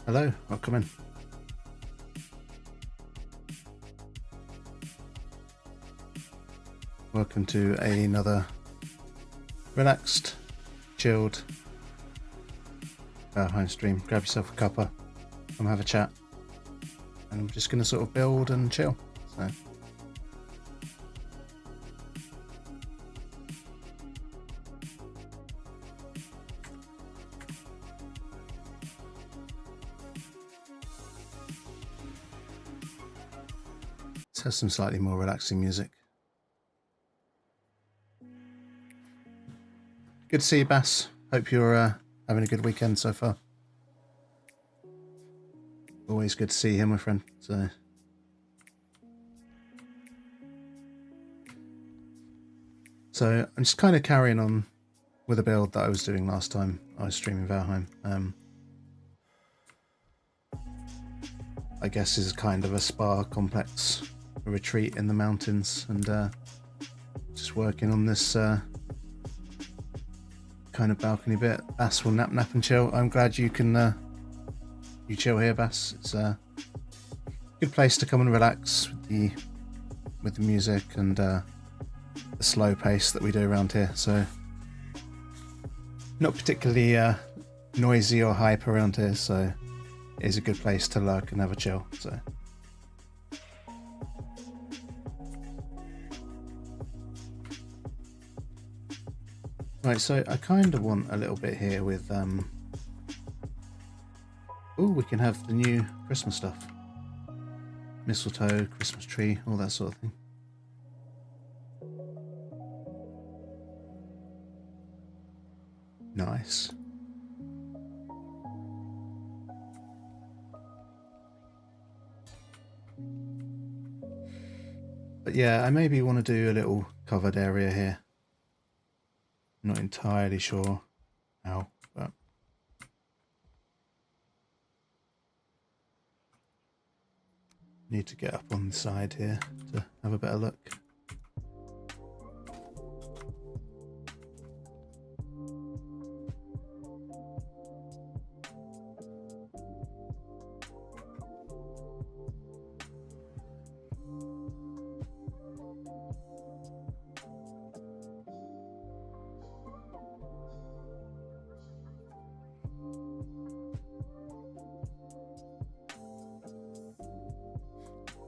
Hello, welcome in. Welcome to another relaxed, chilled Valheim stream. Grab yourself a cuppa, come have a chat, and I'm just going to sort of build and chill. So. Let's have some slightly more relaxing music. Good to see you, Bass. Hope you're having a good weekend so far. Always good to see you, my friend. So I'm just kind of carrying on with a build that I was doing last time I was streaming Valheim. I guess is kind of a spa complex, a retreat in the mountains, and just working on this kind of balcony bit. Bass will nap and chill. I'm glad you can you chill here, Bass. It's a good place to come and relax with the music and the slow pace that we do around here. So not particularly noisy or hype around here, so it is a good place to lurk and have a chill. So right, so I kind of want a little bit here with oh, we can have the new Christmas stuff. Mistletoe, Christmas tree, all that sort of thing. Nice. But yeah, I maybe want to do a little covered area here. Not entirely sure how, but need to get up on the side here to have a better look.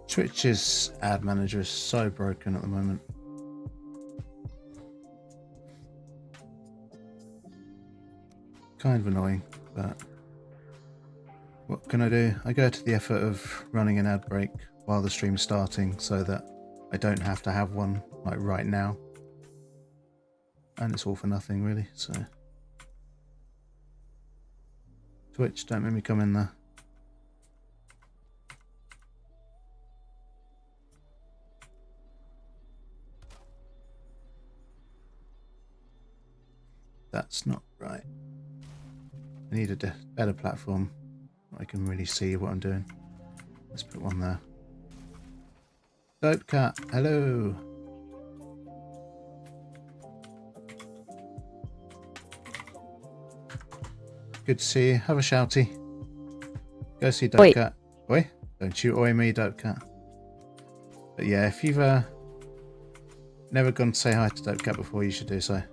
Twitch's ad manager is so broken at the moment. Kind of annoying, but what can I do? I go to the effort of running an ad break while the stream's starting so that I don't have to have one like right now. And it's all for nothing really, so. Twitch, don't make me come in there. That's not right. I need a better platform where I can really see what I'm doing. Let's put one there. Dope Cat, hello. Good to see you. Have a shouty. Go see Dope Cat. Oi, don't you oi me, Dope Cat. But yeah, if you've never gone to say hi to Dope Cat before, you should do so.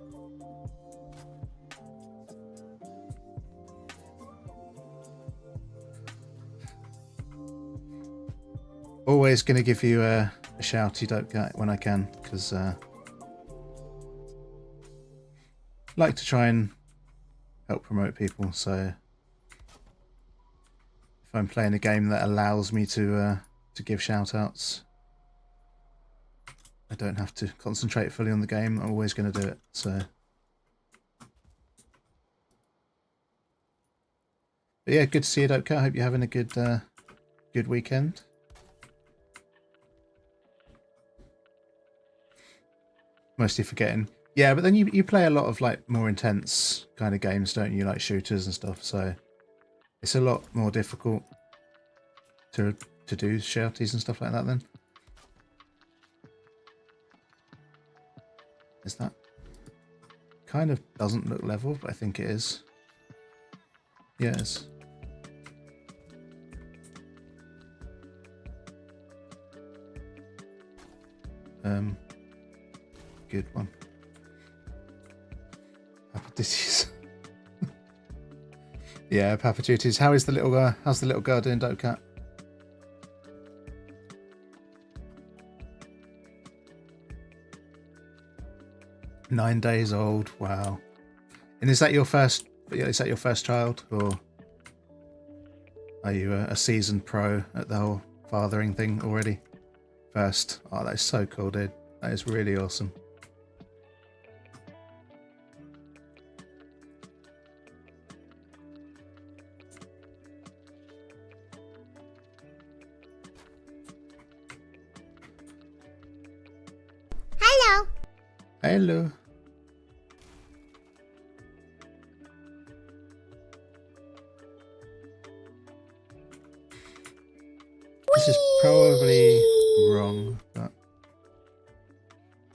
Always going to give you a shouty, Dope Cat, when I can, because I like to try and help promote people. So if I'm playing a game that allows me to give shout outs, I don't have to concentrate fully on the game. I'm always going to do it. So, but yeah, good to see you, Dope Cat. I hope you're having a good weekend. mostly forgetting. Yeah, but then you play a lot of like more intense kind of games, don't you? Like shooters and stuff. So it's a lot more difficult to do shouties and stuff like that. Then is that kind of doesn't look level, but I think it is. Yes. Good one. Papa Ditties. Yeah, Papa Duties. How's the little girl doing, Dope Cat? Nine days old. Wow. And is that your first? Is that your first child, or are you a seasoned pro at the whole fathering thing already? First. Oh, that's so cool, dude. That is really awesome. Hello. Hello. This is probably wrong, but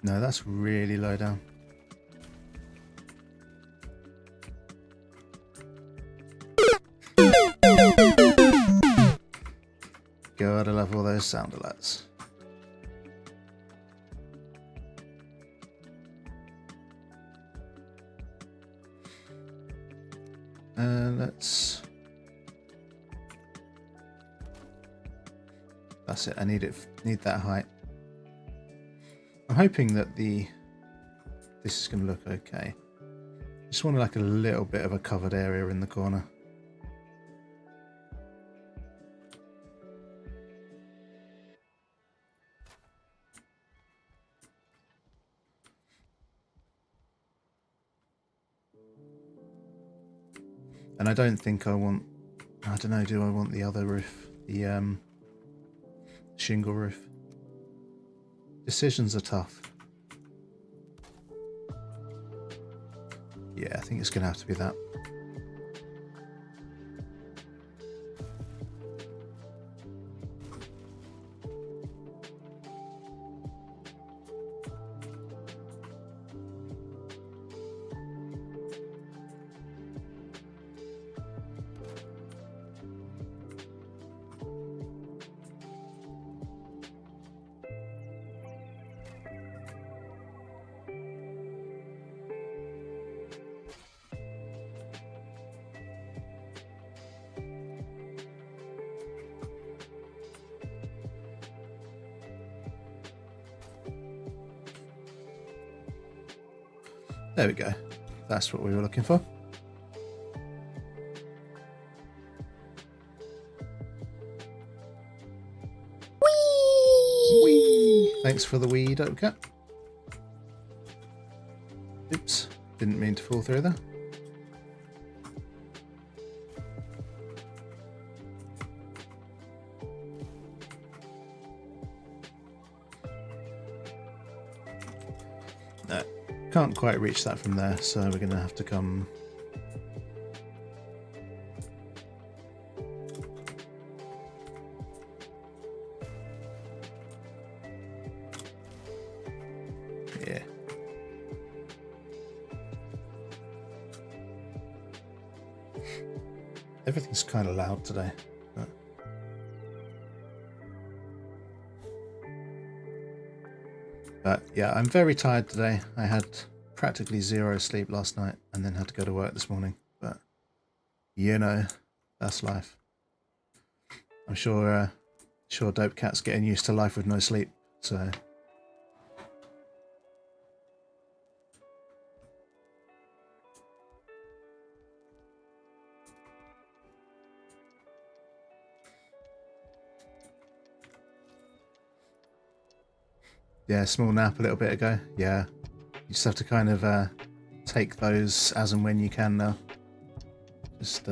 no, that's really low down. Gotta love all those sound alerts. Let's. That's it. I need that height. I'm hoping that this is going to look okay. Just want like a little bit of a covered area in the corner. And I don't think I want. I don't know. Do I want the other roof? The shingle roof. Decisions are tough. Yeah, I think it's going to have to be that. There we go. That's what we were looking for. Whee! Whee! Thanks for the wee, Dope Cat. Oops. Didn't mean to fall through there. No. Can't quite reach that from there, so we're going to have to come... Yeah. Everything's kind of loud today. But yeah, I'm very tired today. I had practically zero sleep last night and then had to go to work this morning. But, you know, that's life. I'm sure Dope Cat's getting used to life with no sleep, so... Yeah, small nap a little bit ago. Yeah, you just have to kind of take those as and when you can now. Just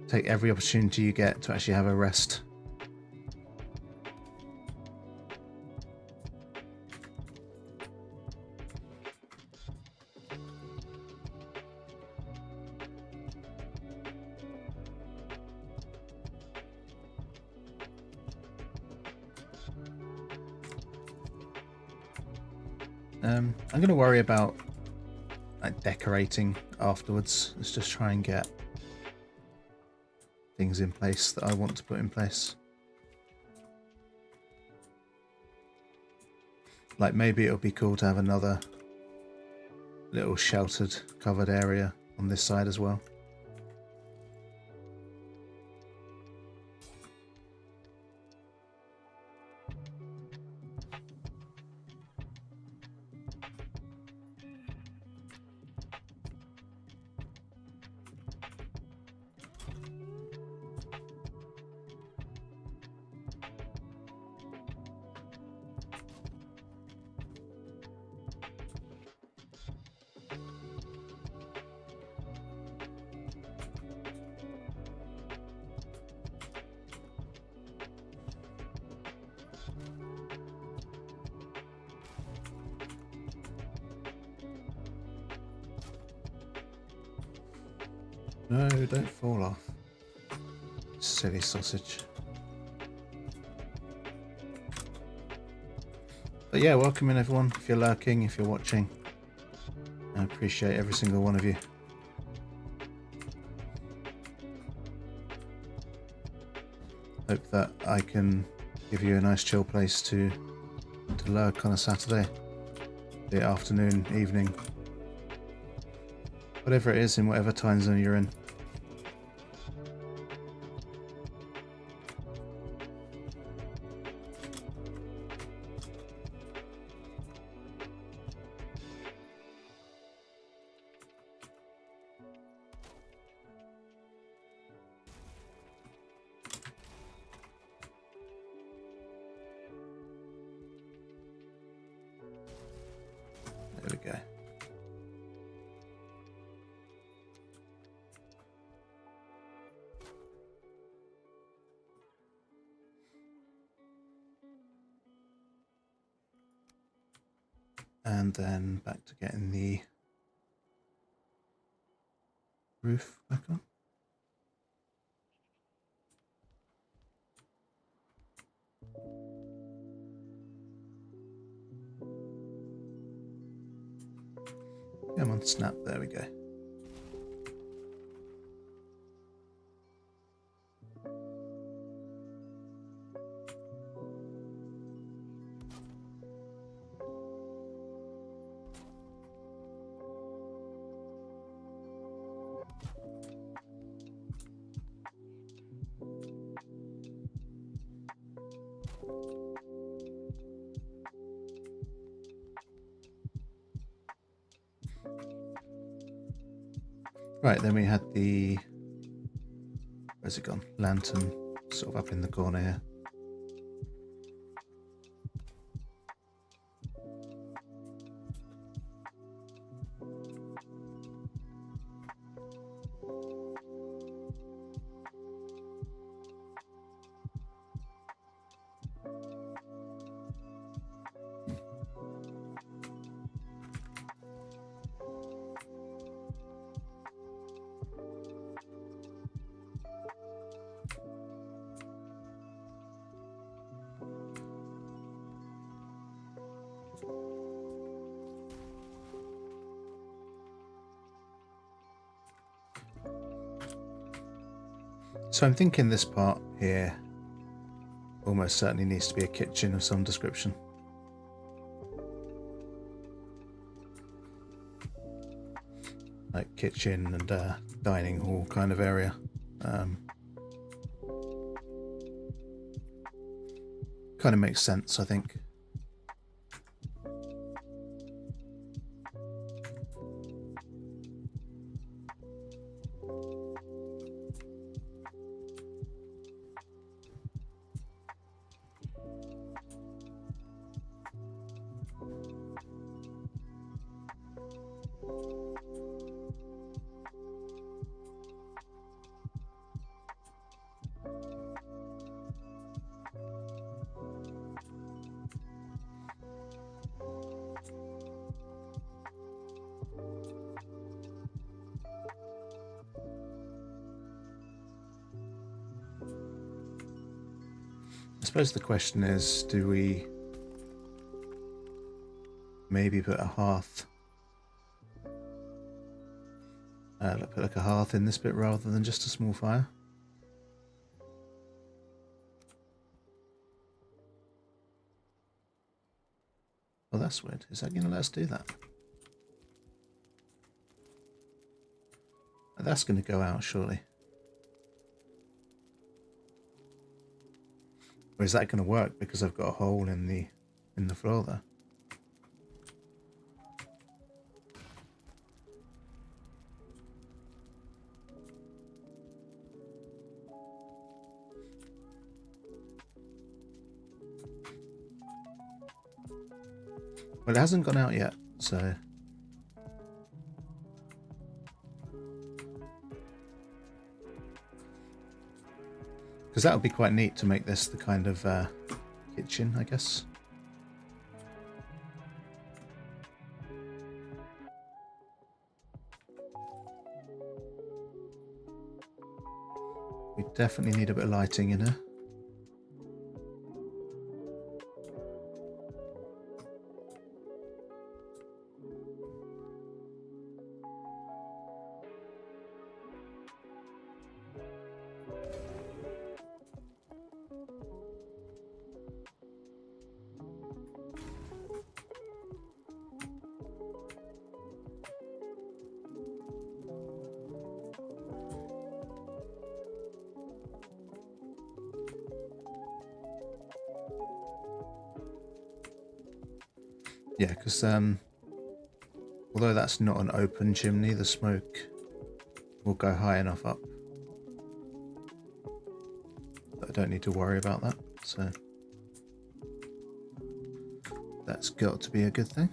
take every opportunity you get to actually have a rest. I'm going to worry about like decorating afterwards. Let's just try and get things in place that I want to put in place. Like maybe it'll be cool to have another little sheltered covered area on this side as well. No, don't fall off. Silly sausage. But yeah, welcome in everyone. If you're lurking, if you're watching, I appreciate every single one of you. Hope that I can give you a nice chill place to lurk on a Saturday, be it afternoon, evening, whatever it is in whatever time zone you're in. There we go. And then back to getting the roof back on. Come on, snap. There we go. Right, then we had the, where's it gone? Lantern sort of up in the corner here. So I'm thinking this part here almost certainly needs to be a kitchen of some description. Like kitchen and dining hall kind of area. Kind of makes sense, I think. I suppose the question is, do we maybe put a hearth. Put like a hearth in this bit rather than just a small fire. Oh, that's weird. Is that going to let us do that? That's going to go out, surely. Or is that going to work because I've got a hole in the floor there? Well, it hasn't gone out yet, so... Because that would be quite neat to make this the kind of kitchen, I guess. We definitely need a bit of lighting in here. Yeah, because although that's not an open chimney, the smoke will go high enough up that I don't need to worry about that. So that's got to be a good thing.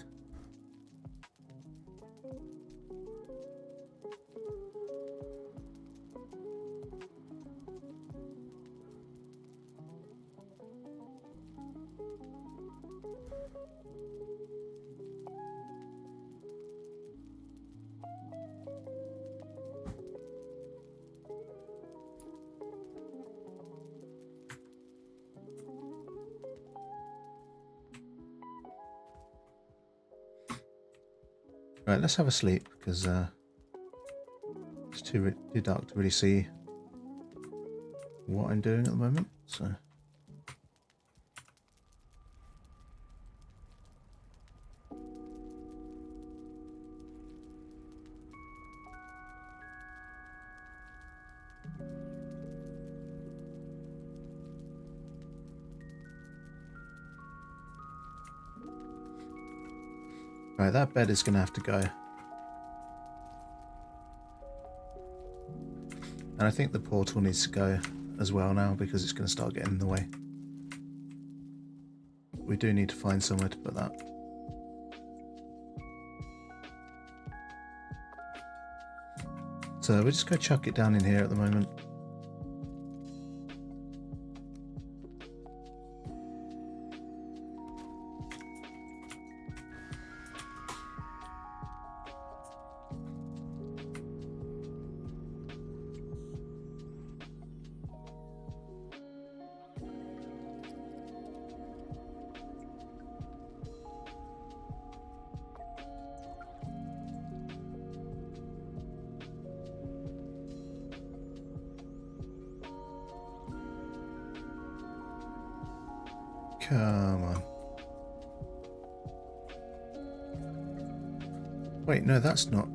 Right, let's have a sleep because it's too dark to really see what I'm doing at the moment. So right, that bed is going to have to go. And I think the portal needs to go as well now because it's going to start getting in the way. We do need to find somewhere to put that. So we'll just go chuck it down in here at the moment. Come on. Wait, no, that's not.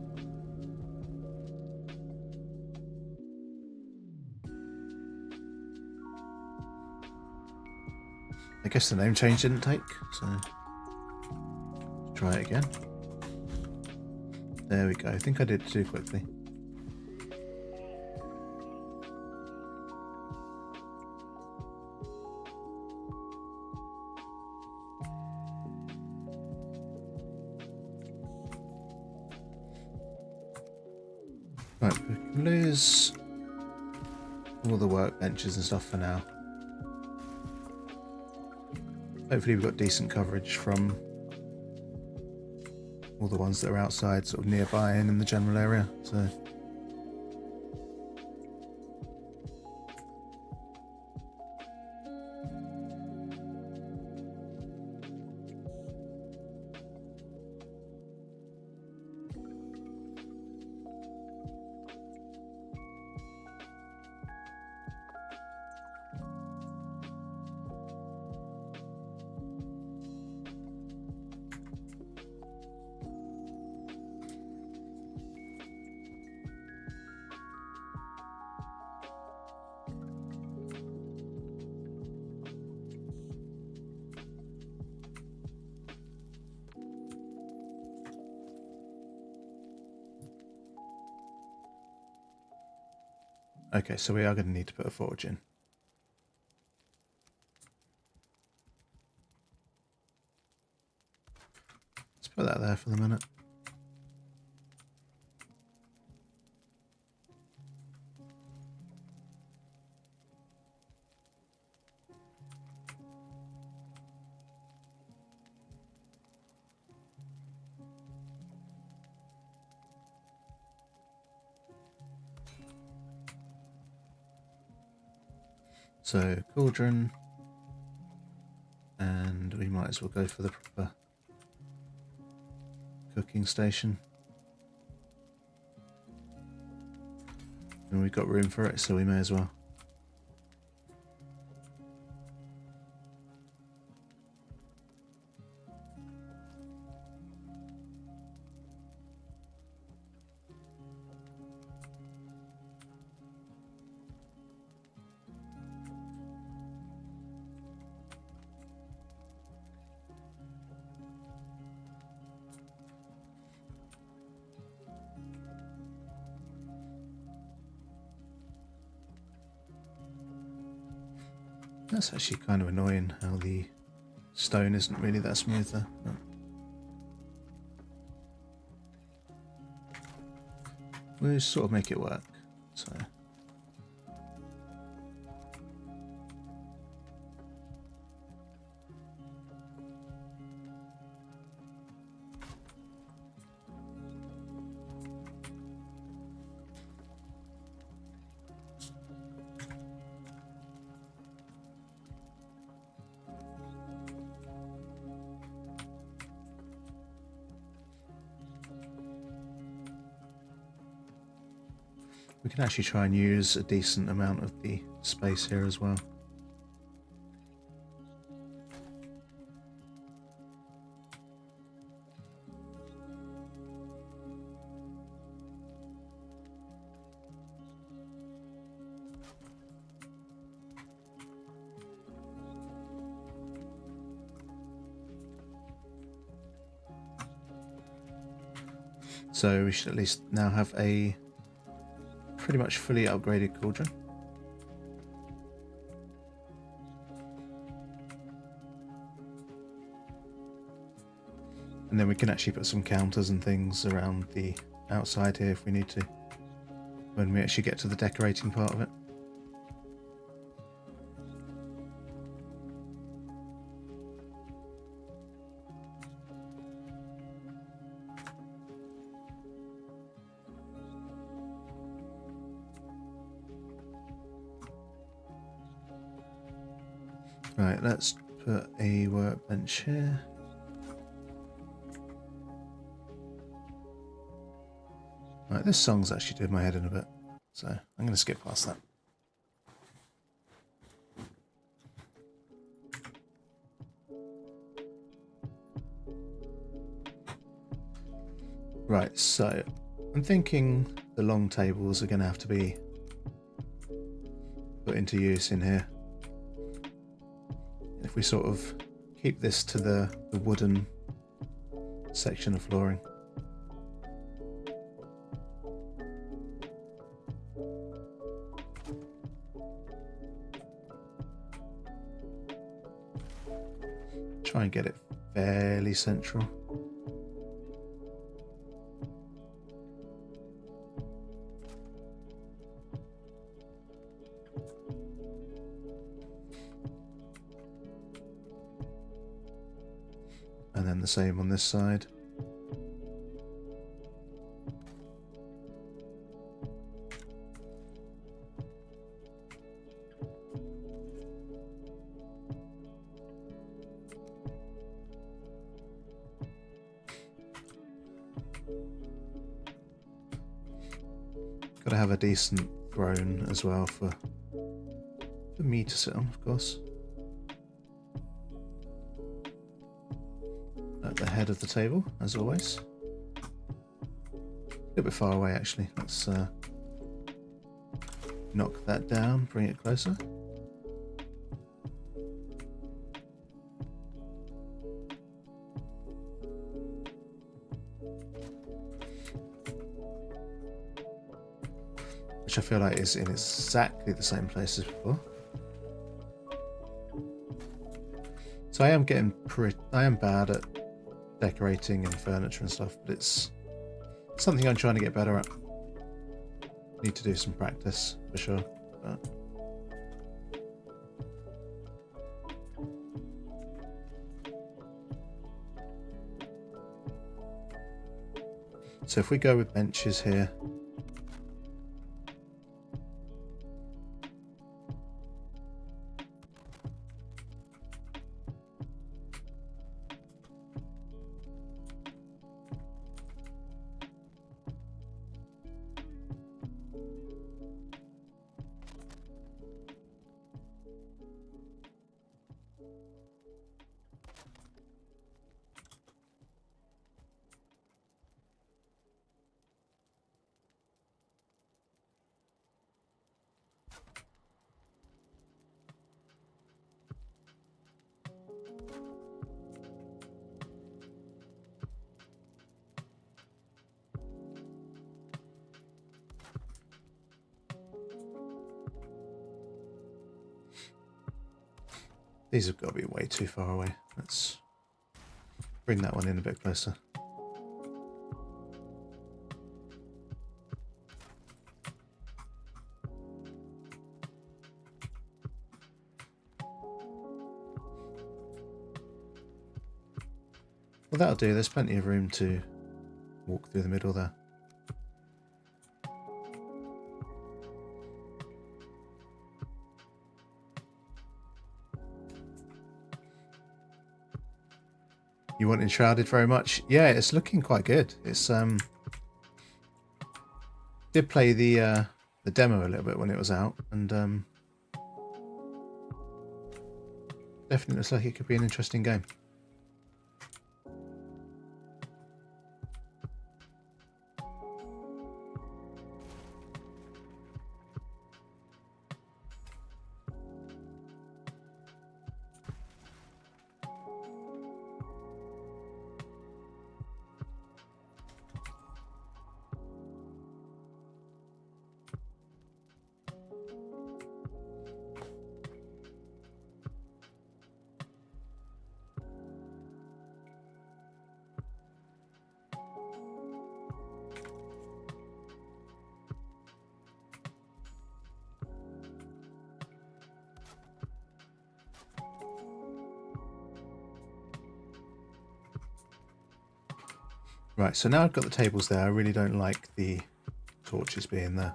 I guess the name change didn't take, so try it again. There we go. I think I did it too quickly. Right, we can lose all the workbenches and stuff for now. Hopefully we've got decent coverage from all the ones that are outside, sort of nearby and in the general area. So Okay, so we are going to need to put a forge in. Let's put that there for the minute. So, cauldron, and we might as well go for the proper cooking station. And we've got room for it, so we may as well. That's actually kind of annoying how the stone isn't really that smooth there. But we'll sort of make it work. So we can actually try and use a decent amount of the space here as well. So we should at least now have a pretty much fully upgraded cauldron. And then we can actually put some counters and things around the outside here if we need to, when we actually get to the decorating part of it. Right, let's put a workbench here. Right, this song's actually doing my head in a bit, so I'm going to skip past that. Right, so I'm thinking the long tables are going to have to be put into use in here. If we sort of keep this to the wooden section of flooring. Try and get it fairly central. And then the same on this side. Got to have a decent throne as well for me to sit on, of course. At the head of the table, as always. A little bit far away, actually. Let's knock that down, bring it closer. which I feel like is in exactly the same place as before. So I am bad at decorating and furniture and stuff, but it's something I'm trying to get better at. Need to do some practice for sure. But so if we go with benches here, these have got to be way too far away. Let's bring that one in a bit closer. Well, that'll do. There's plenty of room to walk through the middle there. You want enshrouded very much? Yeah, it's looking quite good. It's did play the demo a little bit when it was out, and definitely looks like it could be an interesting game. Right, so now I've got the tables there. I really don't like the torches being there.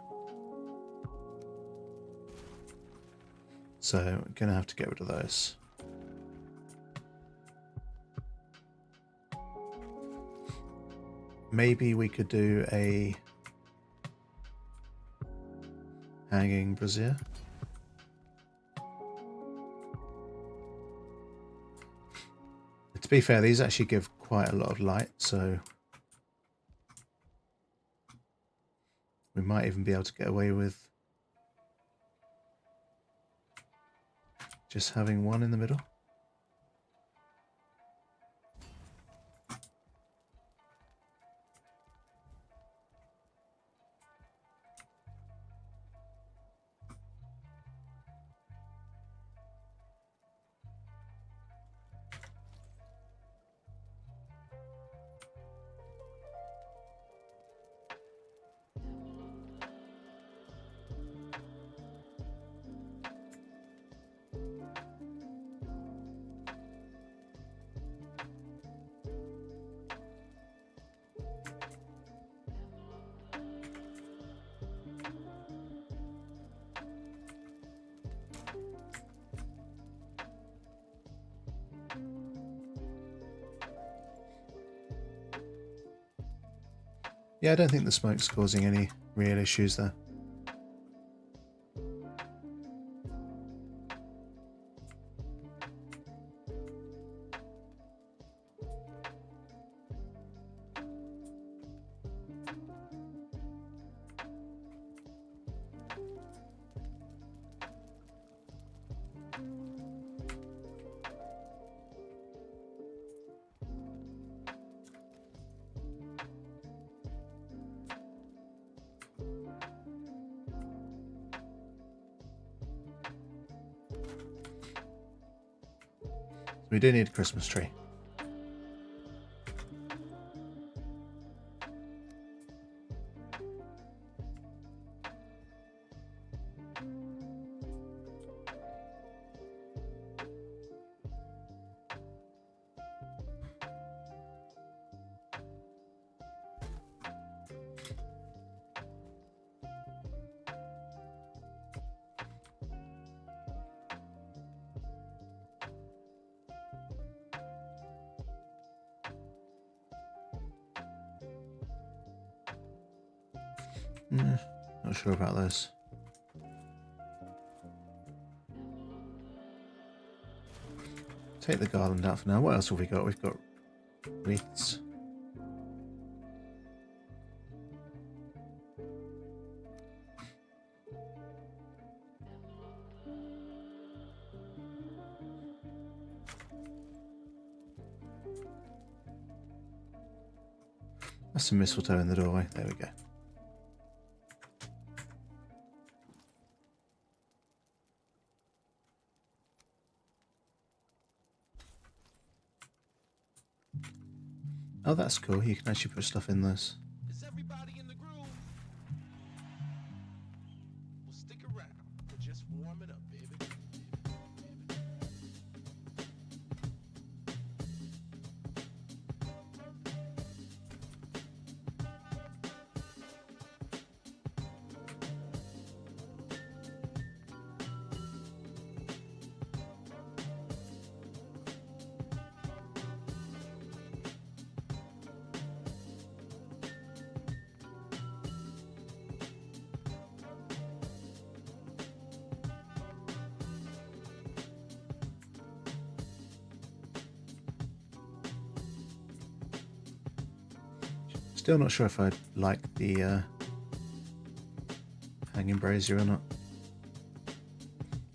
So I'm going to have to get rid of those. Maybe we could do a hanging brazier. To be fair, these actually give quite a lot of light, so we might even be able to get away with just having one in the middle. Yeah, I don't think the smoke's causing any real issues there. We do need a Christmas tree. Not sure about those. Take the garland out for now. What else have we got? We've got wreaths. That's some mistletoe in the doorway. There we go. Oh, that's cool. You can actually put stuff in those. Is everybody in the groove? Well, stick around. We're just warming up, baby. Still not sure if I like the hanging brazier or not.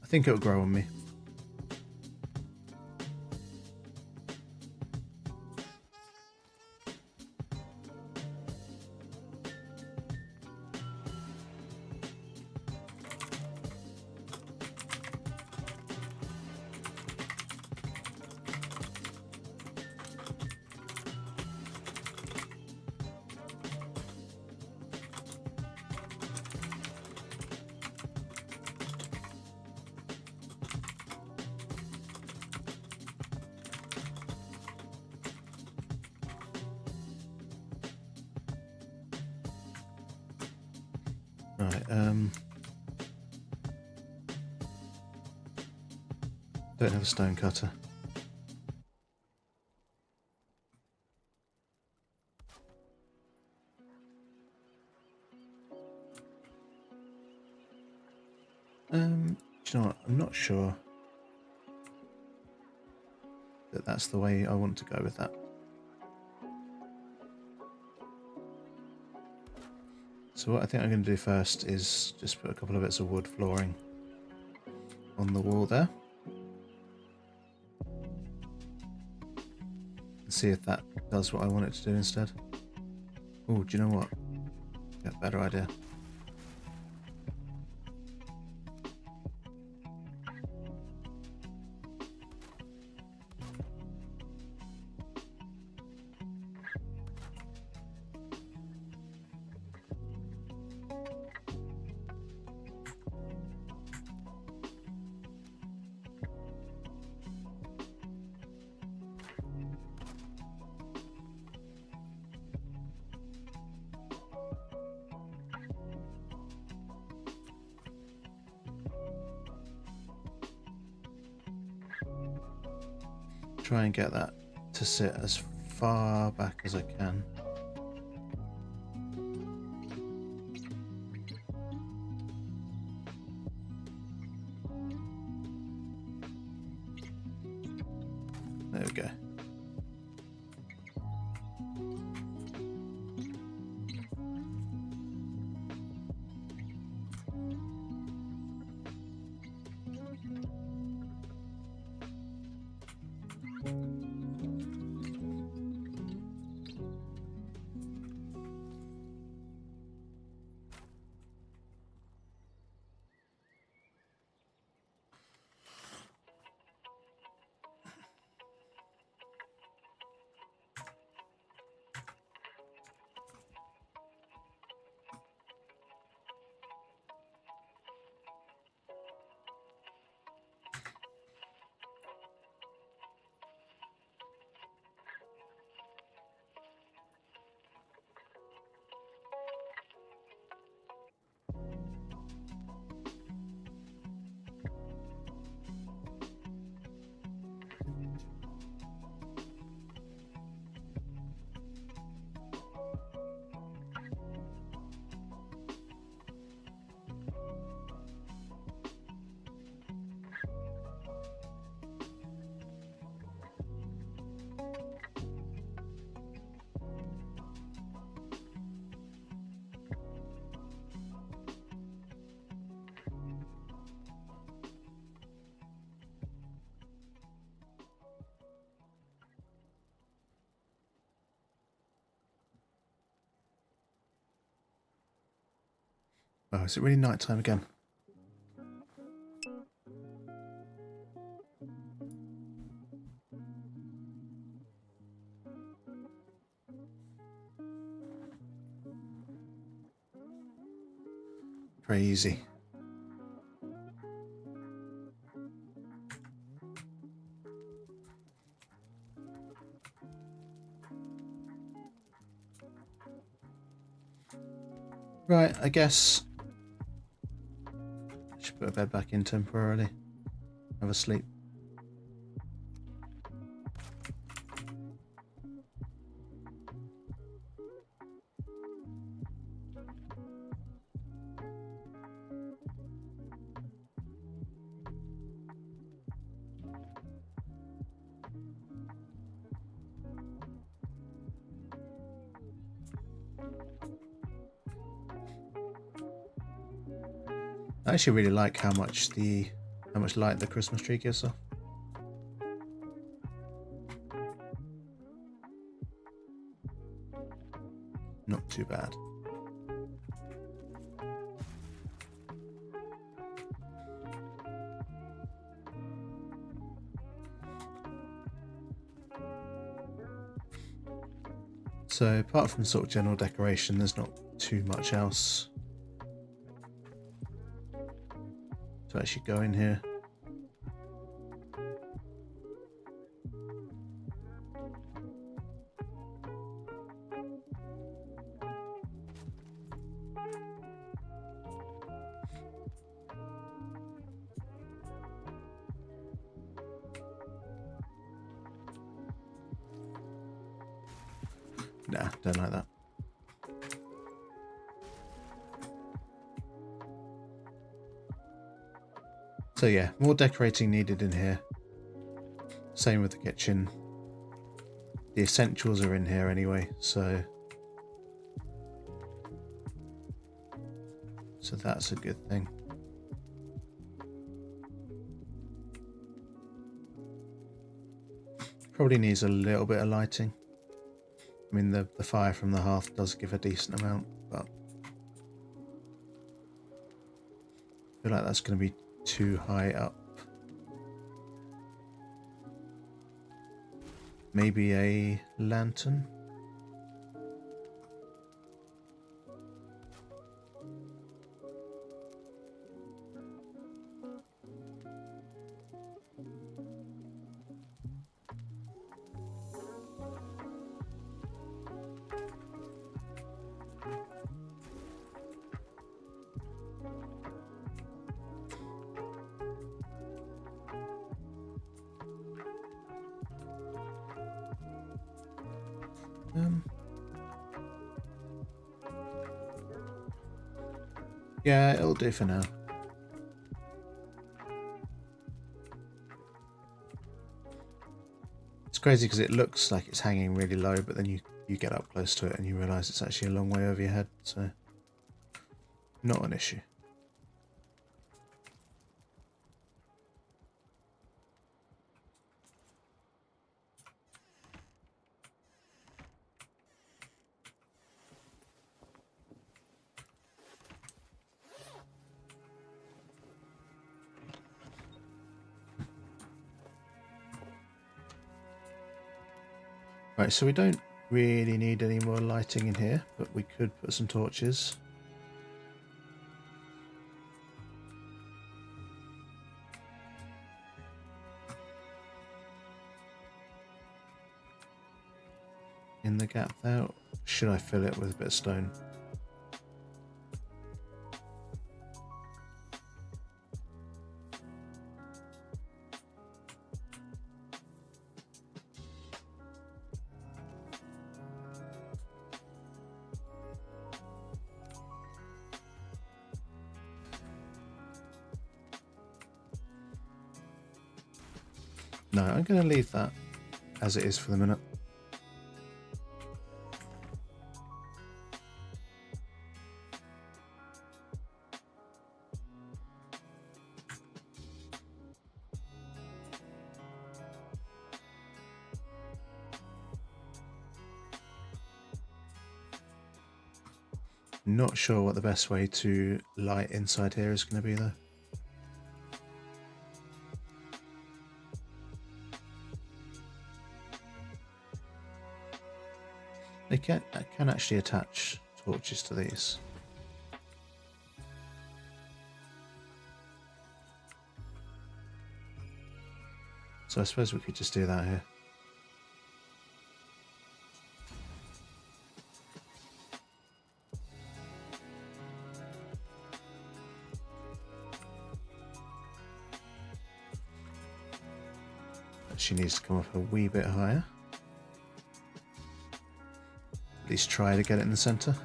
I think it'll grow on me. Right, don't have a stone cutter. Do you know what? I'm not sure that that's the way I want to go with that. So what I think I'm going to do first is just put a couple of bits of wood flooring on the wall there. And see if that does what I want it to do instead. Oh, do you know what? Got a better idea. Try and get that to sit as far back as I can. There we go. Oh, is it really night time again? Crazy. Right, I guess I should put a bed back in temporarily. Have a sleep. I actually really like how much light the Christmas tree gives off. Not too bad. So apart from sort of general decoration, there's not too much else to actually go in here. Nah, don't like that. So yeah, more decorating needed in here. Same with the kitchen. The essentials are in here anyway, so that's a good thing. Probably needs a little bit of lighting. I mean, the fire from the hearth does give a decent amount, but I feel like that's going to be too high up. Maybe a lantern? Yeah, it'll do for now. It's crazy because it looks like it's hanging really low, but then you get up close to it and you realise it's actually a long way over your head, so not an issue. Right, so we don't really need any more lighting in here, but we could put some torches. In the gap there. Should I fill it with a bit of stone? No, I'm going to leave that as it is for the minute. Not sure what the best way to light inside here is going to be though. I can actually attach torches to these. So I suppose we could just do that here. She needs to come up a wee bit higher. At least try to get it in the center.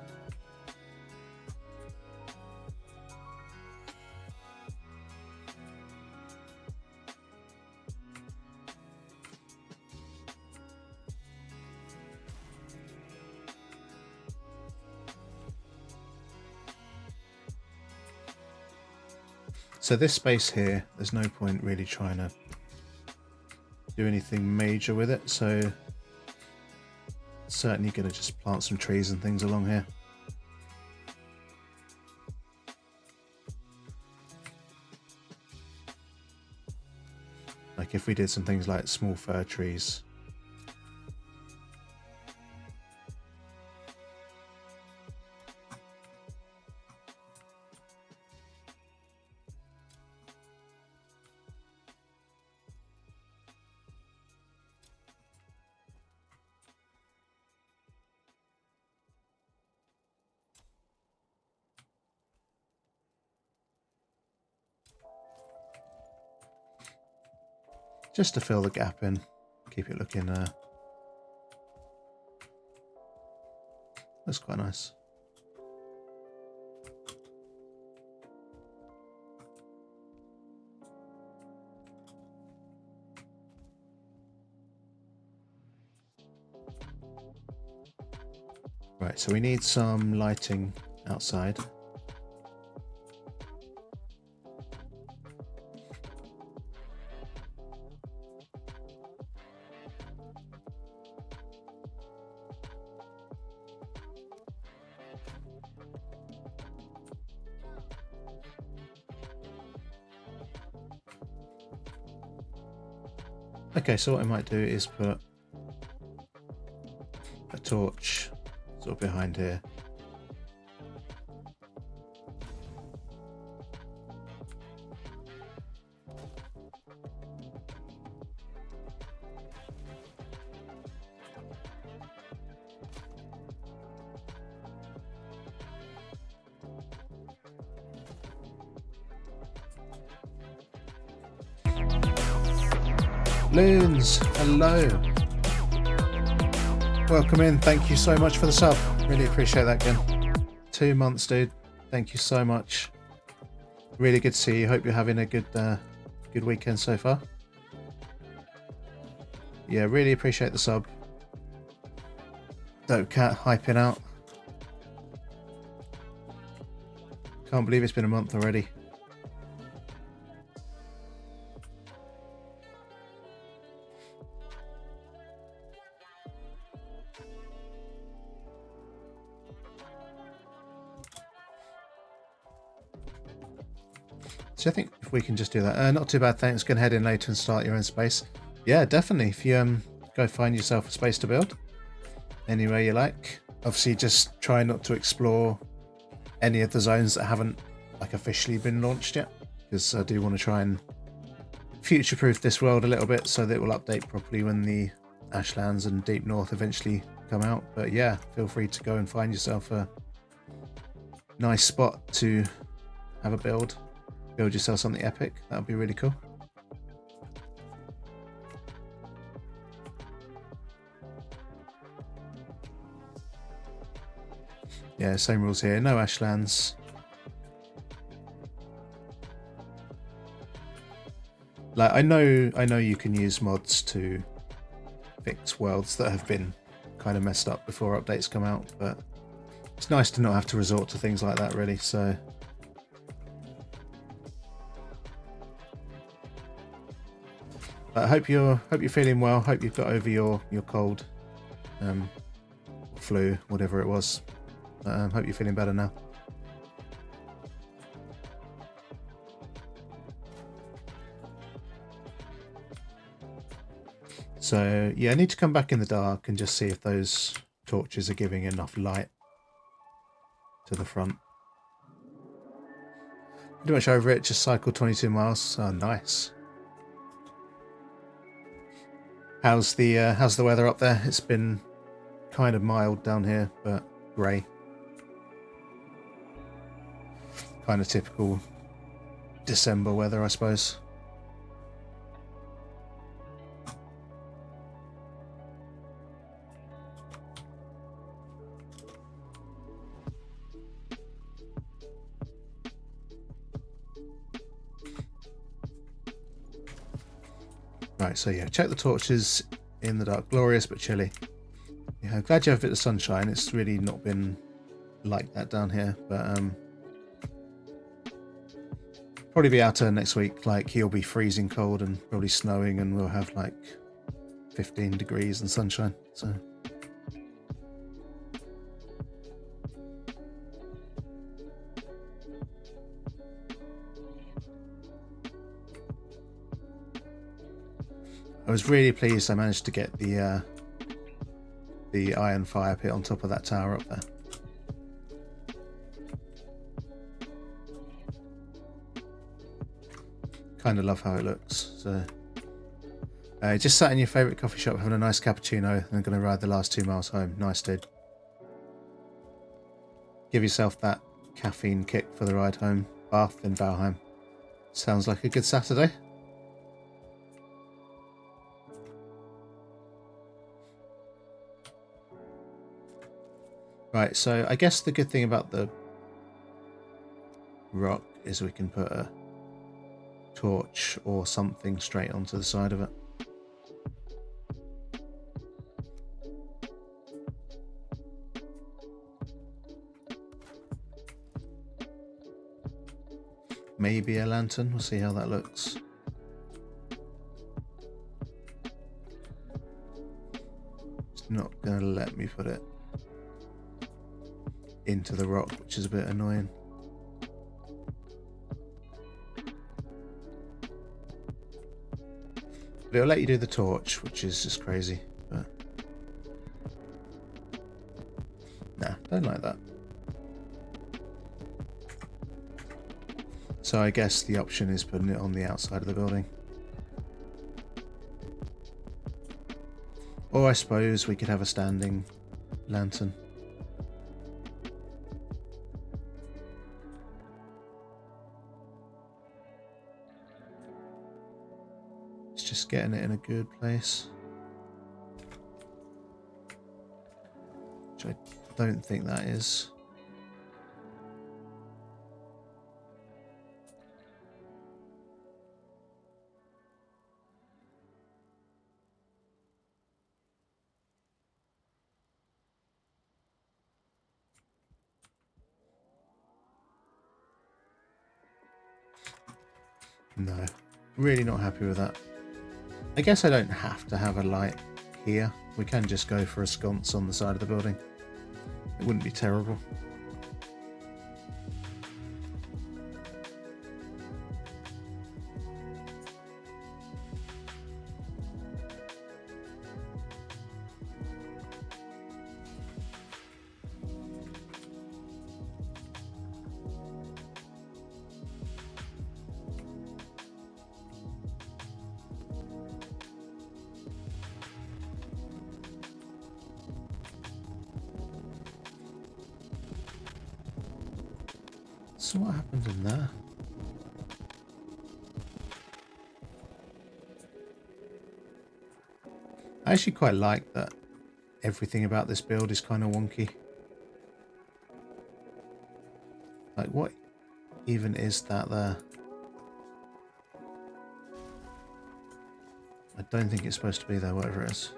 So this space here, there's no point really trying to do anything major with it, so certainly going to just plant some trees and things along here. Like if we did some things like small fir trees. Just to fill the gap in, keep it looking, that's quite nice. Right, so we need some lighting outside. Okay, so what I might do is put a torch sort of behind here. Loons, hello. Welcome in. Thank you so much for the sub. Really appreciate that, again. 2 months, dude. Thank you so much. Really good to see you. Hope you're having a good weekend so far. Yeah, really appreciate the sub. Dope cat hyping out. Can't believe it's been a month already. So I think if we can just do that. Not too bad, thanks. Go head in later and start your own space. Yeah, definitely. If you go find yourself a space to build anywhere you like. Obviously, just try not to explore any of the zones that haven't like officially been launched yet, because I do want to try and future-proof this world a little bit so that it will update properly when the Ashlands and Deep North eventually come out. But yeah, feel free to go and find yourself a nice spot to have a build yourself something epic. That would be really cool. Yeah, same rules here. No Ashlands. Like I know you can use mods to fix worlds that have been kind of messed up before updates come out, but it's nice to not have to resort to things like that, really. So I hope you're feeling well. Hope you've got over your cold, flu, whatever it was. Hope you're feeling better now. So yeah, I need to come back in the dark and just see if those torches are giving enough light to the front. Pretty much over it, just cycled 22 miles. Oh, nice. How's the weather up there? It's been kind of mild down here, but grey. Kind of typical December weather, I suppose. Right, so yeah, check the torches in the dark. Glorious but chilly. Yeah, I'm glad you have a bit of sunshine. It's really not been like that down here, but probably be out next week. Like, he'll be freezing cold and probably snowing, and we'll have like 15 degrees and sunshine. So I was really pleased I managed to get the iron fire pit on top of that tower up there. Kind of love how it looks. So just sat in your favourite coffee shop having a nice cappuccino and going to ride the last 2 miles home. Nice, dude. Give yourself that caffeine kick for the ride home. Bath in Valheim. Sounds like a good Saturday. Right, so I guess the good thing about the rock is we can put a torch or something straight onto the side of it. Maybe a lantern, we'll see how that looks. It's not going to let me put it into the rock, which is a bit annoying. But it'll let you do the torch, which is just crazy. But nah, don't like that. So I guess the option is putting it on the outside of the building. Or I suppose we could have a standing lantern. It's just getting it in a good place. Which I don't think that is. No, really not happy with that. I guess I don't have to have a light here. We can just go for a sconce on the side of the building. It wouldn't be terrible. So what happened in there? I actually quite like that everything about this build is kind of wonky. Like, what even is that there? I don't think it's supposed to be there, whatever it is.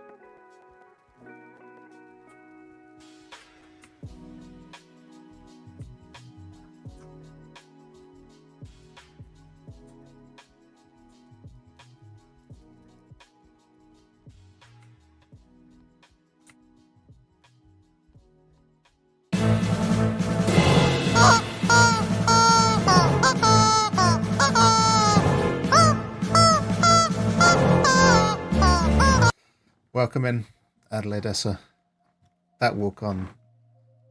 welcome in, Adelaide. That walk on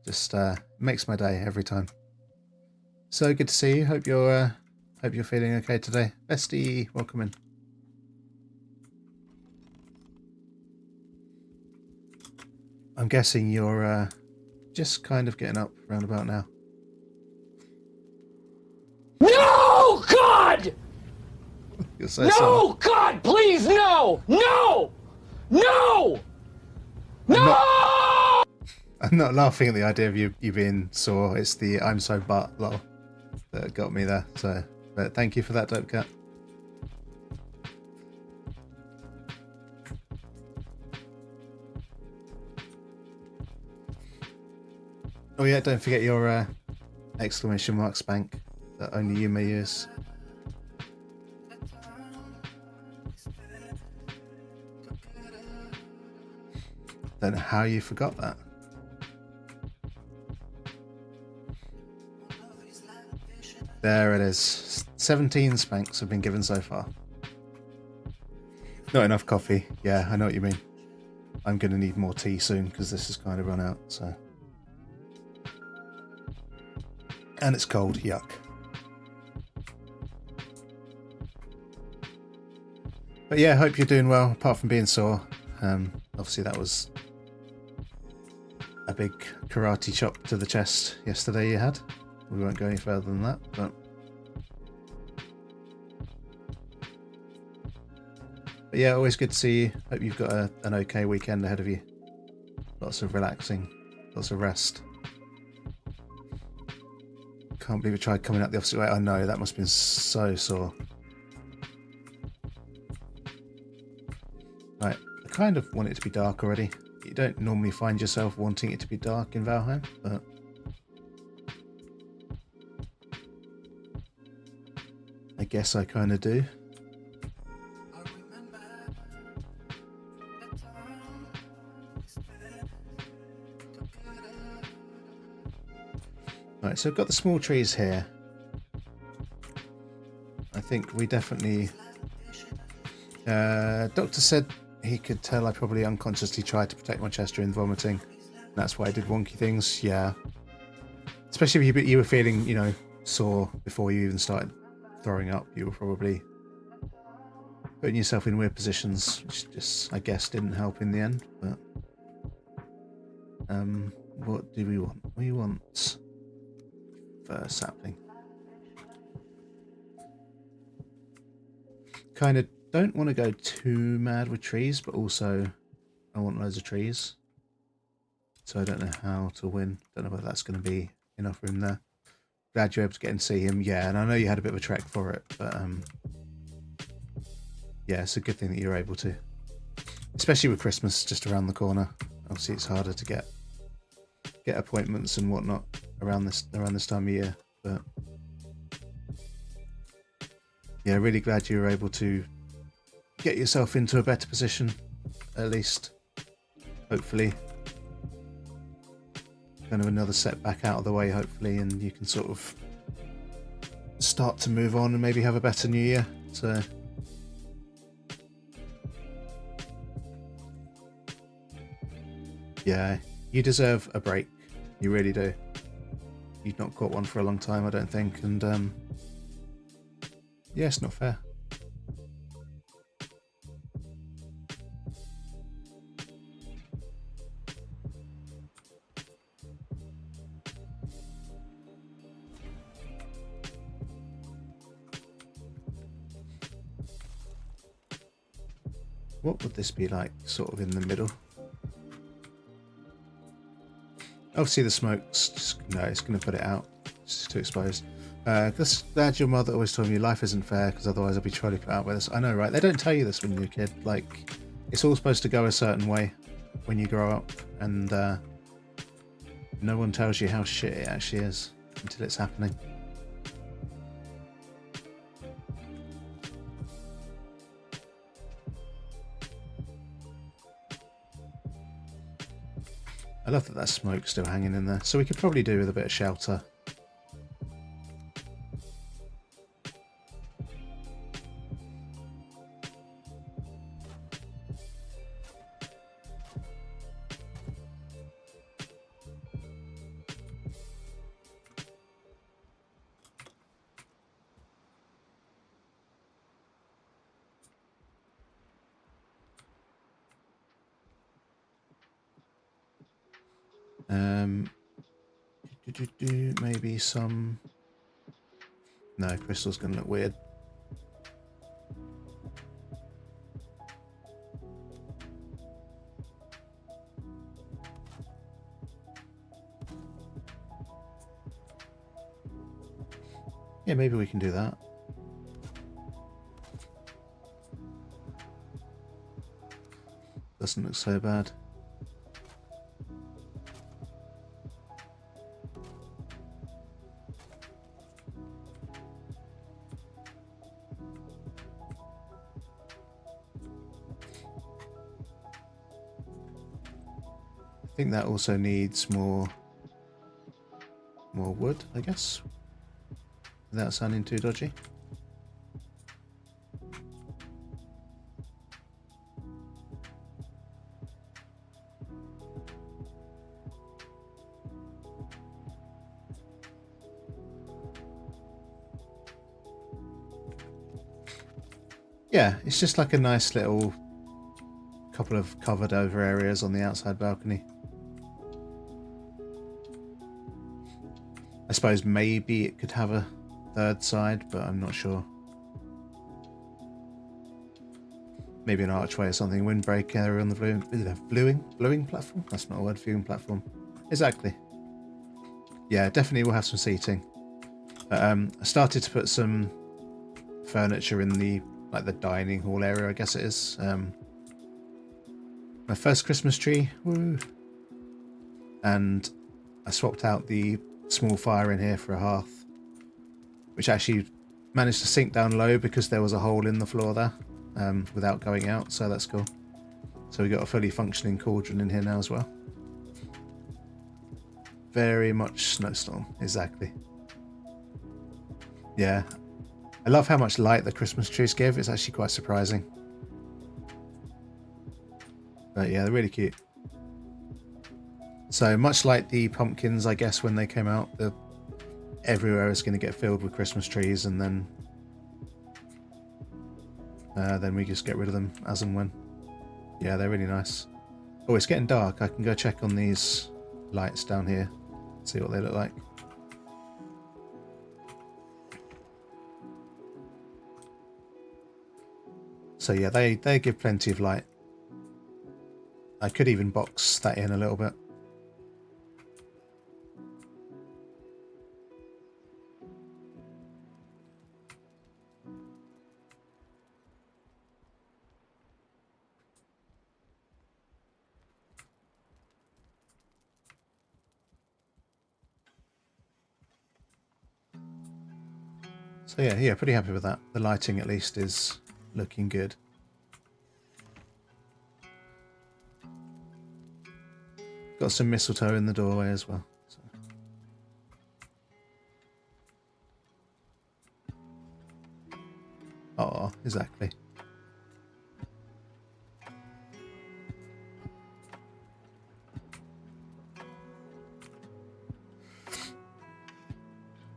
just makes my day every time. So good to see you. Hope you're feeling okay today. Bestie, welcome in. I'm guessing you're just kind of getting up round about now. No, God! You'll say No, something. God, please, no! No! No! No! I'm not laughing at the idea of you being sore. It's the I'm so butt lol that got me there. So, but thank you for that, Dope Cat. Oh yeah, don't forget your exclamation mark spank that only you may use. Don't know how you forgot that. There it is. 17 spanks have been given so far. Not enough coffee. Yeah, I know what you mean. I'm going to need more tea soon because this has kind of run out. So, and it's cold. Yuck. But yeah, hope you're doing well. Apart from being sore, obviously that was a big karate chop to the chest yesterday. You had. We won't go any further than that, but yeah, always good to see you. Hope you've got an okay weekend ahead of you. Lots of relaxing, lots of rest. Can't believe I tried coming out the opposite way. I know, that must have been so sore. Right, I kind of want it to be dark already. You don't normally find yourself wanting it to be dark in Valheim, but I guess I kind of do. Right, so I've got the small trees here. I think we definitely... Doctor said he could tell I probably unconsciously tried to protect my chest during vomiting. That's why I did wonky things, yeah. Especially if you were feeling, you know, sore before you even started throwing up. You were probably putting yourself in weird positions, which just, I guess, didn't help in the end. But what do we want? We want first sapling. Kind of don't want to go too mad with trees, but also I want loads of trees. So I don't know how to win. Don't know whether that's going to be enough room there. Glad you're able to get and see him. Yeah, and I know you had a bit of a trek for it, but yeah, it's a good thing that you're able to. Especially with Christmas just around the corner. Obviously, it's harder to get appointments and whatnot around this time of year. But yeah, really glad you were able to get yourself into a better position, at least. Hopefully, kind of another setback out of the way, hopefully, and you can sort of start to move on and maybe have a better new year. So yeah, you deserve a break. You really do. You've not got one for a long time, I don't think, and yeah, it's not fair. What would this be like, sort of in the middle? Obviously the smoke's just, no, it's going to put it out. It's too exposed. Glad your mother always told me life isn't fair because otherwise I'd be trying to put out with this. I know, right? They don't tell you this when you're a kid. Like, it's all supposed to go a certain way when you grow up, and no one tells you how shit it actually is until it's happening. I love that smoke's still hanging in there. So we could probably do with a bit of shelter. Um, maybe some. No, crystal's gonna look weird. Yeah, maybe we can do that. Doesn't look so bad. I think that also needs more wood, I guess, without sounding too dodgy. Yeah, it's just like a nice little couple of covered over areas on the outside balcony. I suppose maybe it could have a third side, but I'm not sure. Maybe an archway or something, windbreak area on the viewing platform? That's not a word, viewing platform. Exactly. Yeah, definitely we'll have some seating. I started to put some furniture in the dining hall area, I guess it is. My first Christmas tree, woo! And I swapped out the small fire in here for a hearth, which actually managed to sink down low because there was a hole in the floor there without going out, so that's cool. So we got a fully functioning cauldron in here now as well. Very much snowstorm, exactly. Yeah, I love how much light the Christmas trees give. It's actually quite surprising. But yeah, they're really cute. So much like the pumpkins, I guess, when they came out, everywhere is going to get filled with Christmas trees, and then we just get rid of them as and when. Yeah, they're really nice. Oh, it's getting dark. I can go check on these lights down here, see what they look like. So yeah, they give plenty of light. I could even box that in a little bit. So yeah, pretty happy with that. The lighting at least is looking good. Got some mistletoe in the doorway as well. So. Oh, exactly.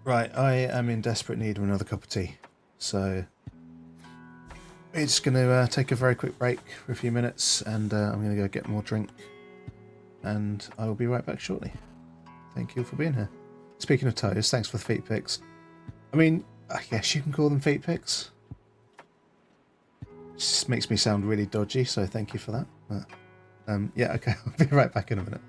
Right, I am in desperate need of another cup of tea. So we're just going to take a very quick break for a few minutes, and I'm going to go get more drink. And I will be right back shortly. Thank you for being here. Speaking of toes, thanks for the feet pics. I mean, I guess you can call them feet pics. Just makes me sound really dodgy, so thank you for that. But, yeah, okay, I'll be right back in a minute.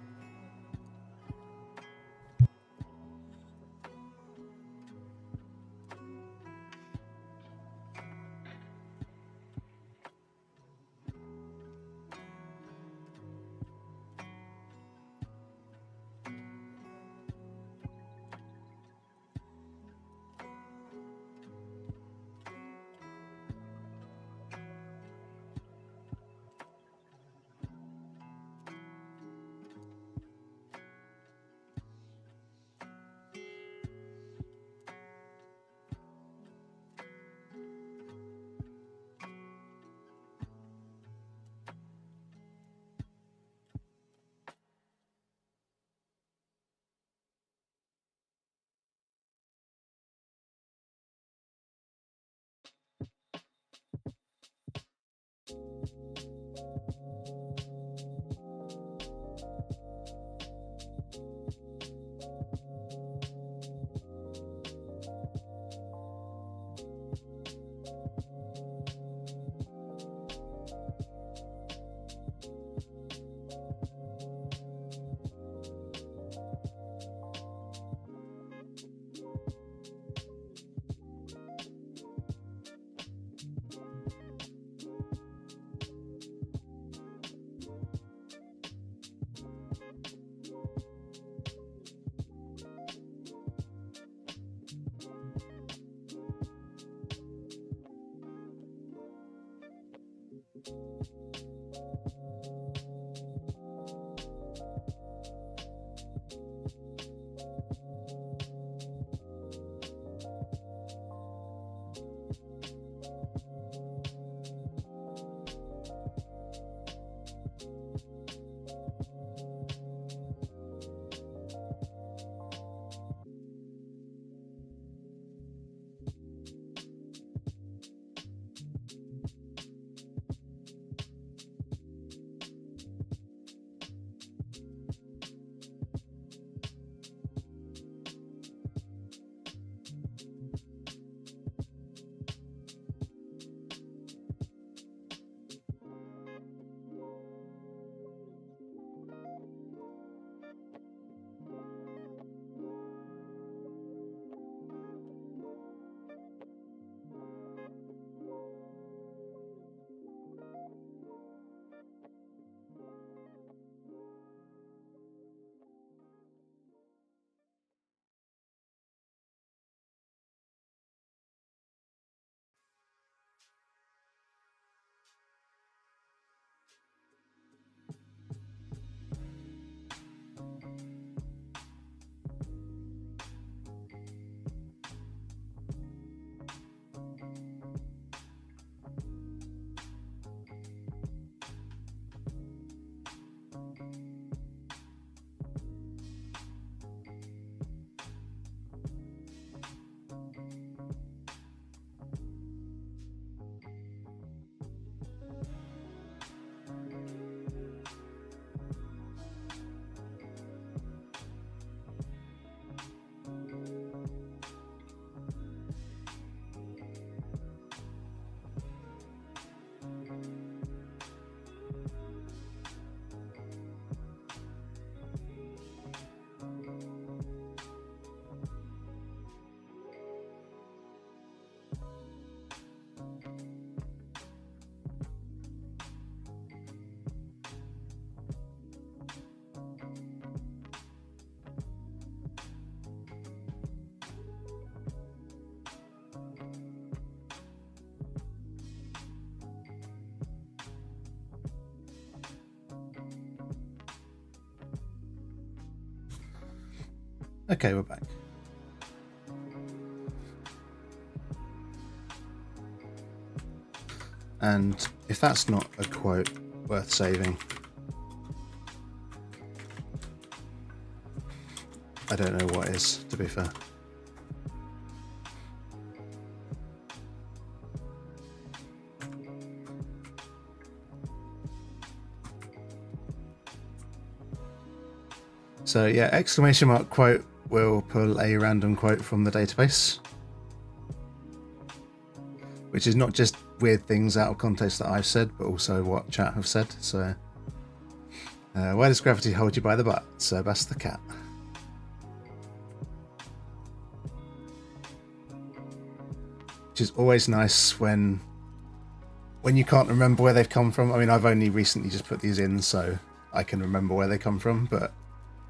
Okay, we're back. And if that's not a quote worth saving, I don't know what is, to be fair. So yeah, exclamation mark quote will pull a random quote from the database, which is not just weird things out of context that I've said, but also what chat have said. So where does gravity hold you by the butt? So that's the cat. Which is always nice when you can't remember where they've come from. I mean, I've only recently just put these in so I can remember where they come from, but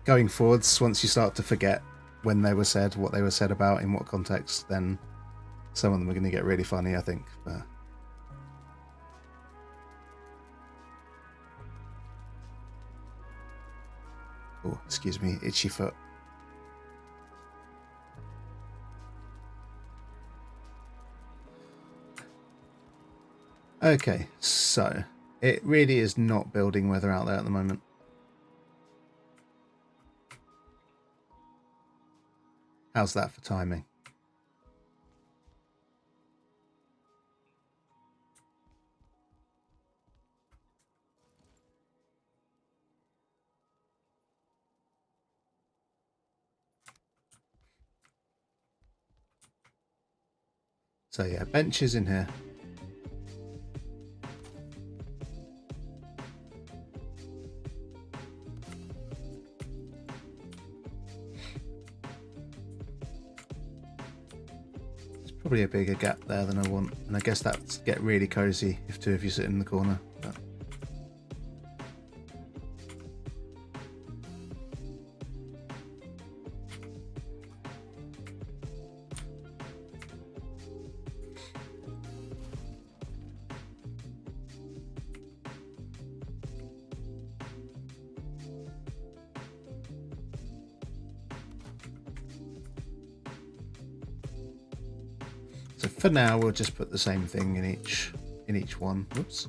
going forwards, once you start to forget when they were said, what they were said about, in what context, then some of them are going to get really funny, I think. But oh, excuse me, itchy foot. Okay, so it really is not building weather out there at the moment. How's that for timing? So yeah, benches in here. Probably a bigger gap there than I want, and I guess that's get really cozy if two of you sit in the corner. But so for now, we'll just put the same thing in each one. Whoops.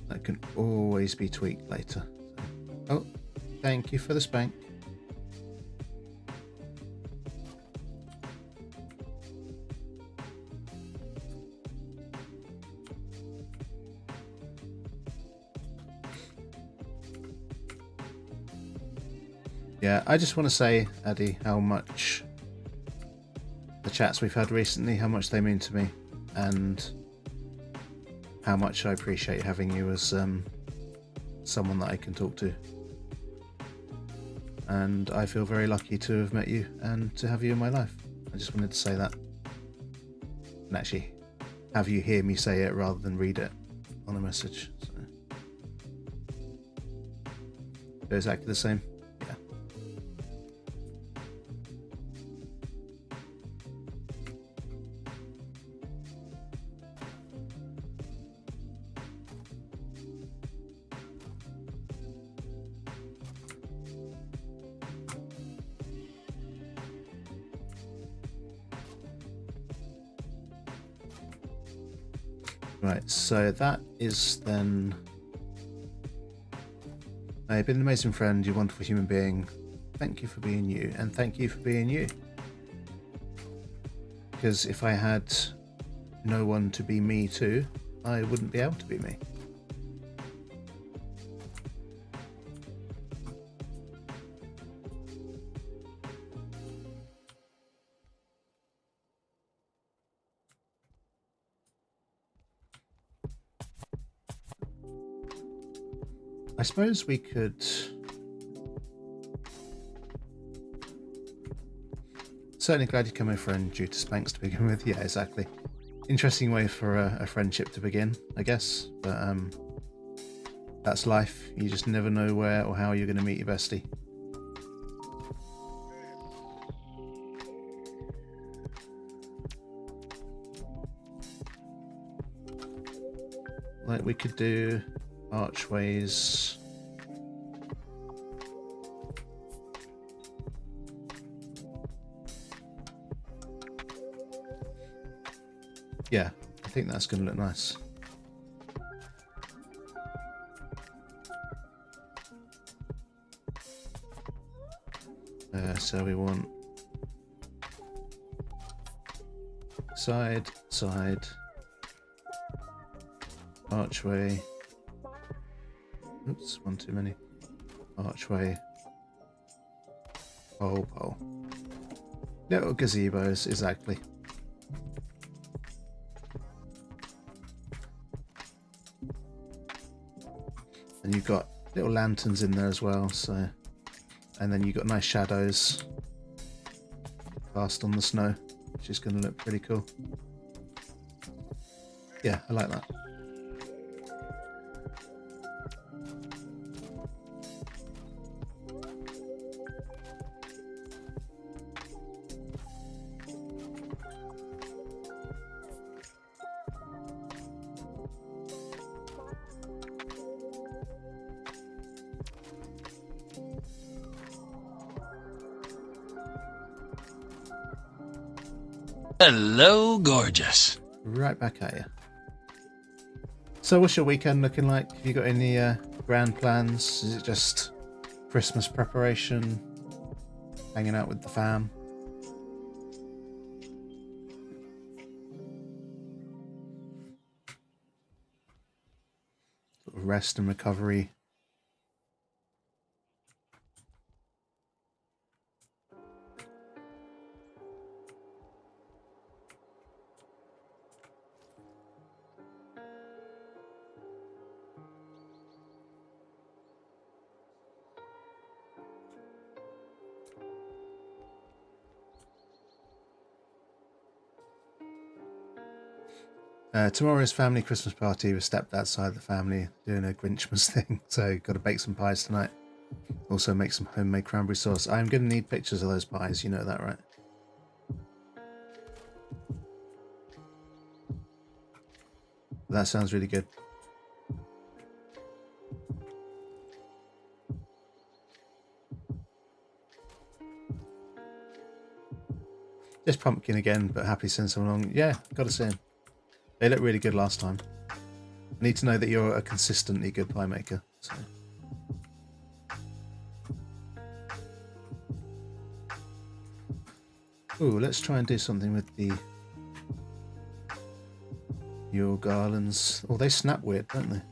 That can always be tweaked later. So, oh, thank you for the spank. Yeah, I just want to say, Addy, how much the chats we've had recently, how much they mean to me, and how much I appreciate having you as someone that I can talk to. And I feel very lucky to have met you and to have you in my life. I just wanted to say that. And actually have you hear me say it rather than read it on a message. So. They're exactly the same. Yeah. Right, so that is then... You've been an amazing friend, you're a wonderful human being. Thank you for being you, and thank you for being you. Because if I had no one to be me too, I wouldn't be able to be me. I suppose we could... Certainly glad you come my friend due to Spanx to begin with. Yeah, exactly. Interesting way for a friendship to begin, I guess. But that's life. You just never know where or how you're going to meet your bestie. like we could do archways. Yeah, I think that's going to look nice. So we want side, side, archway. Oops, one too many. Archway, pole, pole. Little gazebos, exactly. And you've got little lanterns in there as well, so. And then you've got nice shadows cast on the snow, which is going to look pretty cool. Yeah, I like that. Hello, gorgeous. Right back at you. So what's your weekend looking like? Have you got any grand plans? Is it just Christmas preparation? Hanging out with the fam? Sort of rest and recovery? Tomorrow's family Christmas party with stepdad's side of the family doing a Grinchmas thing, so got to bake some pies tonight. Also make some homemade cranberry sauce. I'm going to need pictures of those pies, you know that, right? That sounds really good. Just pumpkin again, but happy to send someone along. Yeah, got to see him. They looked really good last time. I need to know that you're a consistently good pie maker. So. Ooh, let's try and do something with your garlands. Oh, they snap weird, don't they?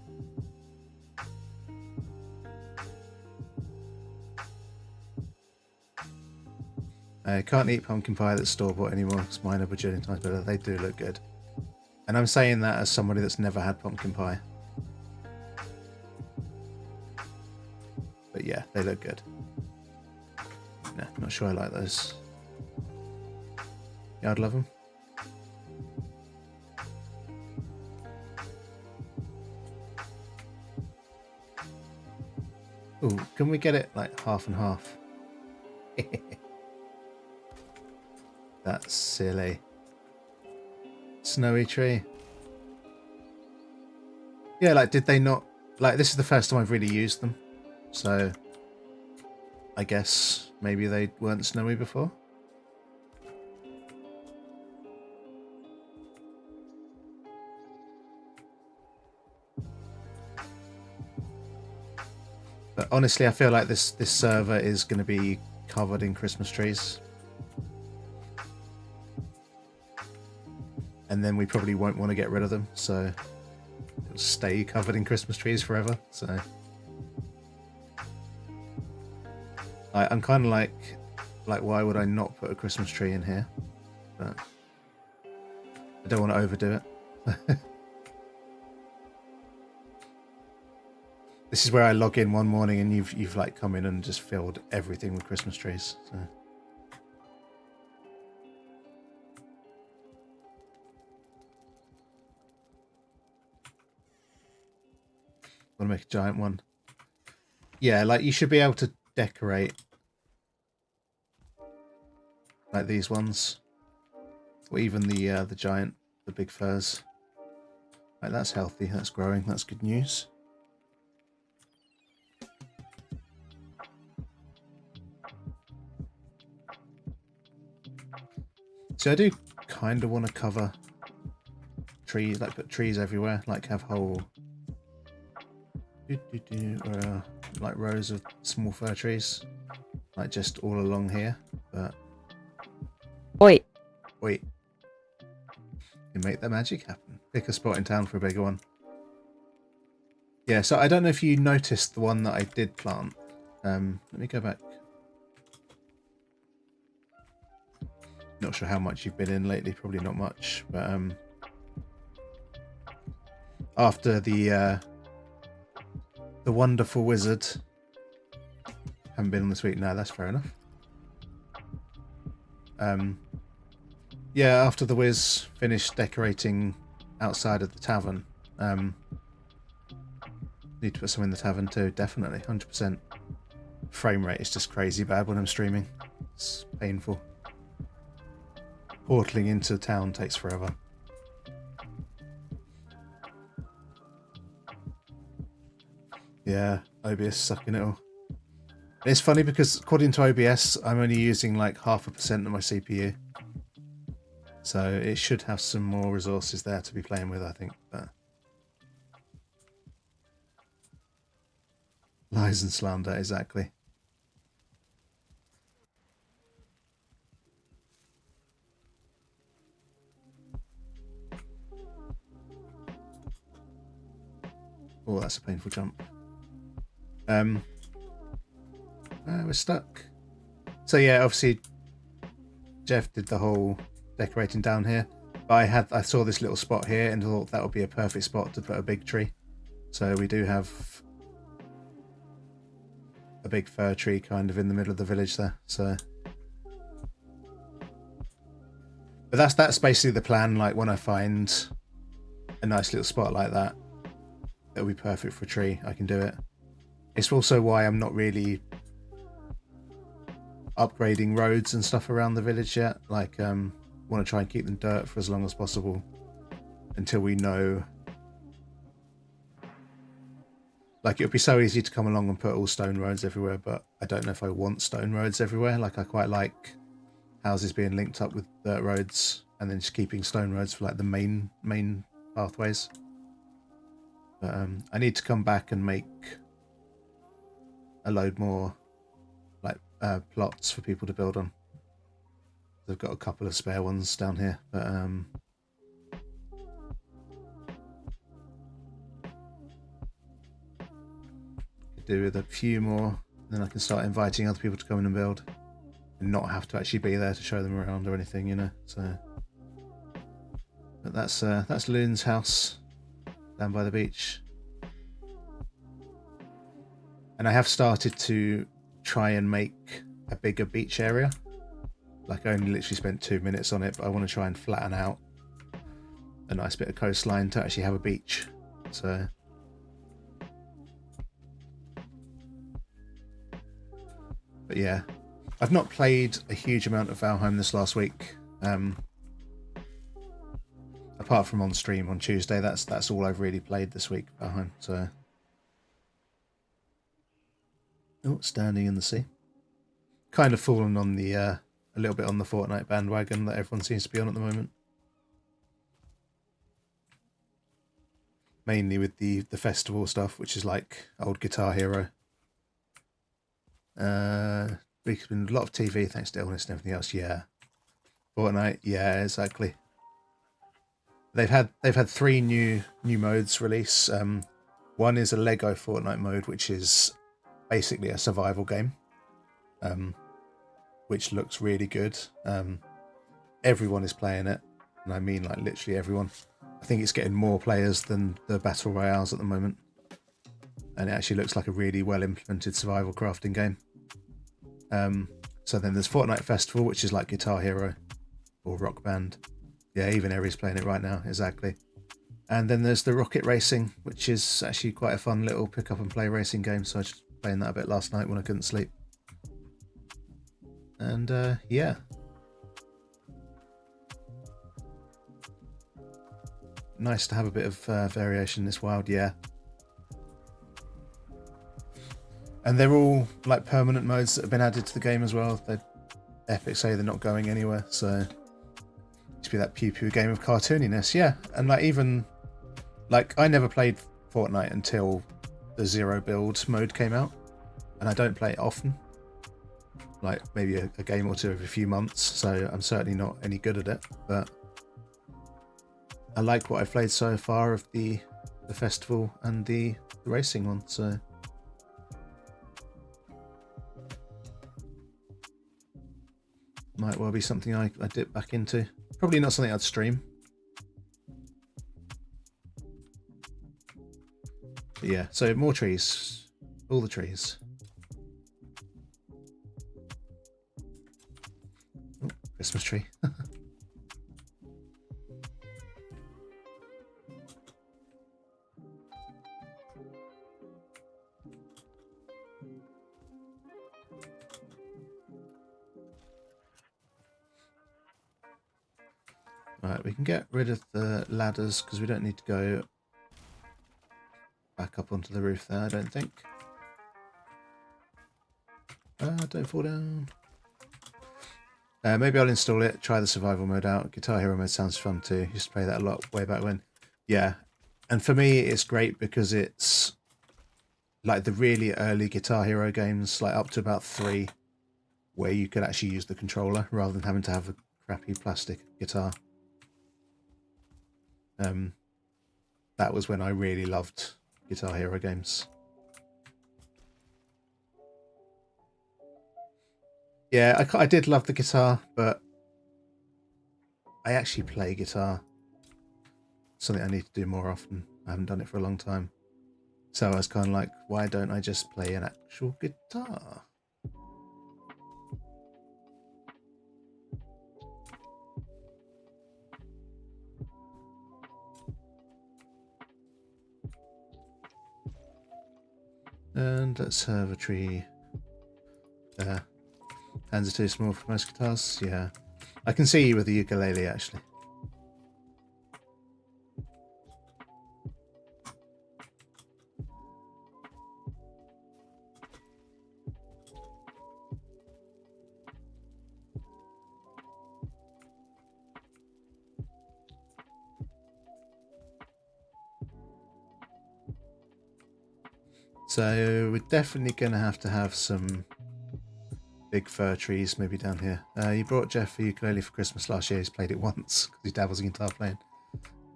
I can't eat pumpkin pie that's store-bought anymore because mine are bajillion times better. They do look good. And I'm saying that as somebody that's never had pumpkin pie. But yeah, they look good. No, not sure I like those. Yeah, I'd love them. Ooh, can we get it like half and half? That's silly. Snowy tree. Yeah, like, did they not... Like, this is the first time I've really used them. So, I guess maybe they weren't snowy before. But honestly, I feel like this server is going to be covered in Christmas trees. And then we probably won't want to get rid of them, so it'll stay covered in Christmas trees forever. So I'm kind of like, why would I not put a Christmas tree in here? But I don't want to overdo it. This is where I log in one morning and you've like come in and just filled everything with Christmas trees. So. Want to make a giant one? Yeah, like you should be able to decorate like these ones, or even the giant, the big firs. Right, that's healthy, that's growing, that's good news. So I do kind of want to cover trees, like put trees everywhere, like have whole like rows of small fir trees, like just all along here. But Wait. wait, you make the magic happen. Pick a spot in town for a bigger one. Yeah, so I don't know if you noticed the one that I did plant. Let me go back. Not sure how much you've been in lately, probably not much, but after the wonderful wizard, haven't been on this week. No, that's fair enough. Yeah, after the Wiz finished decorating outside of the tavern, need to put some in the tavern too, definitely, 100%. Frame rate is just crazy bad when I'm streaming. It's painful. Portaling into town takes forever. Yeah, OBS sucking it all. It's funny because according to OBS, I'm only using like 0.5% of my CPU. So it should have some more resources there to be playing with, I think. But lies and slander, exactly. Oh, that's a painful jump. We're stuck. So yeah, obviously Jeff did the whole decorating down here. But I saw this little spot here and thought that would be a perfect spot to put a big tree. So we do have a big fir tree kind of in the middle of the village there. So, but that's basically the plan. Like when I find a nice little spot like that, it'll be perfect for a tree. I can do it. It's also why I'm not really upgrading roads and stuff around the village yet. Like, want to try and keep them dirt for as long as possible until we know. Like, it would be so easy to come along and put all stone roads everywhere, but I don't know if I want stone roads everywhere. Like, I quite like houses being linked up with dirt roads and then just keeping stone roads for like the main pathways. But I need to come back and make a load more like plots for people to build on. They've got a couple of spare ones down here, but could do with a few more. Then I can start inviting other people to come in and build, and not have to actually be there to show them around or anything, you know. So, but that's Loon's house down by the beach, and I have started to try and make a bigger beach area. Like, I only literally spent 2 minutes on it, but I want to try and flatten out a nice bit of coastline to actually have a beach. So, but yeah, I've not played a huge amount of Valheim this last week. Apart from on stream on Tuesday, that's all I've really played this week, Valheim. So, oh, standing in the sea. Kind of fallen on the a little bit on the Fortnite bandwagon that everyone seems to be on at the moment. Mainly with the festival stuff, which is like old Guitar Hero. We've been a lot of TV thanks to illness and everything else. Yeah, Fortnite. Yeah, exactly. They've had 3 new modes release. One is a Lego Fortnite mode, which is basically a survival game, which looks really good. Everyone is playing it, and I mean like literally everyone. I think it's getting more players than the Battle Royales at the moment, and it actually looks like a really well implemented survival crafting game. So then there's Fortnite Festival, which is like Guitar Hero or Rock Band. Yeah, even Eri's playing it right now, exactly. And then there's the Rocket Racing, which is actually quite a fun little pick up and play racing game. So I was just playing that a bit last night when I couldn't sleep. And yeah. nice to have a bit of variation in this wild, yeah. And they're all like permanent modes that have been added to the game as well. Epic say they're not going anywhere, so it used to be that pew game of cartooniness, yeah. And like even like I never played Fortnite until the zero build mode came out, and I don't play it often. Like maybe a game or two every few months, so I'm certainly not any good at it. But I like what I've played so far of the festival and the racing one, so. Might well be something I dip back into. Probably not something I'd stream. But yeah, so more trees. All the trees. Oh, Christmas tree. Right, we can get rid of the ladders because we don't need to go back up onto the roof there, I don't think. Don't fall down. Maybe I'll install it, try the survival mode out. Guitar Hero mode sounds fun too. Used to play that a lot way back when. Yeah, and for me it's great because it's like the really early Guitar Hero games, like up to about 3, where you could actually use the controller rather than having to have a crappy plastic guitar. That was when I really loved Guitar Hero games. Yeah, I did love the guitar, but I actually play guitar. Something I need to do more often. I haven't done it for a long time. So I was kind of like, why don't I just play an actual guitar? And let's have a tree there. Hands are too small for most guitars. Yeah, I can see you with the ukulele actually. So we're definitely going to have some big fir trees maybe down here. You brought Jeff a ukulele for Christmas last year. He's played it once because he dabbles in guitar playing.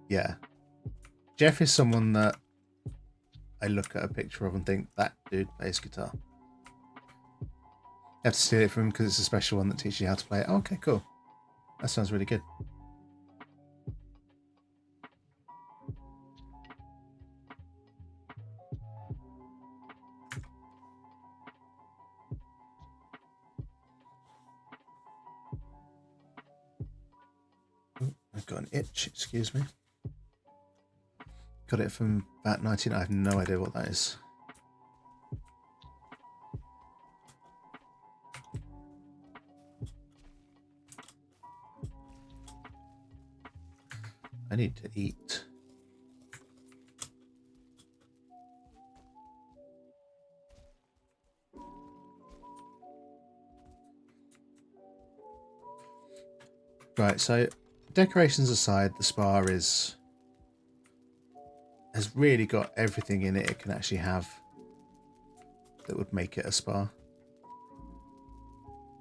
Yeah. Jeff is someone that I look at a picture of and think, that dude plays guitar. You have to steal it from him because it's a special one that teaches you how to play it. Oh, okay, cool. That sounds really good. I've got an itch, excuse me. Got it from about 19. I have no idea what that is. I need to eat. Right, so decorations aside, the spa has really got everything in it can actually have that would make it a spa.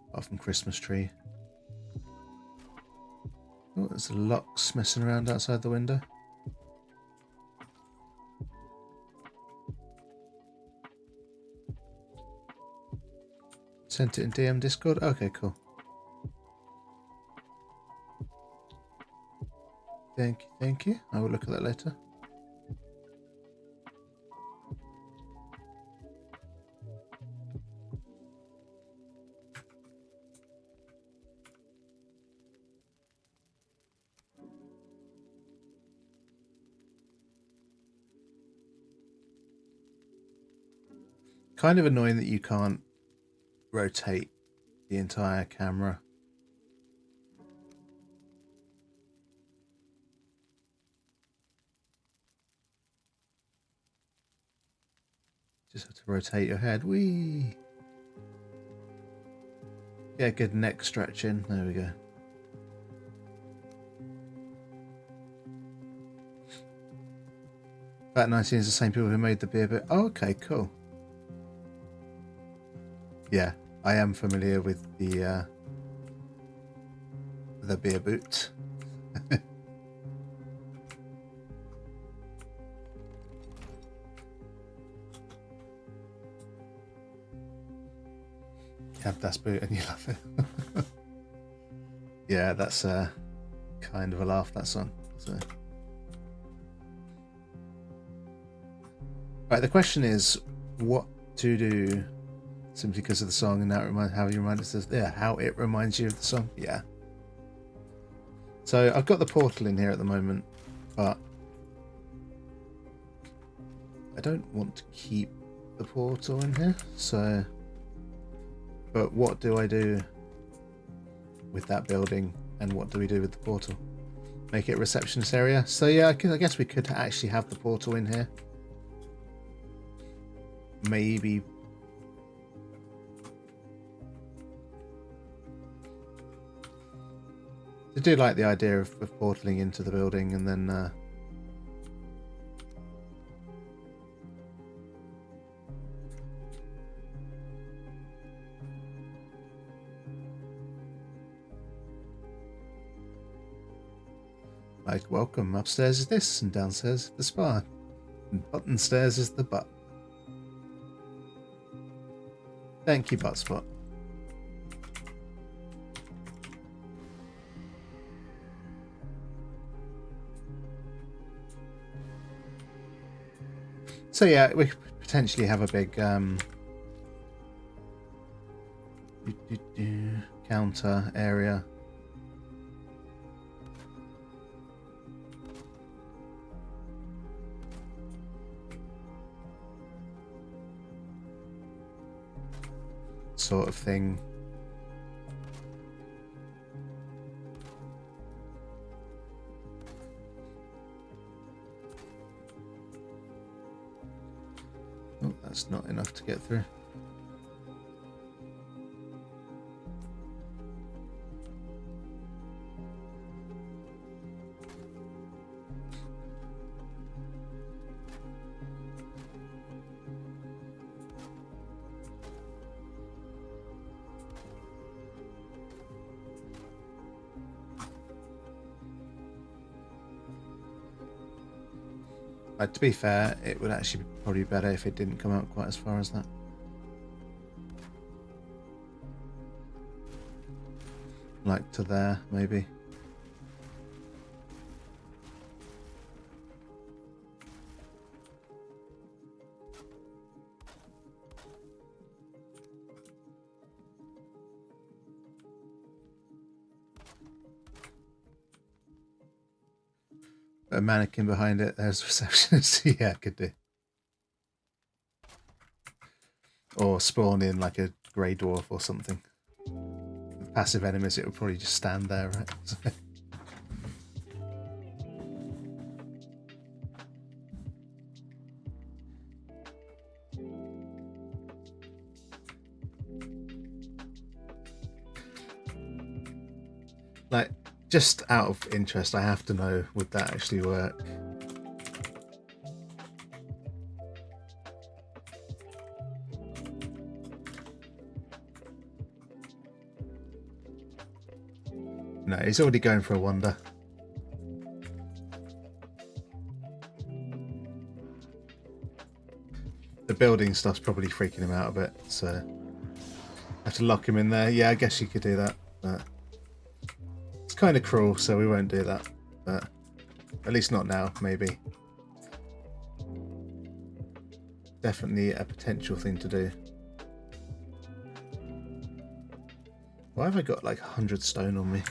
Apart from Christmas tree. Oh, there's the locks messing around outside the window. Sent it in DM Discord? Okay, cool. Thank you. I will look at that later. Kind of annoying that you can't rotate the entire camera. Just have to rotate your head. Whee! Yeah, good neck stretching. There we go. Fat 19 is the same people who made the beer boot. Oh, okay, cool. Yeah, I am familiar with the beer boot. You have Das Boot and you love it. Yeah, that's kind of a laugh, that song. So. Right, the question is what to do simply because of the song, and how you remind us of, yeah, how it reminds you of the song. Yeah. So I've got the portal in here at the moment, but I don't want to keep the portal in here. So, but what do I do with that building, and what do we do with the portal? Make it a receptionist area. So yeah, I guess we could actually have the portal in here. Maybe I do like the idea of portaling into the building and then like, welcome, upstairs is this and downstairs is the spa and button stairs is the butt. Thank you, Buttspot. So yeah, we could potentially have a big counter area. Sort of thing. Oh, that's not enough to get through. To be fair, it would actually be probably better if it didn't come out quite as far as that. Like to there, maybe. A mannequin behind it, there's the receptionist. Yeah, could do. Or spawn in like a grey dwarf or something. With passive enemies, it would probably just stand there, right? So. Like, just out of interest, I have to know, would that actually work? No, he's already going for a wonder. The building stuff's probably freaking him out a bit, so I have to lock him in there. Yeah, I guess you could do that, but it's kind of cruel, so we won't do that. But at least not now, maybe. Definitely a potential thing to do. Why have I got like 100 stone on me?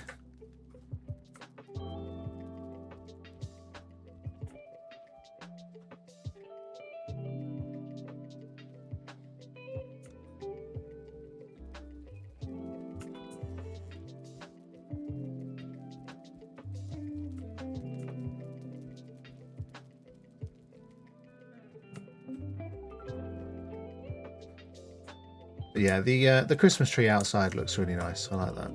But yeah, the Christmas tree outside looks really nice. I like that.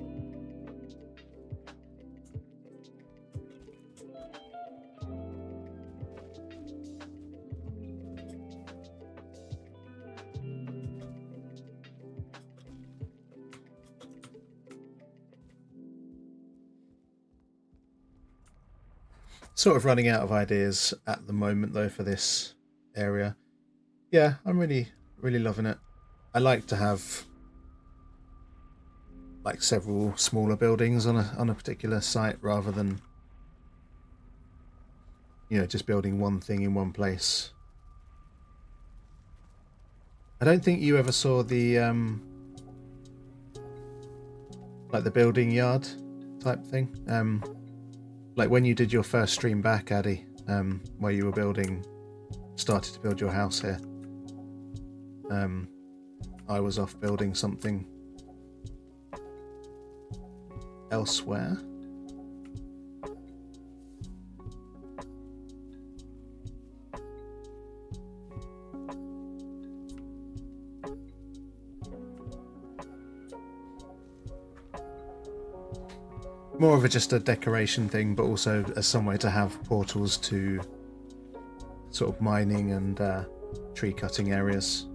Sort of running out of ideas at the moment though for this area. Yeah, I'm really loving it. I like to have like several smaller buildings on a particular site rather than, you know, just building one thing in one place. I don't think you ever saw the like the building yard type thing. Like when you did your first stream back, Addy, where you were started to build your house here. I was off building something elsewhere. More of just a decoration thing, but also as some way to have portals to sort of mining and tree cutting areas.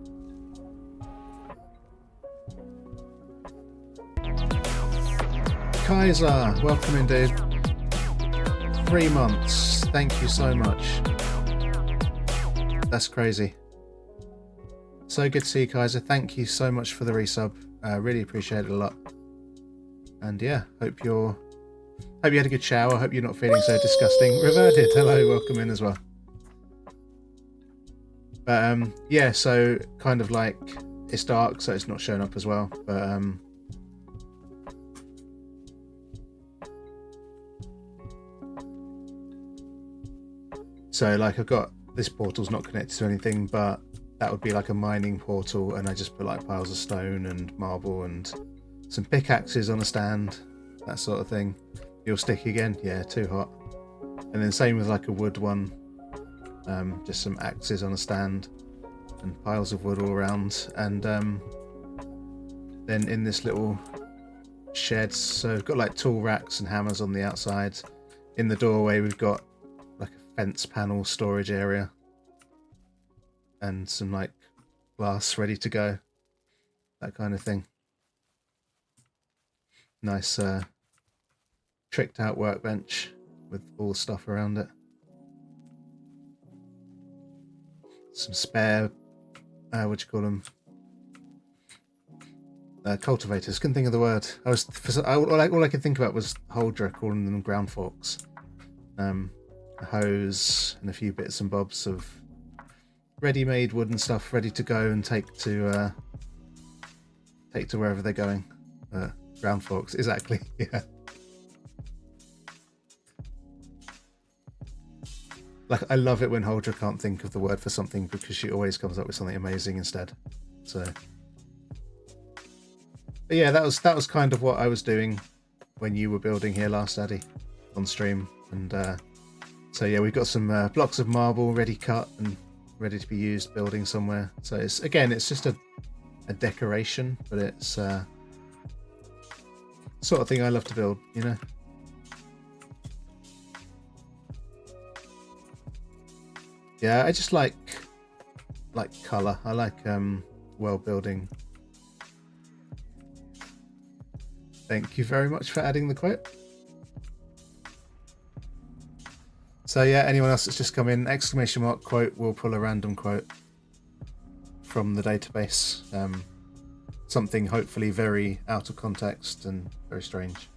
Kaiser, welcome in, dude. 3 months. Thank you so much. That's crazy. So good to see you, Kaiser. Thank you so much for the resub. Really appreciate it a lot. And yeah, hope you had a good shower. Hope you're not feeling so disgusting. Reverted, hello, welcome in as well. But yeah, so kind of like it's dark, so it's not showing up as well. But so like I've got this portal's not connected to anything, but that would be like a mining portal, and I just put like piles of stone and marble and some pickaxes on a stand, that sort of thing. You'll stick again? Yeah, too hot. And then same with like a wood one, just some axes on a stand and piles of wood all around. And then in this little shed, so we've got like tool racks and hammers on the outside. In the doorway we've got like a fence panel storage area and some like glass ready to go, that kind of thing. Nice tricked out workbench with all the stuff around it. Some spare what do you call them, cultivators. Couldn't think of the word. All I could think about was Holdra calling them ground forks. A hose and a few bits and bobs of ready-made wooden stuff ready to go and take to wherever they're going. Ground forks, exactly. Yeah. Like, I love it when Holdra can't think of the word for something because she always comes up with something amazing instead. So, but yeah, that was kind of what I was doing when you were building here last, Addy, on stream. And so yeah, we've got some blocks of marble ready cut and ready to be used building somewhere. So it's just a decoration, but it's sort of thing I love to build, you know. Yeah, I just like color. I like world building. Thank you very much for adding the quote. So yeah, anyone else that's just come in, exclamation mark quote, we'll pull a random quote from the database. Something hopefully very out of context and very strange.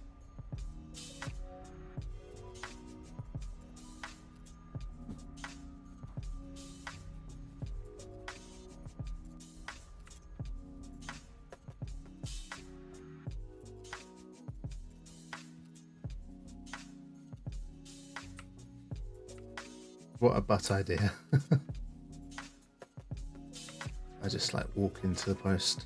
What a butt idea. I just like walk into the post.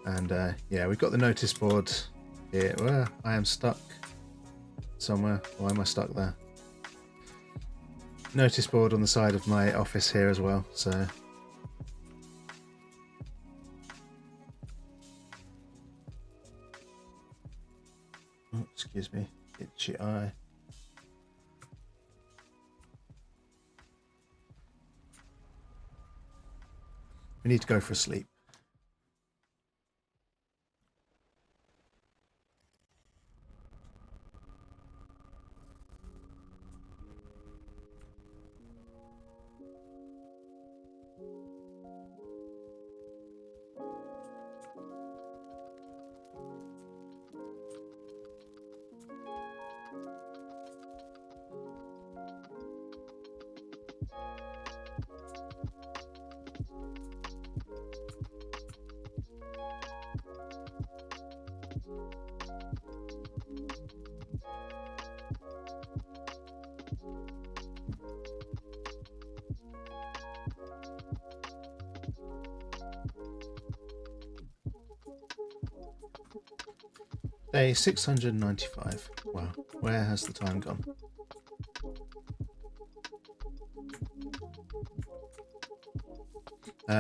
And yeah, we've got the notice board here. Well, I am stuck. somewhere. Why am I stuck there? Notice board on the side of my office here as well, so... Oh, excuse me. Itchy eye. We need to go for a sleep. Day 695. Wow, where has the time gone?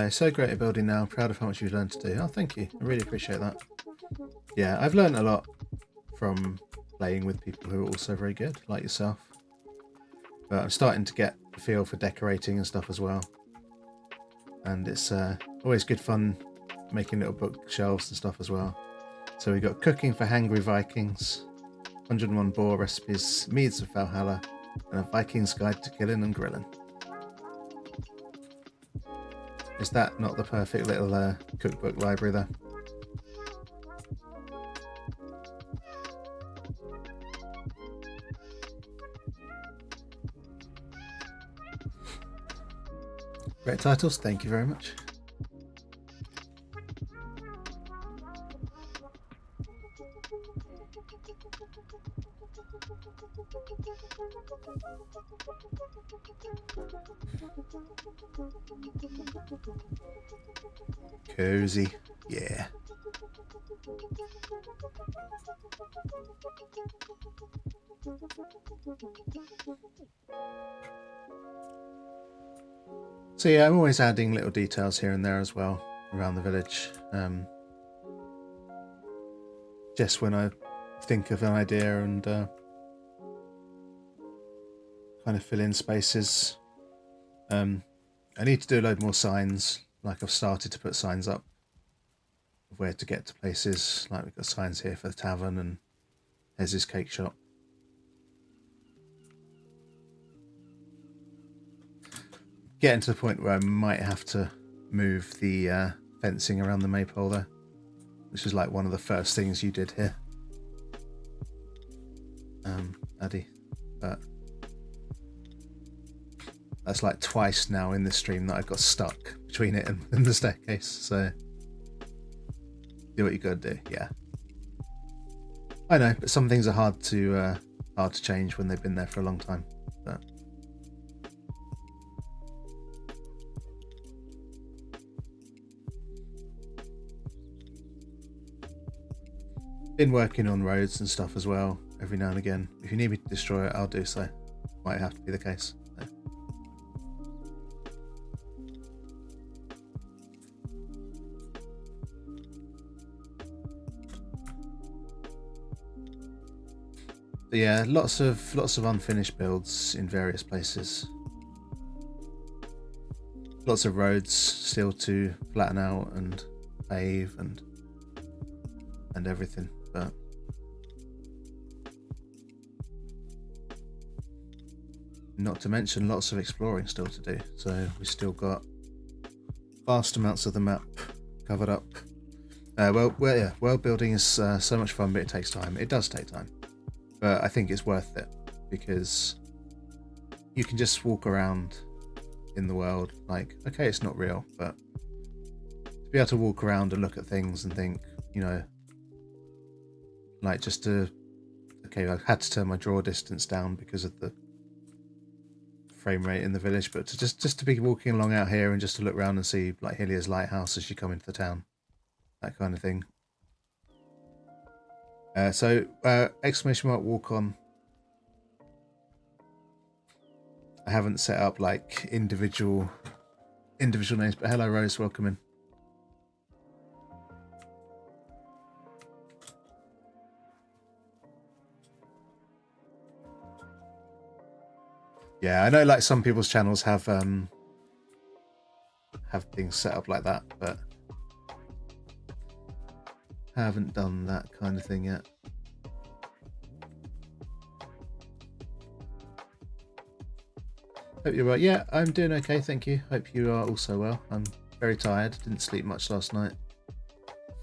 So great at building now. Proud of how much you've learned to do. Oh, thank you. I really appreciate that. Yeah, I've learned a lot from playing with people who are also very good, like yourself. But I'm starting to get a feel for decorating and stuff as well. And it's always good fun making little bookshelves and stuff as well. So we've got Cooking for Hangry Vikings, 101 Boar Recipes, Meads of Valhalla, and a Viking's Guide to Killing and Grilling. Is that not the perfect little cookbook library there? Great titles, thank you very much. Cozy, yeah. So yeah, I'm always adding little details here and there as well around the village. Just when I think of an idea and kind of fill in spaces. I need to do a load more signs. Like I've started to put signs up of where to get to places. Like we've got signs here for the tavern and Hez's cake shop. Getting to the point where I might have to move the fencing around the maypole there, which is like one of the first things you did here, Addy. But that's like twice now in this stream that I got stuck between it and the staircase. So do what you gotta do. Yeah, I know, but some things are hard to change when they've been there for a long time. But been working on roads and stuff as well every now and again. If you need me to destroy it, I'll do so. Might have to be the case. So. But yeah, lots of unfinished builds in various places. Lots of roads still to flatten out and pave and everything, but not to mention lots of exploring still to do. So we've still got vast amounts of the map covered up. Yeah, world building is so much fun, but it takes time. It does take time, but I think it's worth it because you can just walk around in the world like, okay, it's not real, but to be able to walk around and look at things and think, you know, like just to, okay, I had to turn my draw distance down because of the frame rate in the village, but to just to be walking along out here and just to look around and see like Hilia's lighthouse as you come into the town, that kind of thing. So exclamation mark walk on I haven't set up like individual names. But hello, Rose. Welcome in. Yeah, I know like some people's channels have things set up like that, but I haven't done that kind of thing yet. Hope you're right. Yeah, I'm doing okay, thank you. Hope you are also well. I'm very tired. Didn't sleep much last night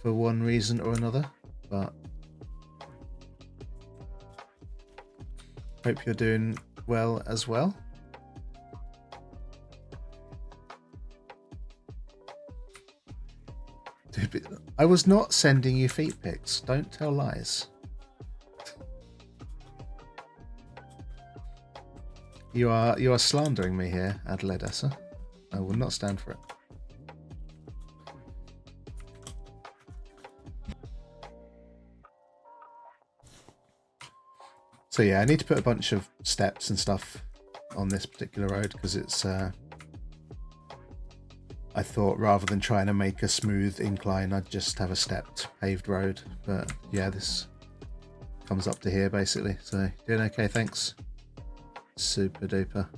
for one reason or another, but hope you're doing well as well. I was not sending you feet pics. Don't tell lies. You are slandering me here, Adelaidessa. I will not stand for it. So yeah, I need to put a bunch of steps and stuff on this particular road because it's I thought rather than trying to make a smooth incline, I'd just have a stepped paved road. But yeah, this comes up to here basically. So doing okay, thanks. Super duper.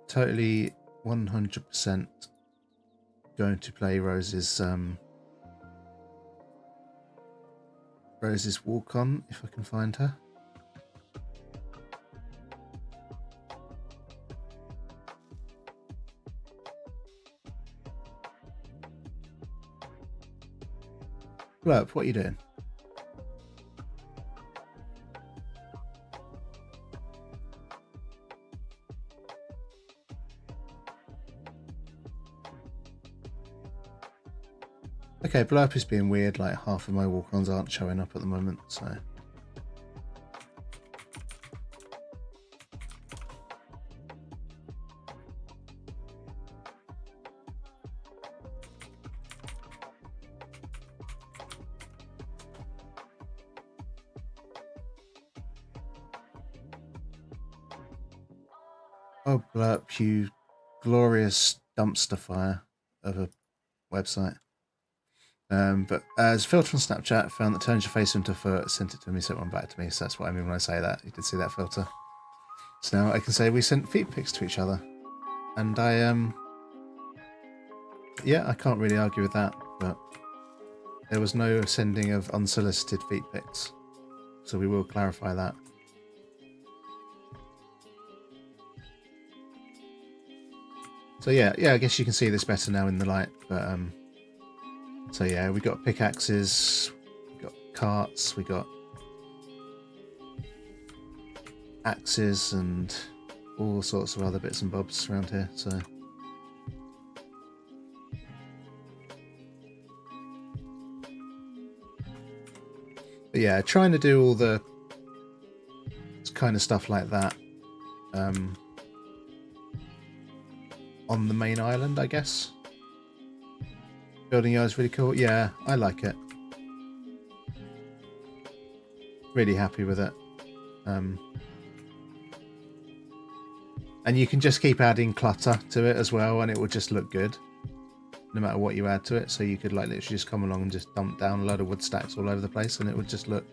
Totally 100% going to play Rose's walk on if I can find her. Blurp, what are you doing? Okay, Blurp is being weird, like half of my walk-ons aren't showing up at the moment, so... Oh, Blurp, you glorious dumpster fire of a website. But as filter on Snapchat found that turns your face into a foot, sent it to me, sent one back to me, so that's what I mean when I say that. You did see that filter. So now I can say we sent feet pics to each other. And yeah, I can't really argue with that, but there was no sending of unsolicited feet pics. So we will clarify that. So yeah, I guess you can see this better now in the light, but so yeah, we got pickaxes, we got carts, we got axes and all sorts of other bits and bobs around here, so but yeah, trying to do all the kind of stuff like that on the main island, I guess. Building yard is really cool. Yeah, I like it. Really happy with it. And you can just keep adding clutter to it as well, and it will just look good no matter what you add to it. So you could like literally just come along and just dump down a load of wood stacks all over the place, and it would just look,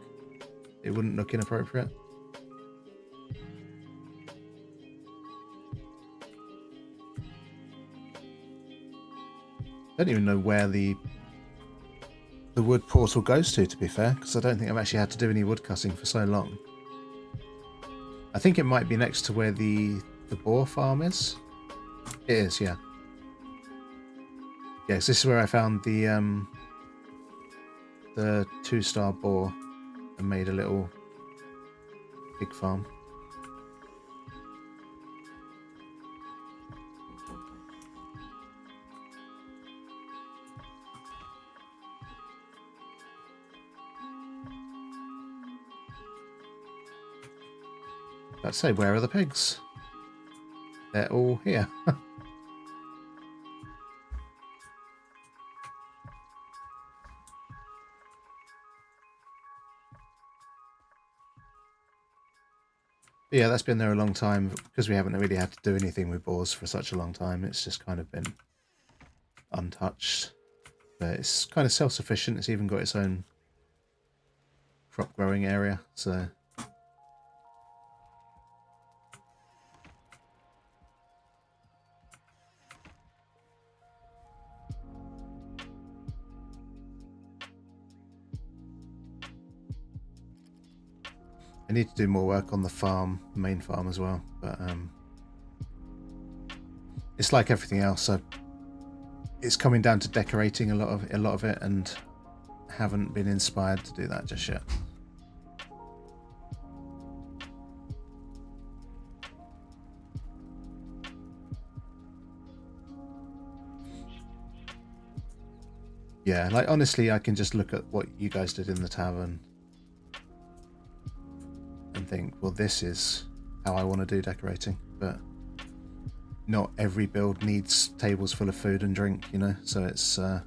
it wouldn't look inappropriate. I don't even know where the wood portal goes to be fair, because I don't think I've actually had to do any wood cutting for so long. I think it might be next to where the boar farm is. It is, yeah. Yes, this is where I found the 2-star boar and made a little pig farm. Let's say, where are the pigs? They're all here. But yeah, that's been there a long time because we haven't really had to do anything with boars for such a long time. It's just kind of been untouched. But it's kind of self-sufficient. It's even got its own crop growing area. So I need to do more work on the farm, main farm as well. But it's like everything else. So it's coming down to decorating a lot of it, and haven't been inspired to do that just yet. Yeah, like honestly, I can just look at what you guys did in the tavern and think, well, this is how I want to do decorating. But not every build needs tables full of food and drink, you know. So it's like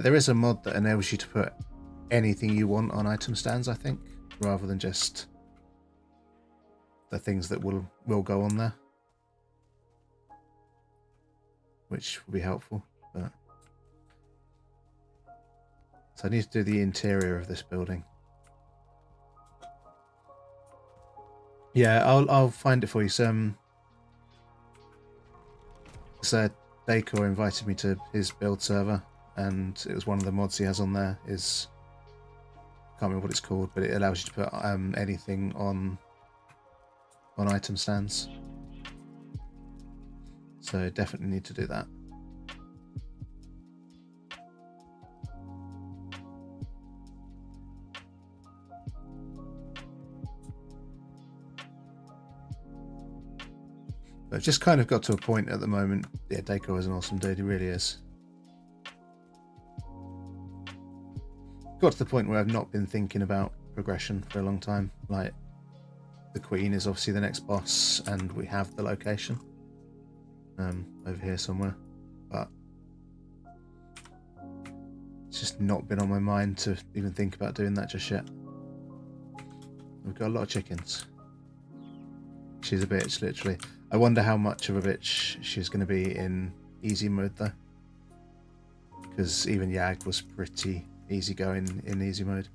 there is a mod that enables you to put anything you want on item stands, I think, rather than just the things that will go on there, which will be helpful. But so I need to do the interior of this building. Yeah, I'll find it for you. So Dacor invited me to his build server, and it was one of the mods he has on there. Is can't remember what it's called, but it allows you to put anything on item stands. So definitely need to do that. But I've just kind of got to a point at the moment. Yeah, Dacor is an awesome dude. He really is. Got to the point where I've not been thinking about progression for a long time. Like, the Queen is obviously the next boss, and we have the location over here somewhere. But it's just not been on my mind to even think about doing that just yet. We've got a lot of chickens. She's a bitch, literally. I wonder how much of a bitch she's going to be in easy mode, though. Because even Yag was pretty easy going in easy mode.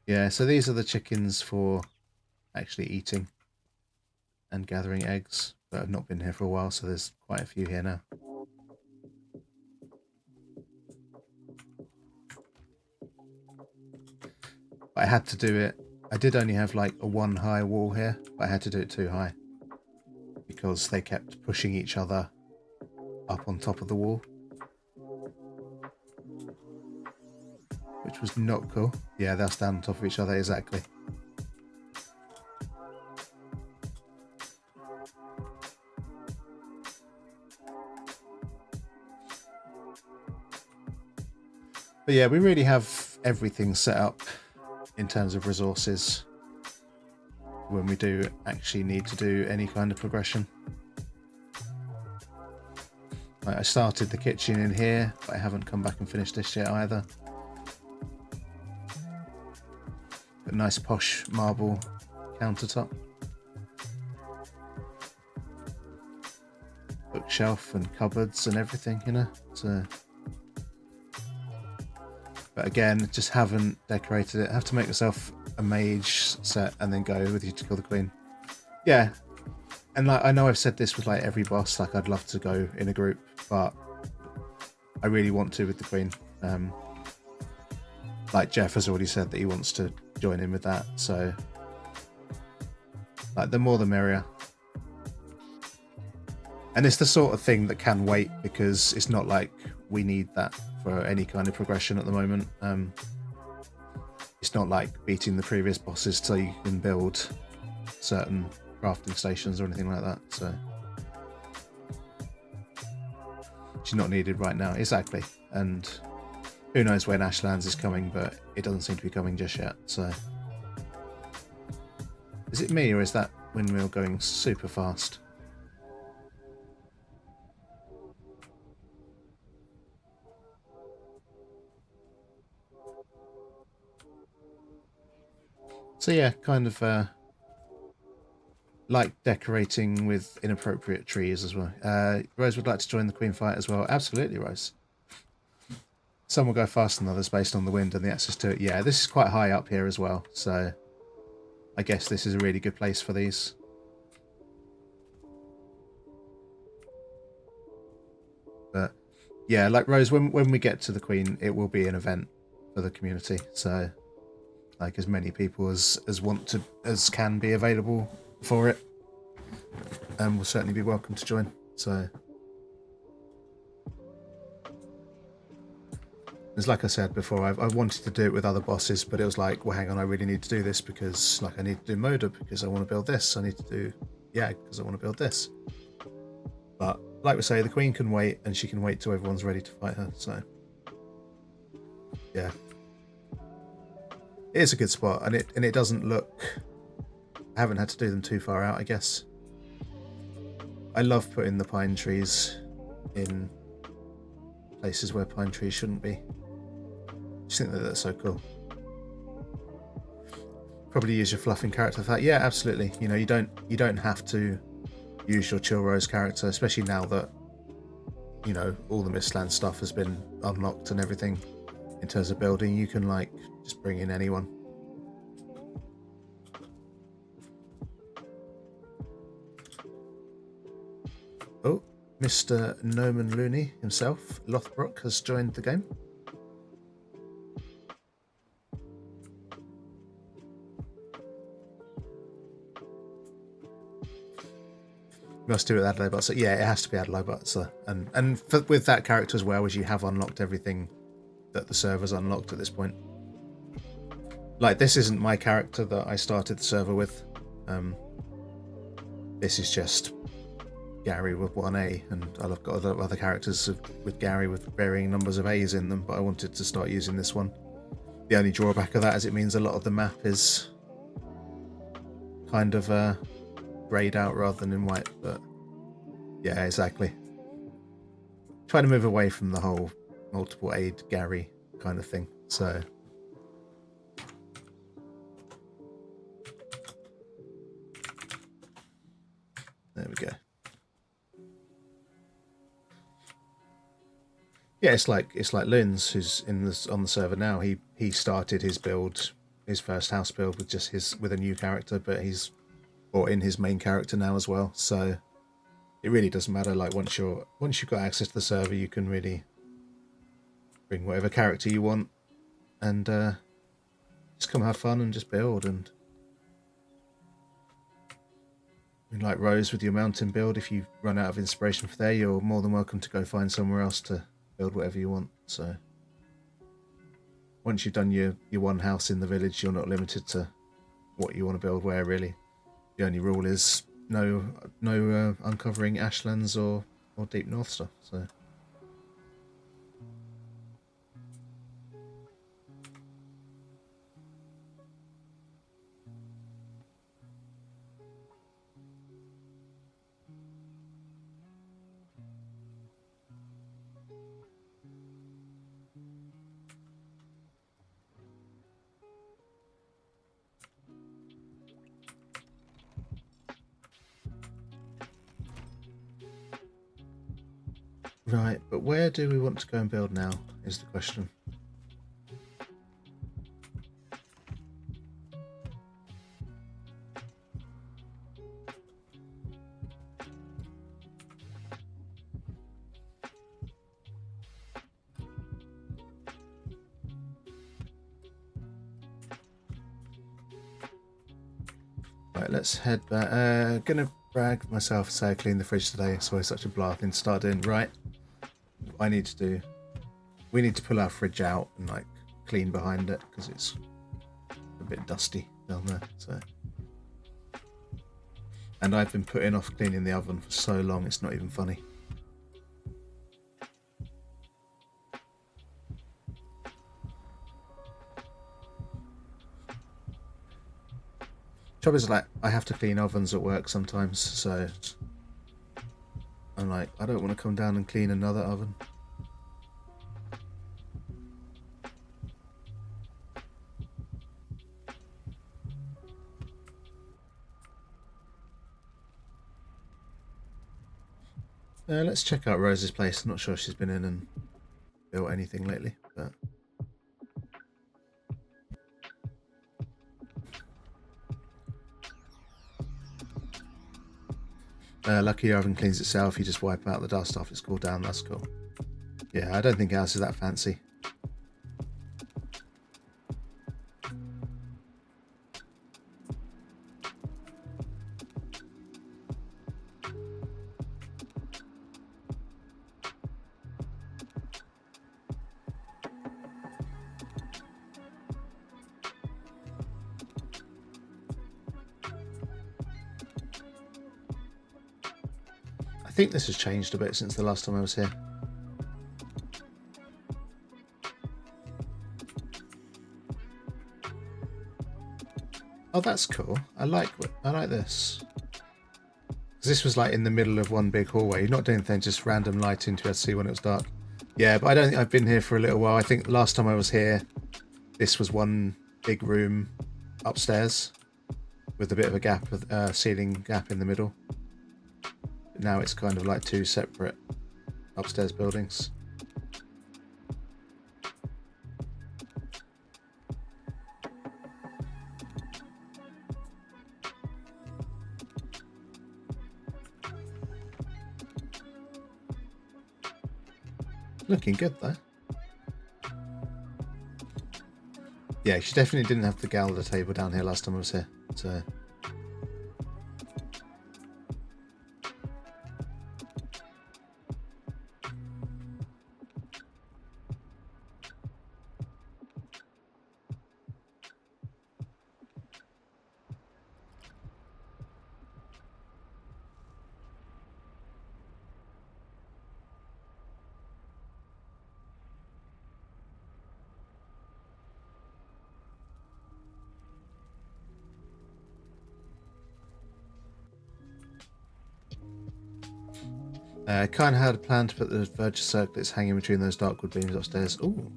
Yeah, so these are the chickens for actually eating and gathering eggs. But I've not been here for a while, so there's quite a few here now. But I had to do it. I did only have like a one high wall here, but I had to do it too high because they kept pushing each other up on top of the wall, which was not cool. Yeah, they'll stand on top of each other, exactly. But yeah, we really have everything set up in terms of resources when we do actually need to do any kind of progression. Like, I started the kitchen in here, but I haven't come back and finished this yet either. A nice posh marble countertop, bookshelf and cupboards and everything, you know. So, but again, just haven't decorated it. I have to make myself a mage set and then go with you to kill the queen. Yeah, and like I know I've said this with like every boss. Like I'd love to go in a group, but I really want to with the queen. Like Jeff has already said that he wants to join in with that. So, like the more the merrier. And it's the sort of thing that can wait because it's not like we need that for any kind of progression at the moment. It's not like beating the previous bosses so you can build certain crafting stations or anything like that. So she's not needed right now. Exactly. And who knows when Ashlands is coming, but it doesn't seem to be coming just yet. So is it me or is that windmill going super fast? So yeah, kind of like decorating with inappropriate trees as well. Rose would like to join the Queen fight as well. Absolutely, Rose. Some will go faster than others based on the wind and the access to it. Yeah, this is quite high up here as well, so I guess this is a really good place for these. But yeah, like Rose, when we get to the Queen, it will be an event for the community. So like as many people as want to as can be available for it, and will certainly be welcome to join. So it's like I said before, I wanted to do it with other bosses, but it was like, well, hang on, I really need to do this because like I need to do Moda because I want to build this. I need to do because I want to build this. But like we say, the Queen can wait, and she can wait till everyone's ready to fight her. So yeah, it is a good spot, and it doesn't look. I haven't had to do them too far out, I guess. I love putting the pine trees in places where pine trees shouldn't be. I just think that that's so cool. Probably use your fluffing character for that. Yeah, absolutely. You know, you don't have to use your Chill Rose character, especially now that, you know, all the Mistland stuff has been unlocked and everything in terms of building. You can like just bring in anyone. Oh, Mr. Noman Looney himself, Lothbrook, has joined the game. Must do it with Adelaide Butler. Yeah, it has to be Adelaide Butler. And with that character as well, as you have unlocked everything that the server's unlocked at this point. Like, this isn't my character that I started the server with. This is just Gary with 1A, and I've got other characters with Gary with varying numbers of A's in them, but I wanted to start using this one. The only drawback of that is it means a lot of the map is kind of greyed out rather than in white, but yeah, exactly. Trying to move away from the whole multiple aid Gary kind of thing, so there we go. Yeah, it's like Lynn's, who's on the server now. He started his build, his first house build with a new character, but he's brought in his main character now as well. So it really doesn't matter. Like once you've got access to the server, you can really bring whatever character you want and just come have fun and just build. And like Rose with your mountain build, if you run out of inspiration for there, you're more than welcome to go find somewhere else to build whatever you want. So once you've done your one house in the village, you're not limited to what you want to build where, really. The only rule is no uncovering ashlands or deep north stuff. So right, but where do we want to go and build now is the question. Right, let's head back. Gonna brag myself and say I cleaned the fridge today. It's always such a blah thing to start doing. Right, we need to pull our fridge out and like clean behind it because it's a bit dusty down there. So, and I've been putting off cleaning the oven for so long it's not even funny. Trouble is, like, I have to clean ovens at work sometimes, so I'm like, I don't want to come down and clean another oven. Let's check out Rose's place. I'm not sure if she's been in and built anything lately, but lucky your oven cleans itself. You just wipe out the dust after it's cooled down. That's cool. Yeah, I don't think ours is that fancy. I think this has changed a bit since the last time I was here. Oh, that's cool. I like this. 'Cause this was like in the middle of one big hallway. You're not doing anything, just random lighting to be able to see when it was dark. Yeah, but I don't think I've been here for a little while. I think last time I was here, this was one big room upstairs with a bit of a gap, ceiling gap in the middle. Now it's kind of like two separate upstairs buildings. Looking good though. Yeah, she definitely didn't have the Galda table down here last time I was here, so... I kind of had a plan to put the Verger circlets hanging between those dark wood beams upstairs. Ooh.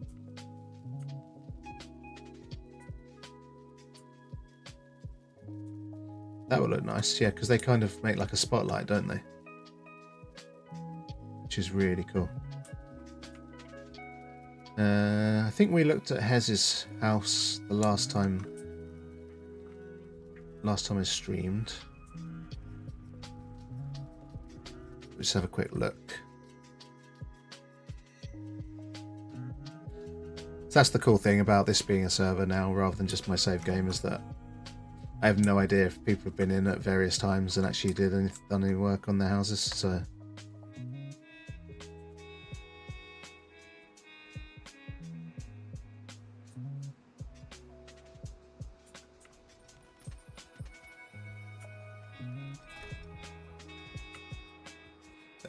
That would look nice, yeah, because they kind of make like a spotlight, don't they? Which is really cool. I think we looked at Hez's house the last time I streamed. Let's have a quick look. So that's the cool thing about this being a server now rather than just my save game, is that I have no idea if people have been in at various times and actually done any work on their houses, so...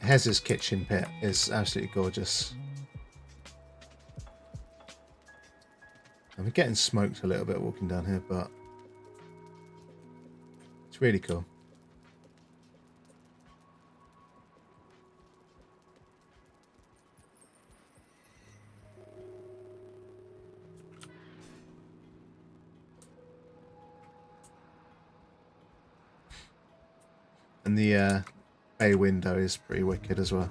Hez's kitchen pit is absolutely gorgeous. I'm getting smoked a little bit walking down here, but it's really cool. And the bay window is pretty wicked as well.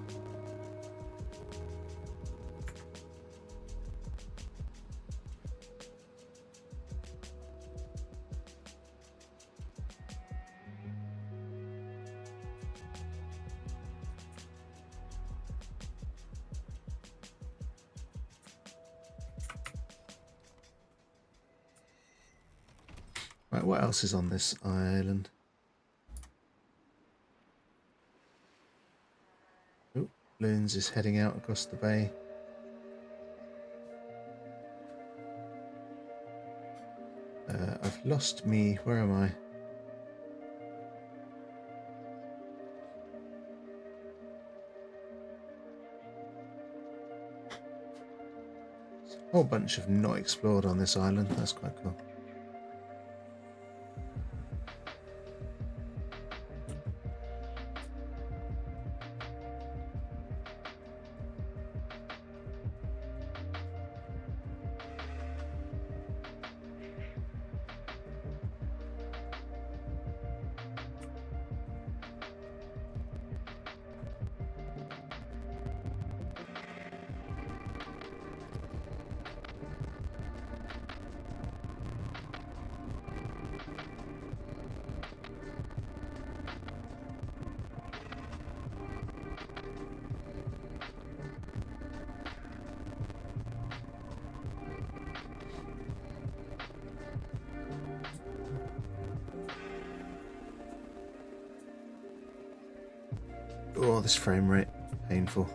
Right, what else is on this island? Oh, Loons is heading out across the bay. I've lost me. Where am I? There's a whole bunch of not explored on this island. That's quite cool. Oh, this frame rate. Painful.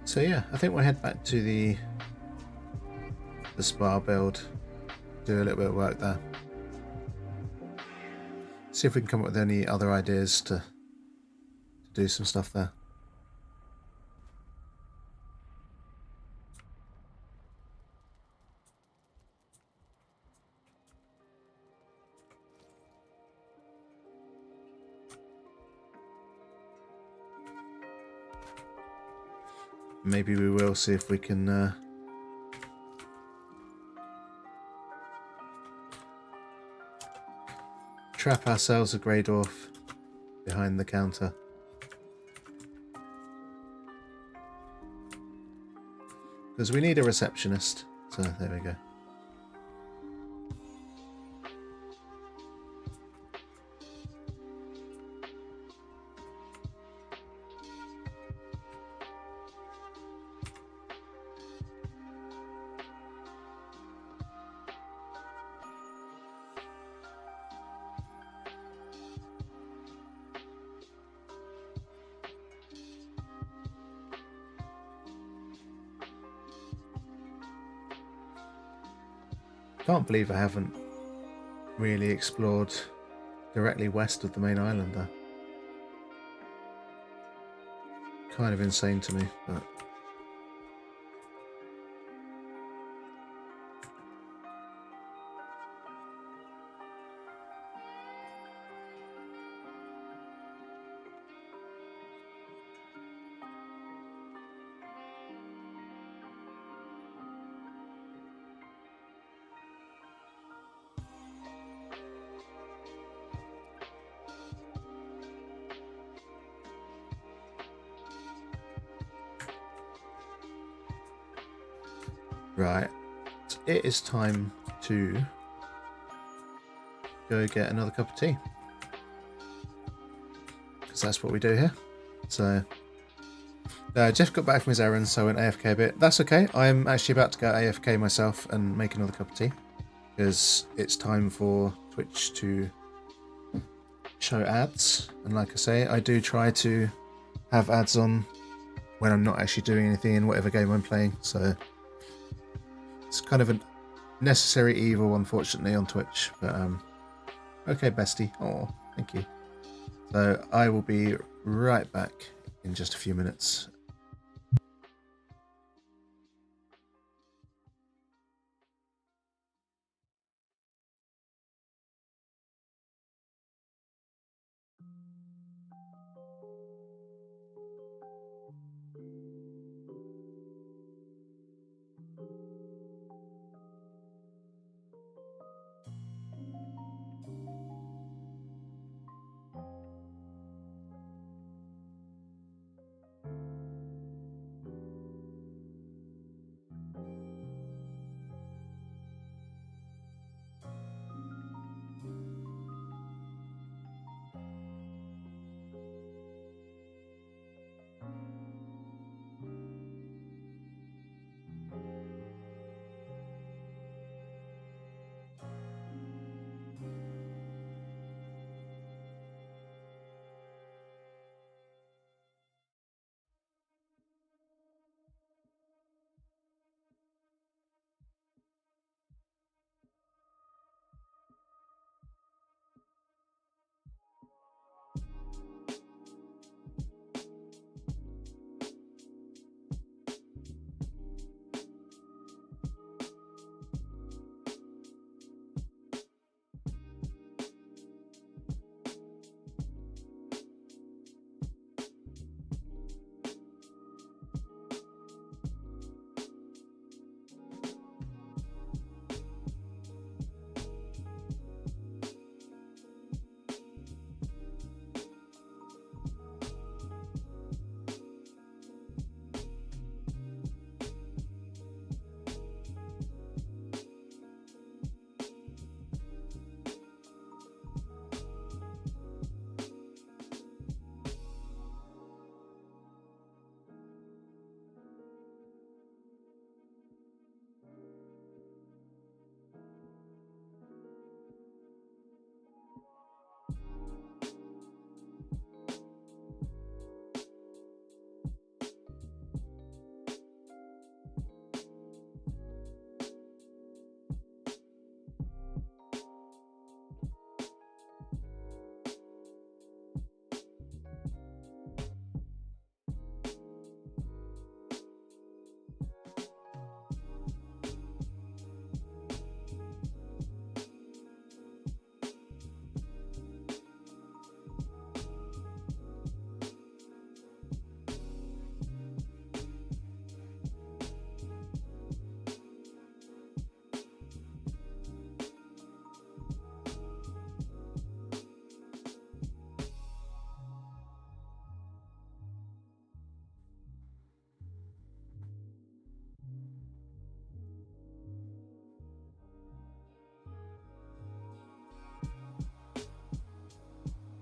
So yeah, I think we'll head back to the spa build, do a little bit of work there. See if we can come up with any other ideas to do some stuff there. Maybe we will see if we can trap ourselves a grey dwarf behind the counter. Because we need a receptionist. So there we go. Can't believe I haven't really explored directly west of the main island there. Kind of insane to me, but right. It is time to go get another cup of tea. Because that's what we do here. So, Jeff got back from his errands, so I went AFK a bit. That's okay. I'm actually about to go AFK myself and make another cup of tea. Because it's time for Twitch to show ads. And like I say, I do try to have ads on when I'm not actually doing anything in whatever game I'm playing. So, it's kind of a necessary evil, unfortunately, on Twitch. But, okay, bestie. Oh, thank you. So, I will be right back in just a few minutes.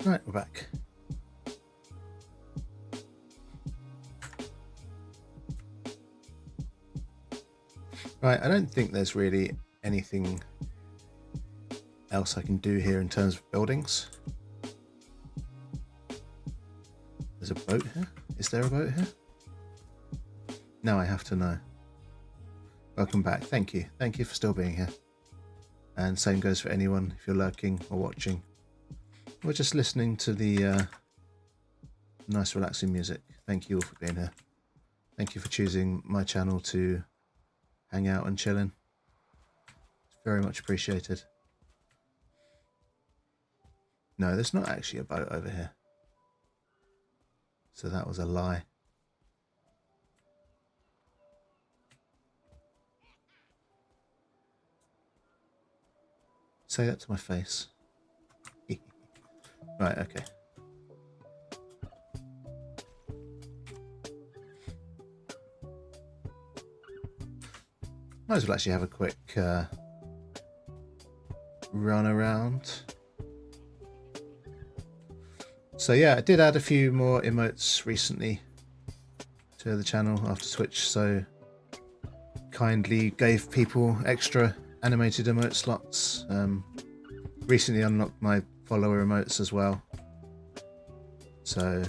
Right, we're back. Right, I don't think there's really anything else I can do here in terms of buildings. There's a boat here? Is there a boat here? No, I have to know. Welcome back. Thank you. Thank you for still being here. And same goes for anyone if you're lurking or watching. We're just listening to the nice relaxing music. Thank you all for being here. Thank you for choosing my channel to hang out and chill in. It's very much appreciated. No, there's not actually a boat over here. So that was a lie. Say that to my face. Right, okay. Might as well actually have a quick run around. So yeah, I did add a few more emotes recently to the channel after Twitch, so kindly gave people extra animated emote slots. Recently unlocked my follower emotes as well, so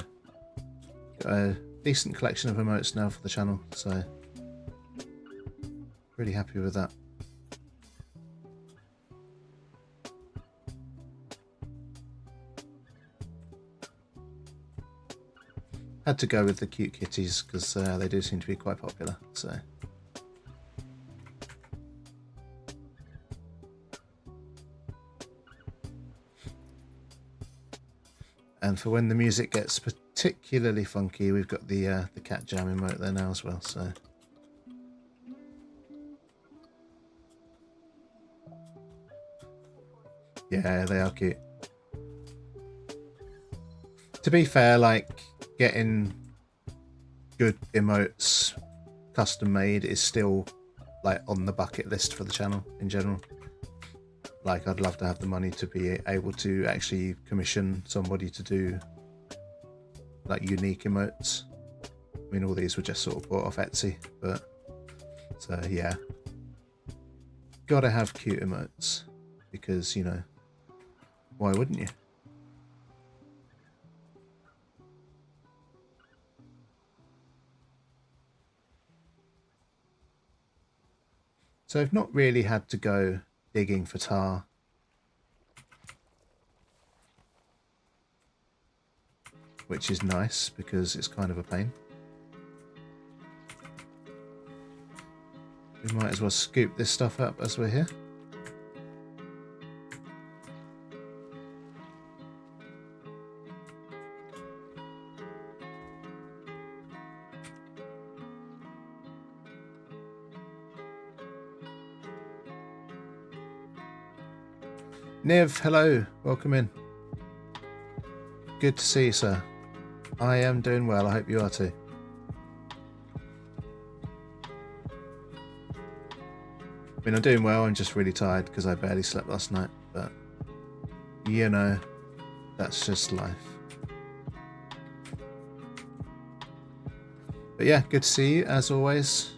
got a decent collection of emotes now for the channel, so really happy with that. Had to go with the cute kitties because they do seem to be quite popular, so and for when the music gets particularly funky, we've got the cat jam emote there now as well, so yeah, they are cute. To be fair, like, getting good emotes custom made is still like on the bucket list for the channel in general. Like, I'd love to have the money to be able to actually commission somebody to do like unique emotes. I mean, all these were just sort of bought off Etsy, but so yeah, gotta have cute emotes because, you know, why wouldn't you? So I've not really had to go digging for tar. Which is nice because it's kind of a pain. We might as well scoop this stuff up as we're here. Niv, hello, welcome in. Good to see you, sir. I am doing well, I hope you are too. I mean, I'm doing well, I'm just really tired because I barely slept last night, but you know, that's just life. But yeah, good to see you as always.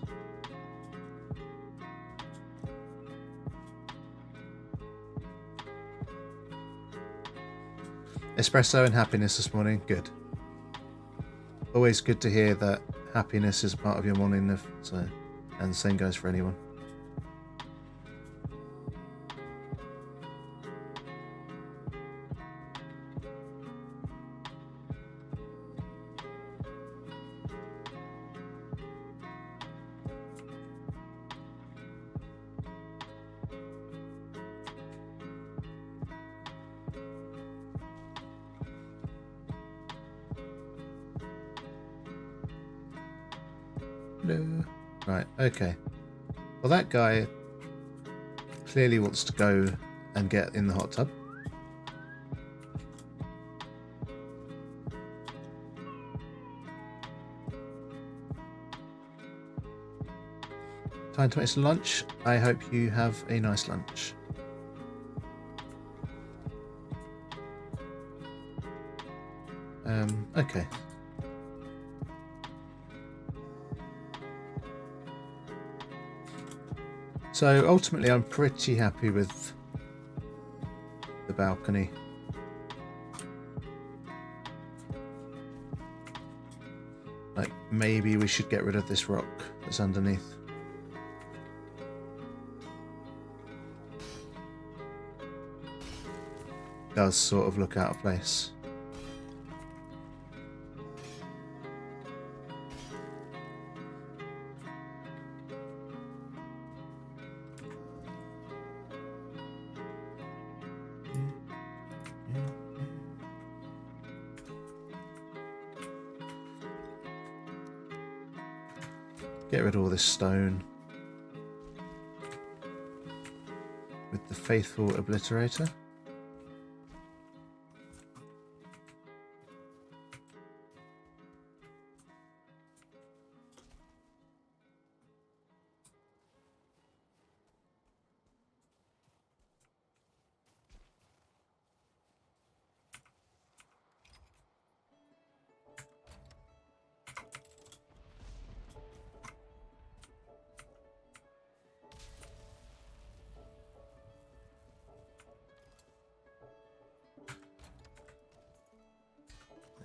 Espresso and happiness this morning, good. Always good to hear that happiness is part of your morning, so, and the same goes for anyone. Right, okay. Well, that guy clearly wants to go and get in the hot tub. Time to make some lunch. I hope you have a nice lunch. Okay. So ultimately I'm pretty happy with the balcony. Like, maybe we should get rid of this rock that's underneath. Does sort of look out of place. Get rid of all this stone with the faithful obliterator.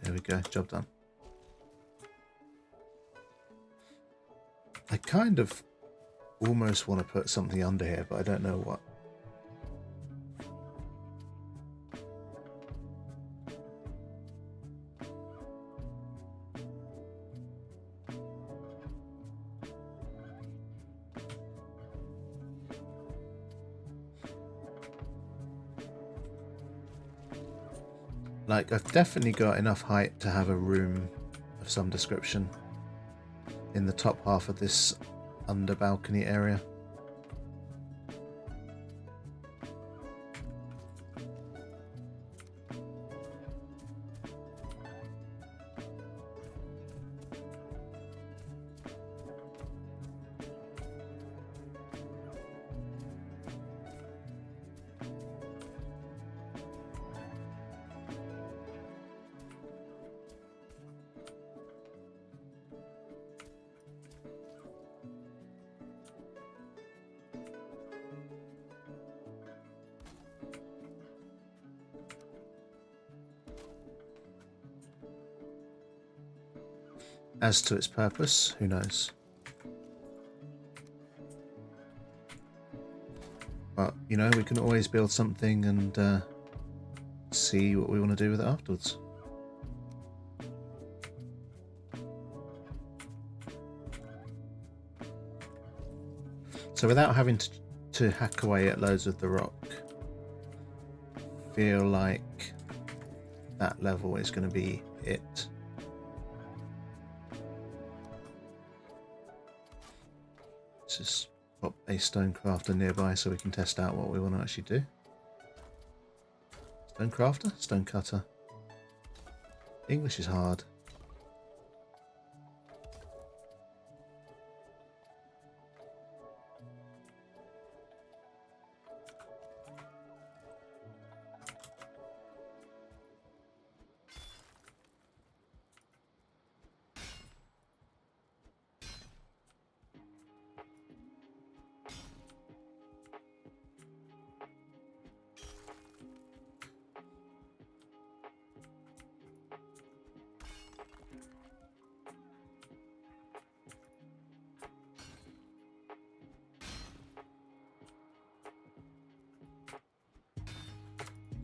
There we go, job done. I kind of almost want to put something under here, but I don't know what. Like, I've definitely got enough height to have a room of some description in the top half of this under balcony area. As to its purpose, who knows? But, you know, we can always build something and see what we want to do with it afterwards. So without having to hack away at loads of the rock, feel like that level is going to be it. Let's just pop a stone crafter nearby so we can test out what we want to actually do. Stone crafter? Stone cutter. English is hard.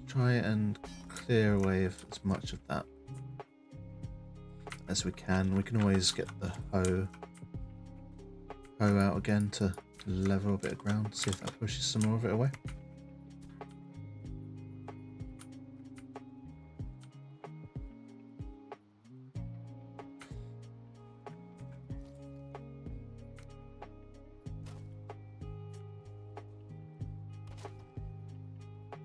Try and clear away as much of that as we can. We can always get the hoe out again to level a bit of ground, see if that pushes some more of it away.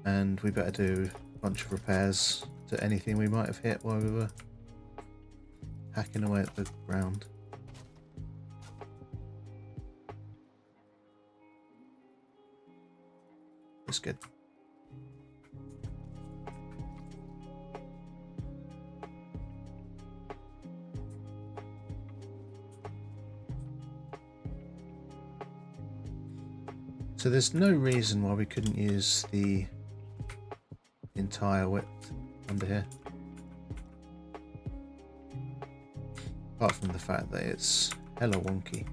And we better do a bunch of repairs to anything we might have hit while we were hacking away at the ground. That's good. So there's no reason why we couldn't use the entire width under here. Apart from the fact that it's hella wonky.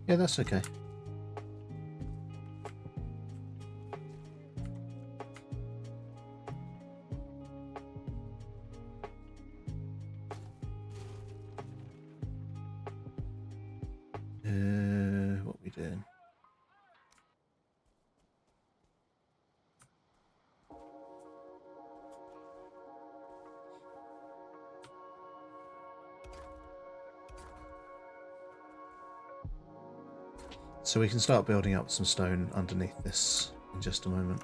Yeah, that's okay. What we doing? So we can start building up some stone underneath this in just a moment.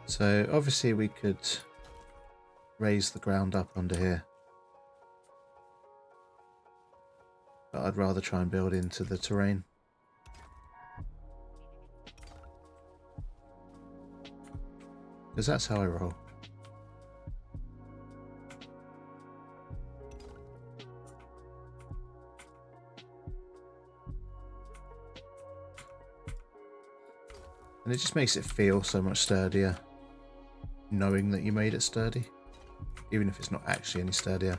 So obviously we could raise the ground up under here, but I'd rather try and build into the terrain. Because that's how I roll. And it just makes it feel so much sturdier, knowing that you made it sturdy, even if it's not actually any sturdier.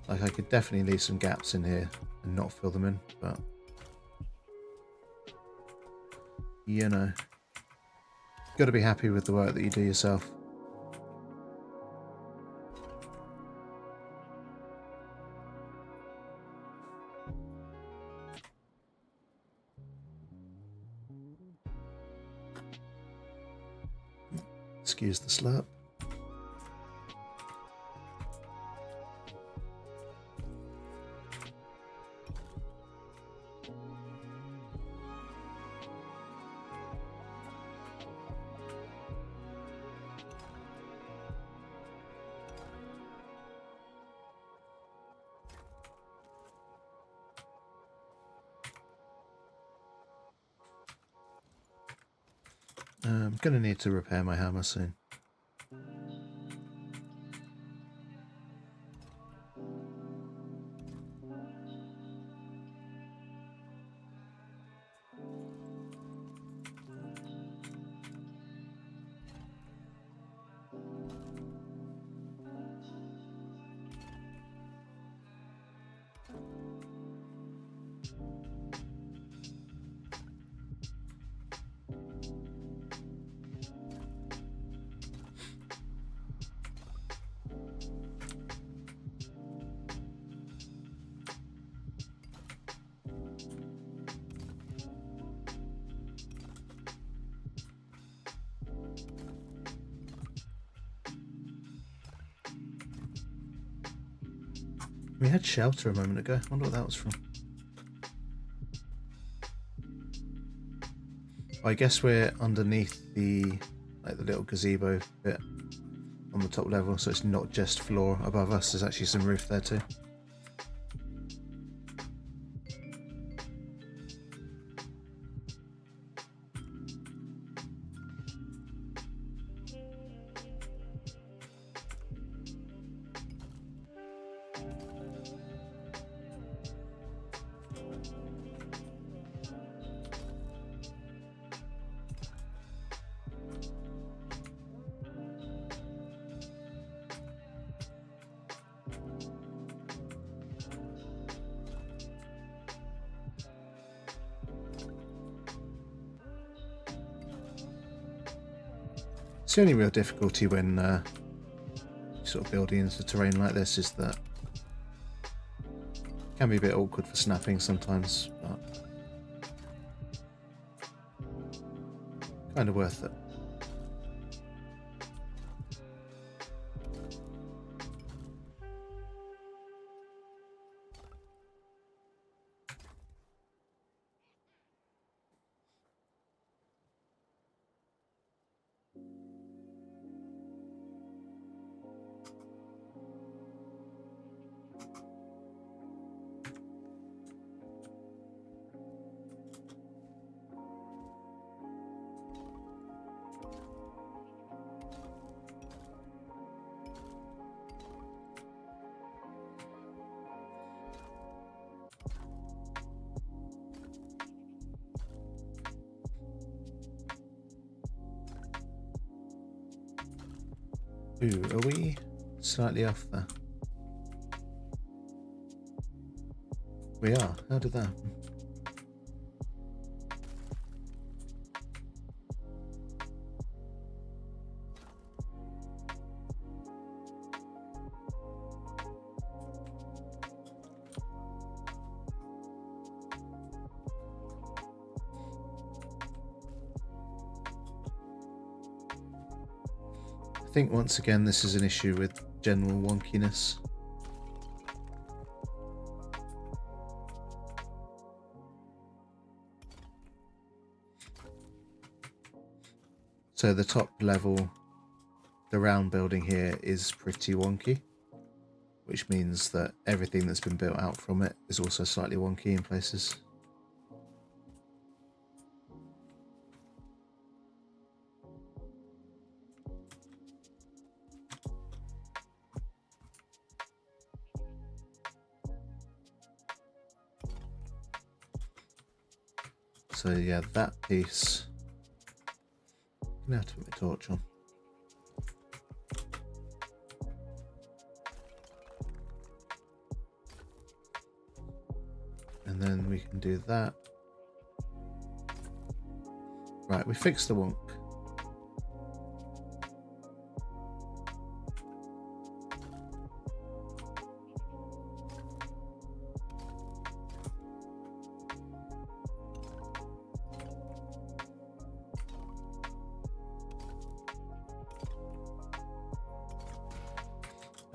Like, I could definitely leave some gaps in here and not fill them in, but you know, you've got to be happy with the work that you do yourself. Excuse the slurp. I'm going to need to repair my hammer soon. We had shelter a moment ago. I wonder what that was from. I guess we're underneath the little gazebo bit on the top level, so it's not just floor above us. There's actually some roof there too. It's the only real difficulty when sort of building into terrain like this is that it can be a bit awkward for snapping sometimes, but kind of worth it. Ooh, are we slightly off there? We are. How did that happen? I think once again this is an issue with general wonkiness. So the top level, the round building here is pretty wonky, which means that everything that's been built out from it is also slightly wonky in places. So yeah, that piece. I'm gonna have to put my torch on. And then we can do that. Right, we fixed the wonk.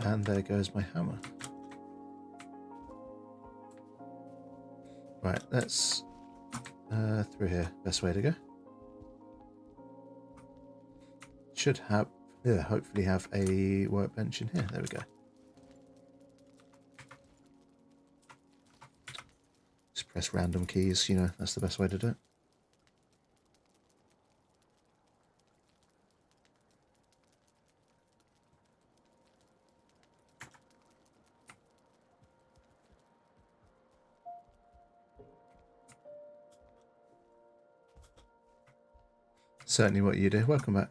And there goes my hammer. Right, let's through here. Best way to go. Should have, yeah, hopefully have a workbench in here. There we go. Just press random keys, you know, that's the best way to do it. Certainly what you do. Welcome back.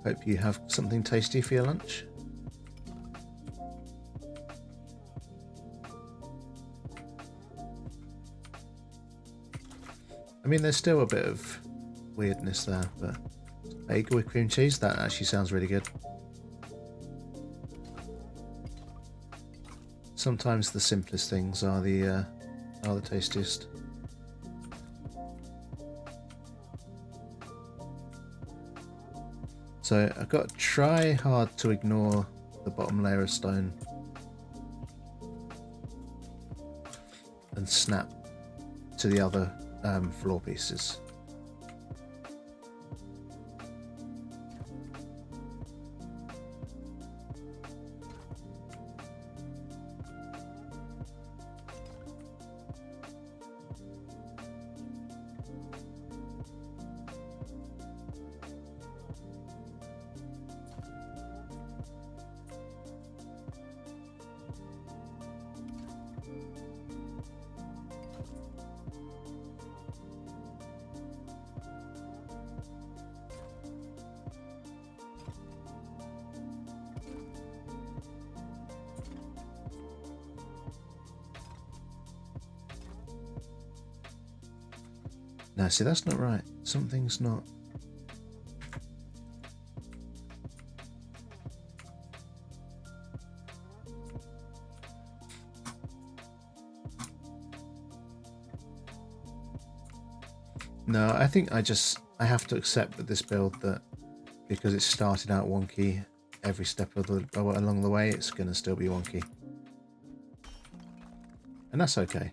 Hope you have something tasty for your lunch. I mean, there's still a bit of weirdness there, but egg with cream cheese, that actually sounds really good. Sometimes the simplest things are the tastiest. So I've got to try hard to ignore the bottom layer of stone and snap to the other floor pieces. No, see, that's not right. Something's not. No, I think I have to accept that this build, that because it started out wonky, every step along the way, it's going to still be wonky. And that's okay.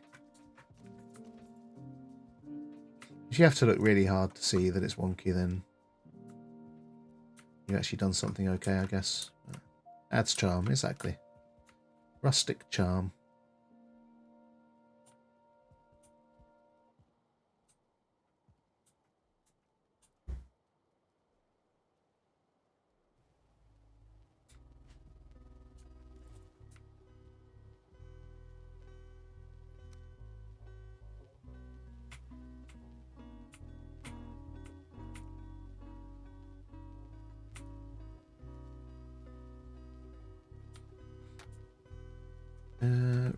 If you have to look really hard to see that it's wonky, then you've actually done something okay, I guess. Adds charm, exactly. Rustic charm.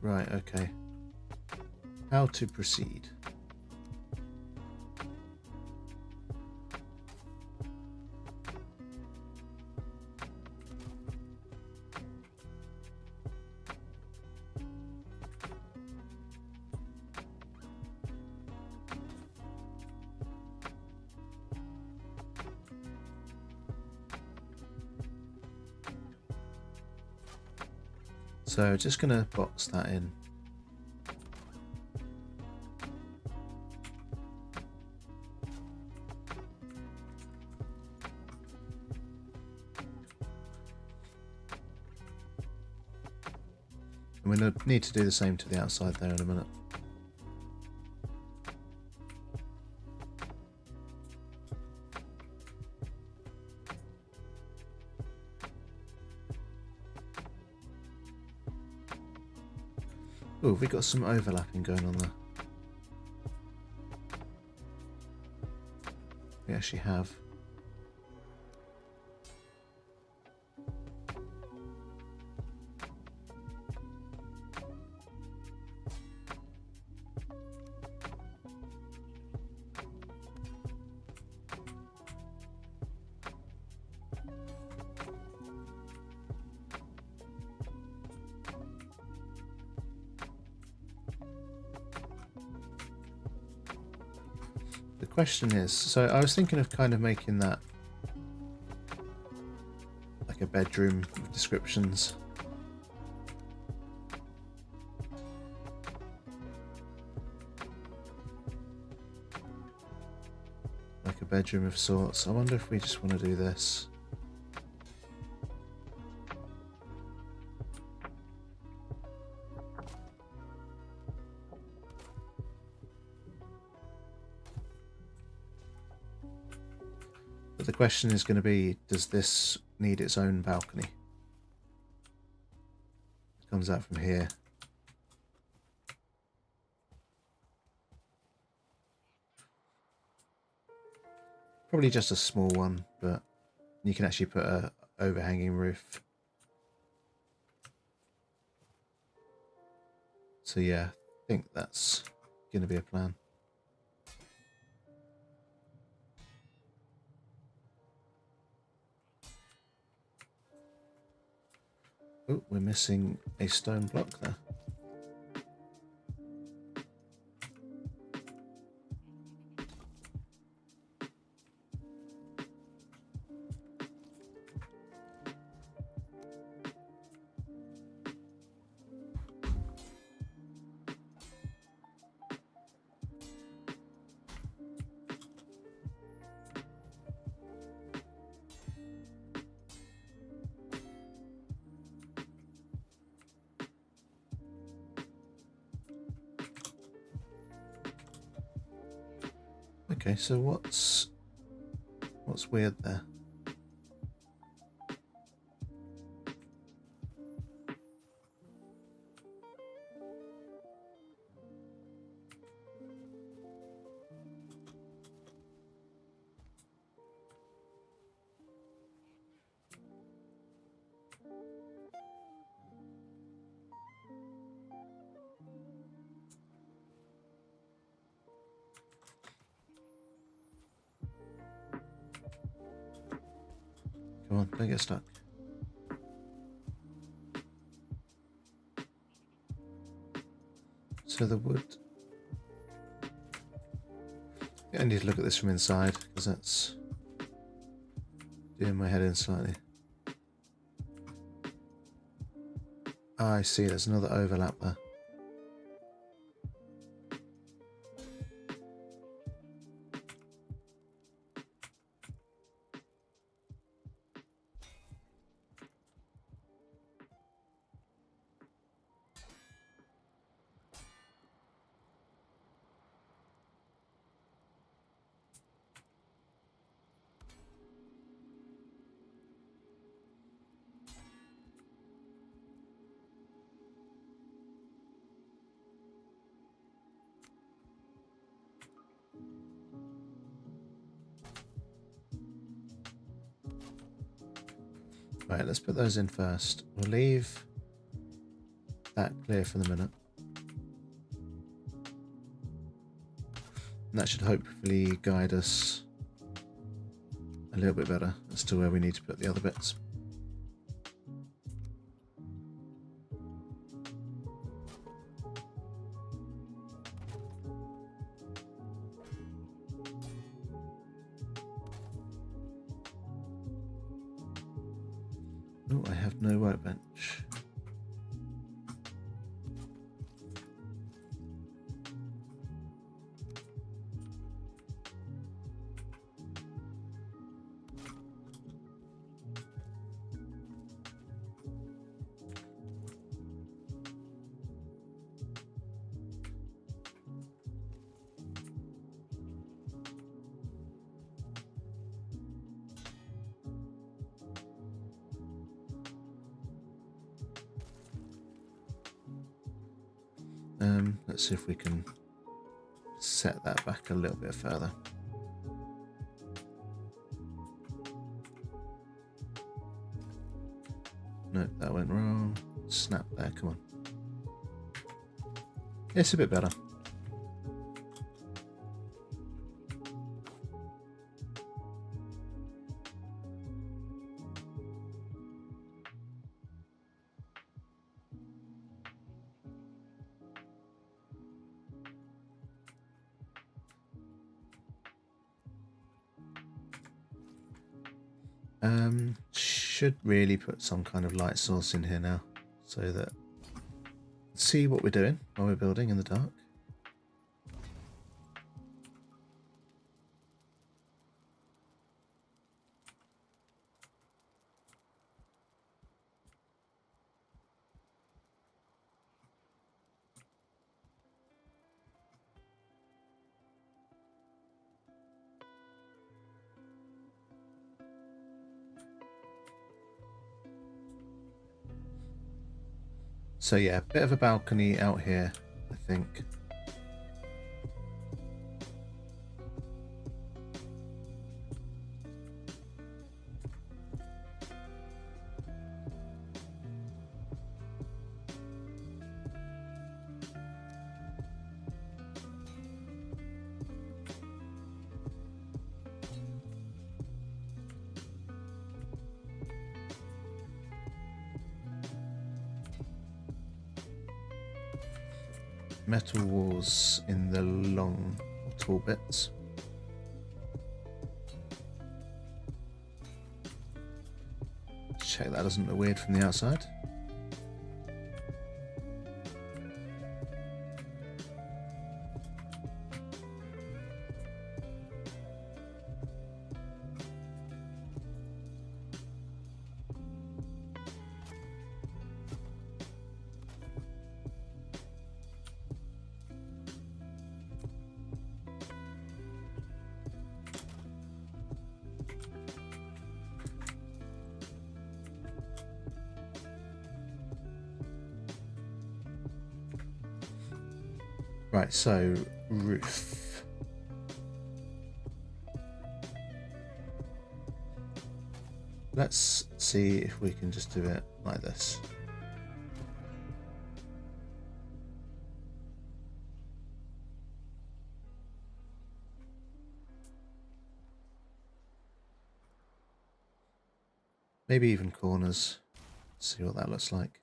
Right, okay. How to proceed? So just going to box that in. And we're going to need to do the same to the outside there in a minute. Oh, we got some overlapping going on there. We actually have. The question is, so I was thinking of kind of making that like a bedroom with descriptions. Like a bedroom of sorts. I wonder if we just want to do this. But the question is going to be, does this need its own balcony? It comes out from here. Probably just a small one, but you can actually put a overhanging roof. So yeah, I think that's going to be a plan. Oh, we're missing a stone block there. Okay, so what's weird there? Come on, don't get stuck. So the wood... I need to look at this from inside, because that's doing my head in slightly. Ah, I see, there's another overlap there. Right, let's put those in first. We'll leave that clear for the minute. And that should hopefully guide us a little bit better as to where we need to put the other bits. Oh, I have no workbench. Let's see if we can set that back a little bit further. Nope, that went wrong. Snap there, come on. It's a bit better. Should really put some kind of light source in here now so that see what we're doing while we're building in the dark. So yeah, a bit of a balcony out here, I think. Metal walls in the long or tall bits. Check that doesn't look weird from the outside. Right, so roof. Let's see if we can just do it like this. Maybe even corners. See what that looks like.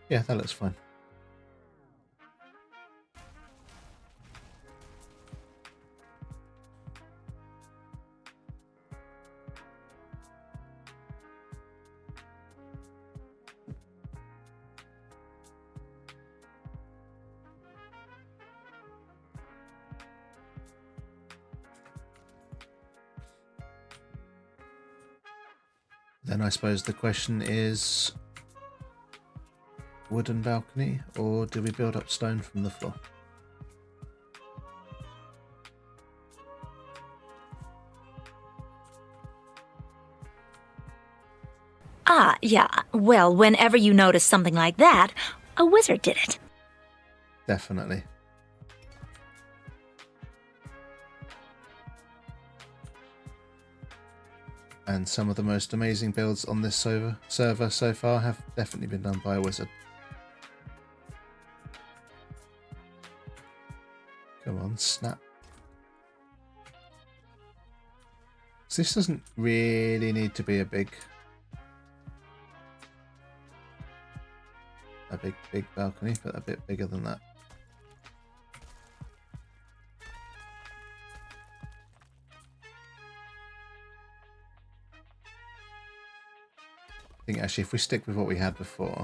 Yeah, that looks fine. Then I suppose the question is, wooden balcony, or do we build up stone from the floor? Ah, yeah. Well, whenever you notice something like that, a wizard did it. Definitely. And some of the most amazing builds on this server so far have definitely been done by a wizard. Come on, snap. So this doesn't really need to be a big balcony, but a bit bigger than that. I think actually if we stick with what we had before,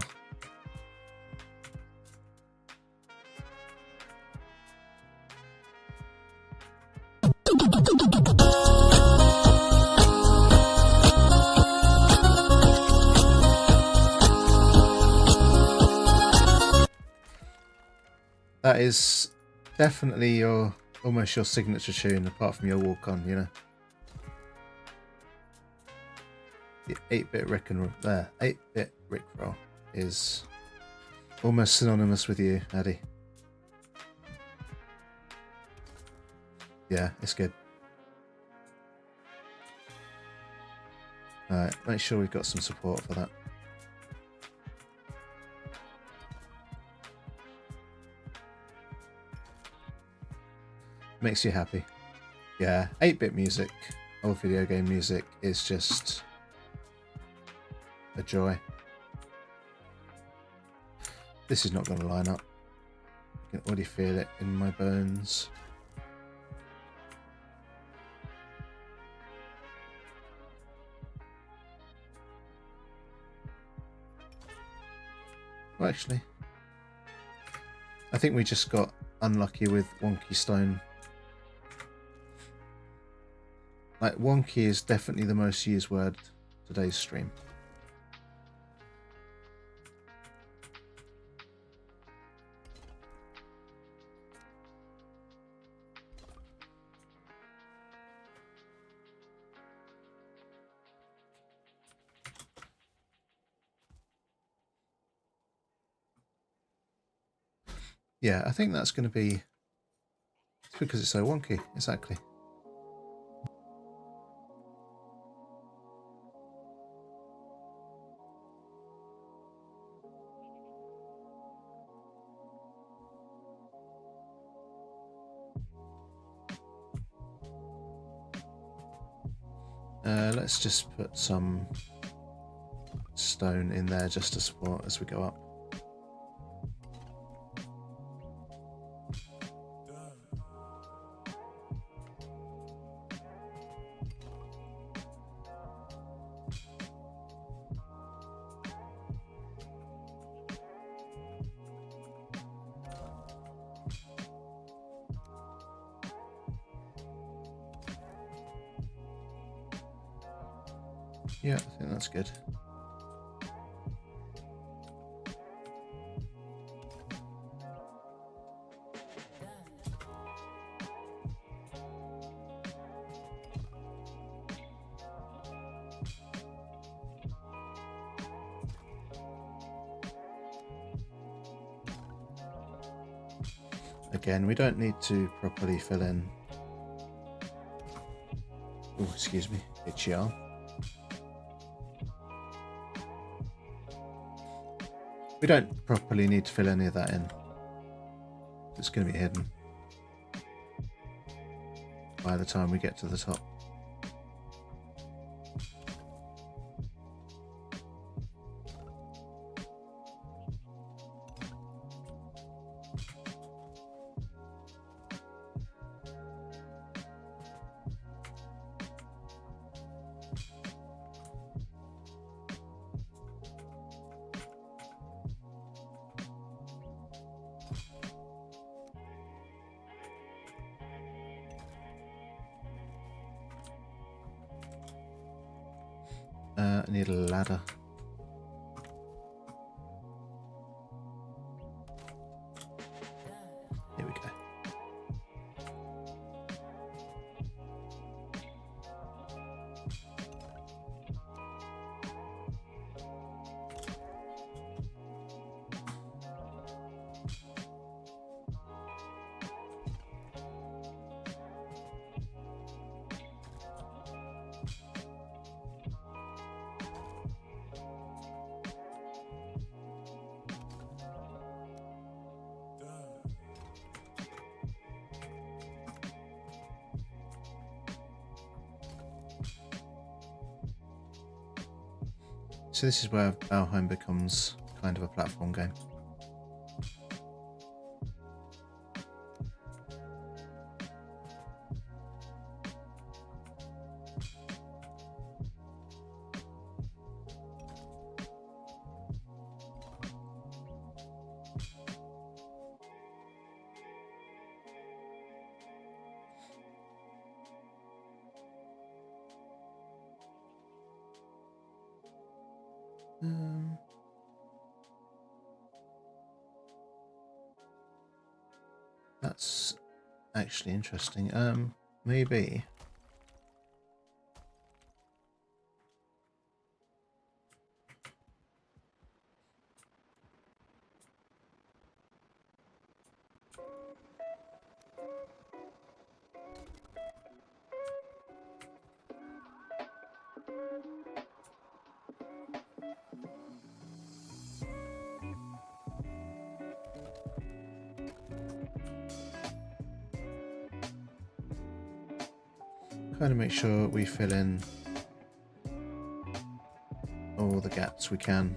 that is definitely almost your signature tune, apart from your walk on, you know. The 8-bit Rickroll is almost synonymous with you, Addy. Yeah, it's good. Alright, make sure we've got some support for that. Makes you happy. Yeah, 8-bit music, old video game music is just a joy. This is not going to line up. I can already feel it in my bones. Well, actually, I think we just got unlucky with wonky stone. Like, wonky is definitely the most used word today's stream. Yeah, I think that's going to be... It's because it's so wonky, exactly. Let's just put some stone in there just to support as we go up. Yeah, I think that's good. Again, we don't need to properly fill in. Oh, excuse me, itchy arm. We don't properly need to fill any of that in. It's going to be hidden by the time we get to the top. I need a ladder. Here we go. So this is where Valheim becomes kind of a platform game. That's actually interesting. Maybe. Kind of make sure we fill in all the gaps we can.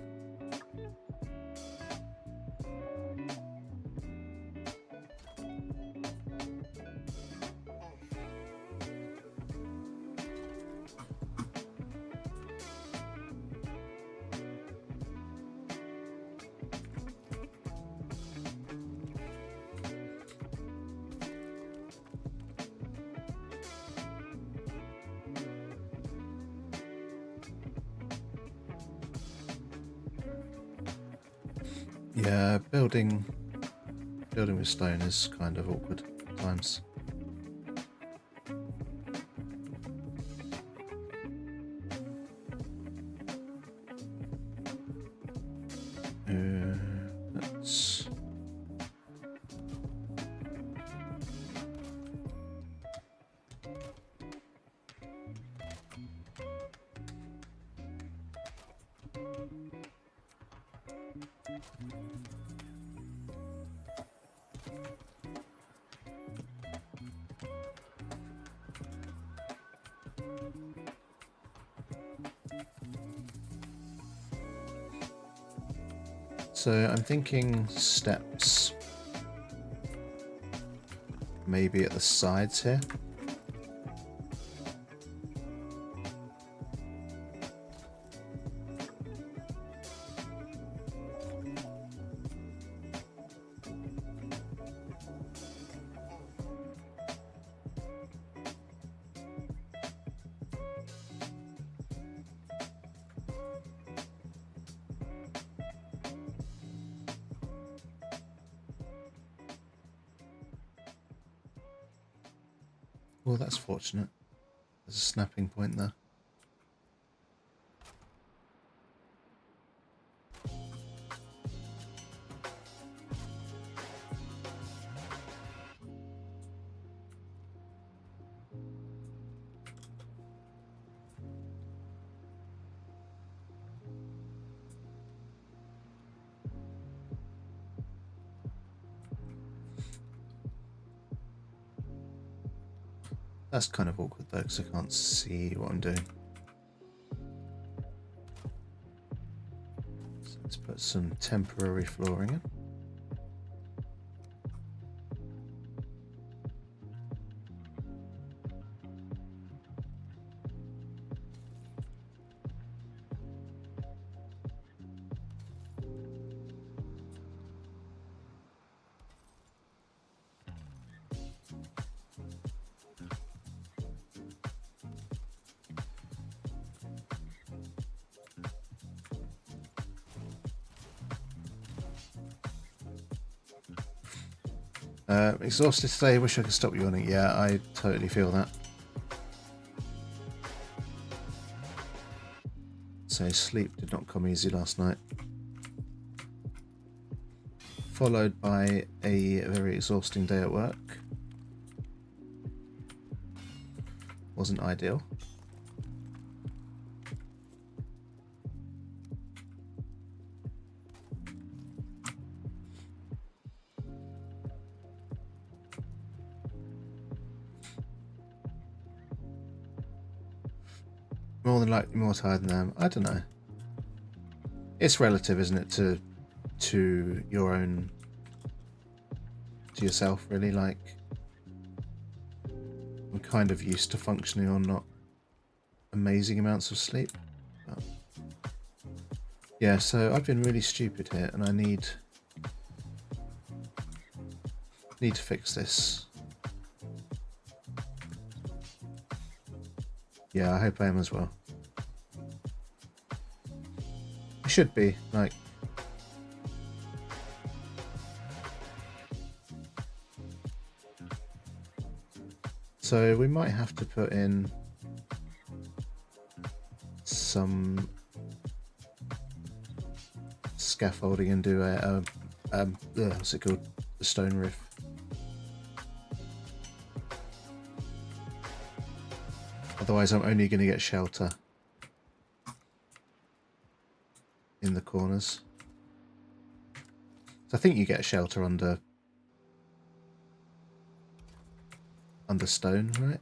Yeah, building with stone is kind of awkward at times. Let's So I'm thinking steps maybe at the sides here. Well, that's fortunate. There's a snapping point there. That's kind of awkward though, because I can't see what I'm doing. So let's put some temporary flooring in. Exhausted today, wish I could stop yawning. Yeah, I totally feel that. So sleep did not come easy last night. Followed by a very exhausting day at work. Wasn't ideal. More than likely more tired than I am. I don't know. It's relative, isn't it, to your own, to yourself, really. Like, I'm kind of used to functioning on not amazing amounts of sleep. But yeah, so I've been really stupid here, and I need to fix this. Yeah, I hope I am as well. I should be, like... So we might have to put in some scaffolding and do what's it called? The stone roof. Otherwise I'm only going to get shelter in the corners. So I think you get shelter under stone, right?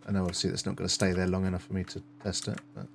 I know obviously that's not going to stay there long enough for me to test it, but...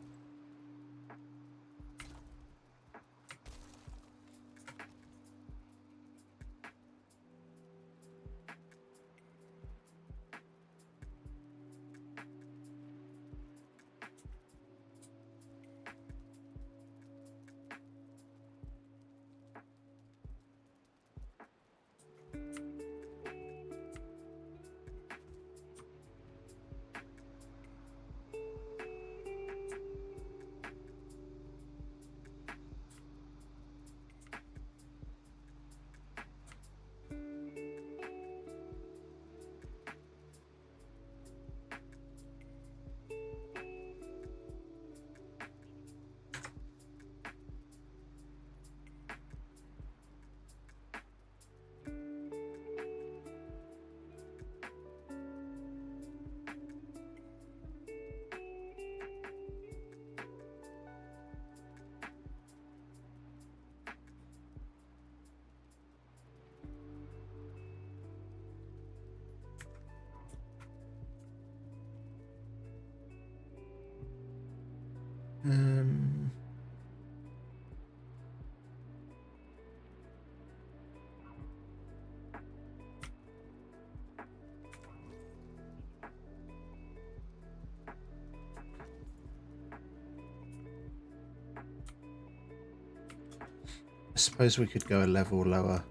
I suppose we could go a level lower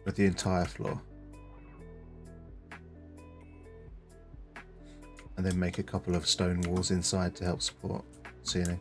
with the entire floor. And then make a couple of stone walls inside to help support the ceiling.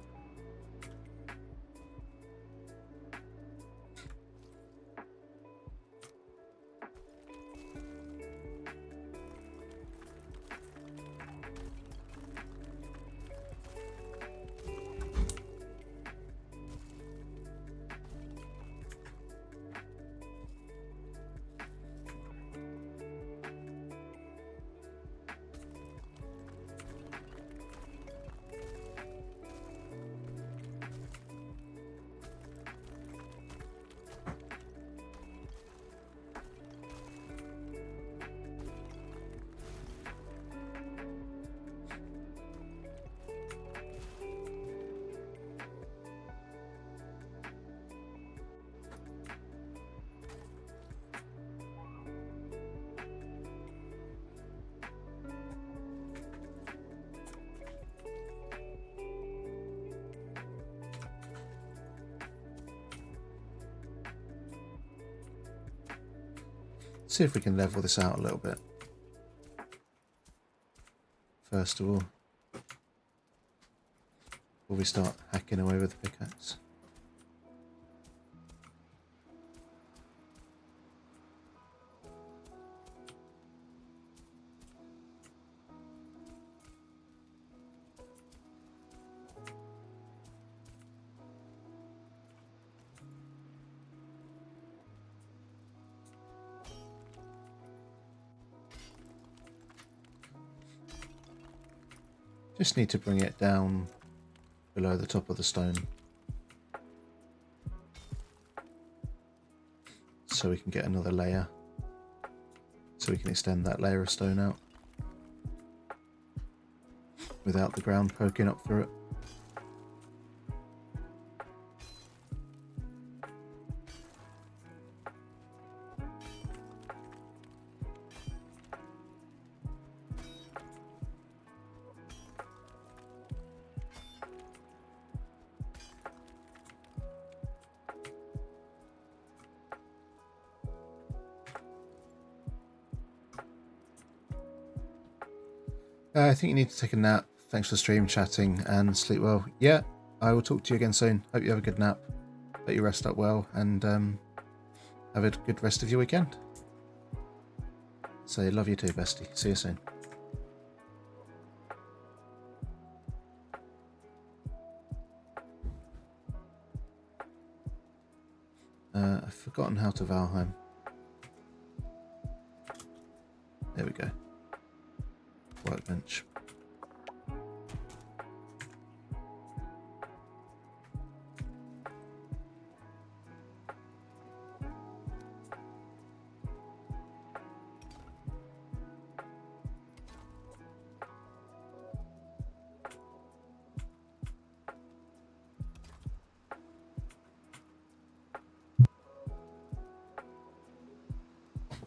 See if we can level this out a little bit. First of all, before we start hacking away with the pickaxe. Just need to bring it down below the top of the stone so we can get another layer, so we can extend that layer of stone out without the ground poking up through it. I think you need to take a nap. Thanks for stream chatting and sleep well. Yeah, I will talk to you again soon. Hope you have a good nap. Hope you rest up well and have a good rest of your weekend. So love you too, bestie. See you soon. I've forgotten how to Valheim. There we go. Workbench.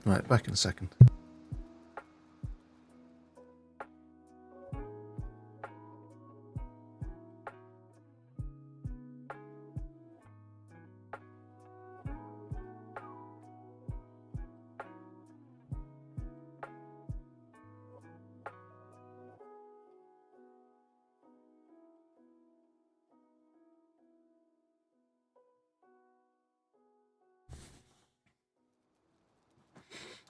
Right, back in a second.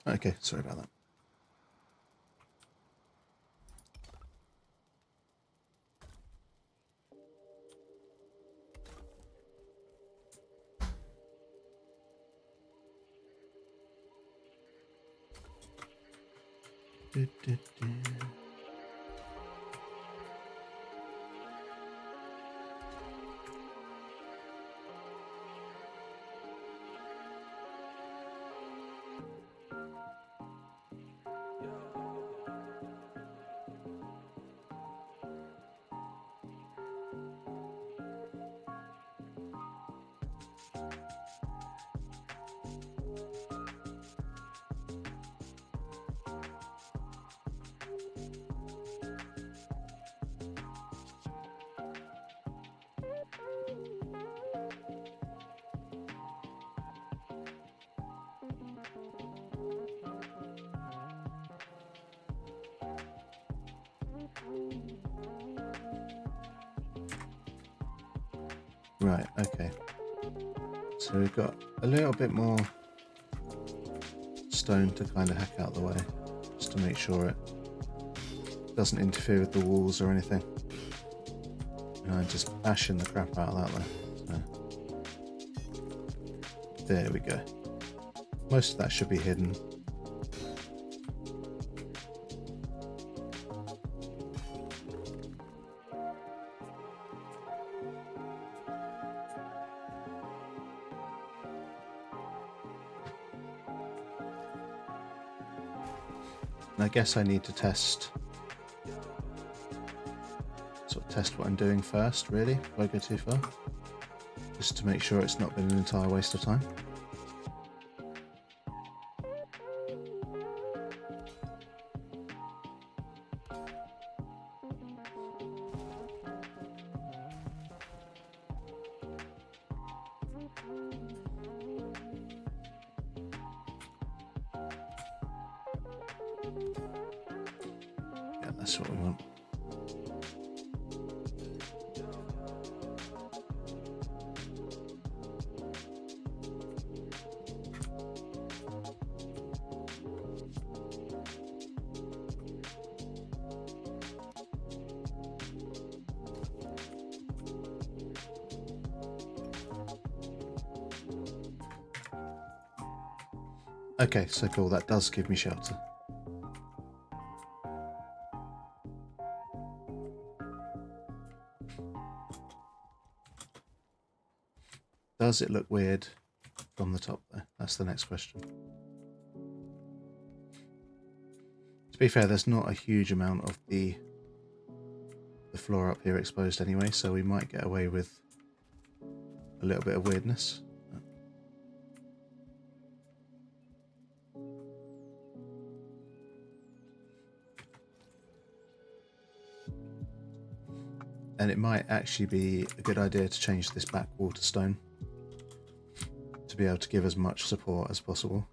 Okay, sorry about that. Du, du, du. Right, okay. So we've got a little bit more stone to kind of hack out the way, just to make sure it doesn't interfere with the walls or anything. And I'm just bashing the crap out of that there. So, there we go. Most of that should be hidden. And I guess I need to test what I'm doing first, really, before I go too far. Just to make sure it's not been an entire waste of time. That's what we want. Okay, so cool. That does give me shelter. Does it look weird from the top there? That's the next question. To be fair, there's not a huge amount of the floor up here exposed anyway, so we might get away with a little bit of weirdness. And it might actually be a good idea to change this back water stone to be able to give as much support as possible.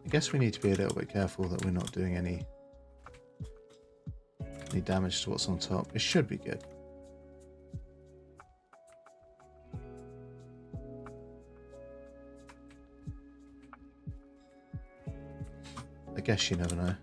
I guess we need to be a little bit careful that we're not doing any damage to what's on top. It should be good. I guess you never know.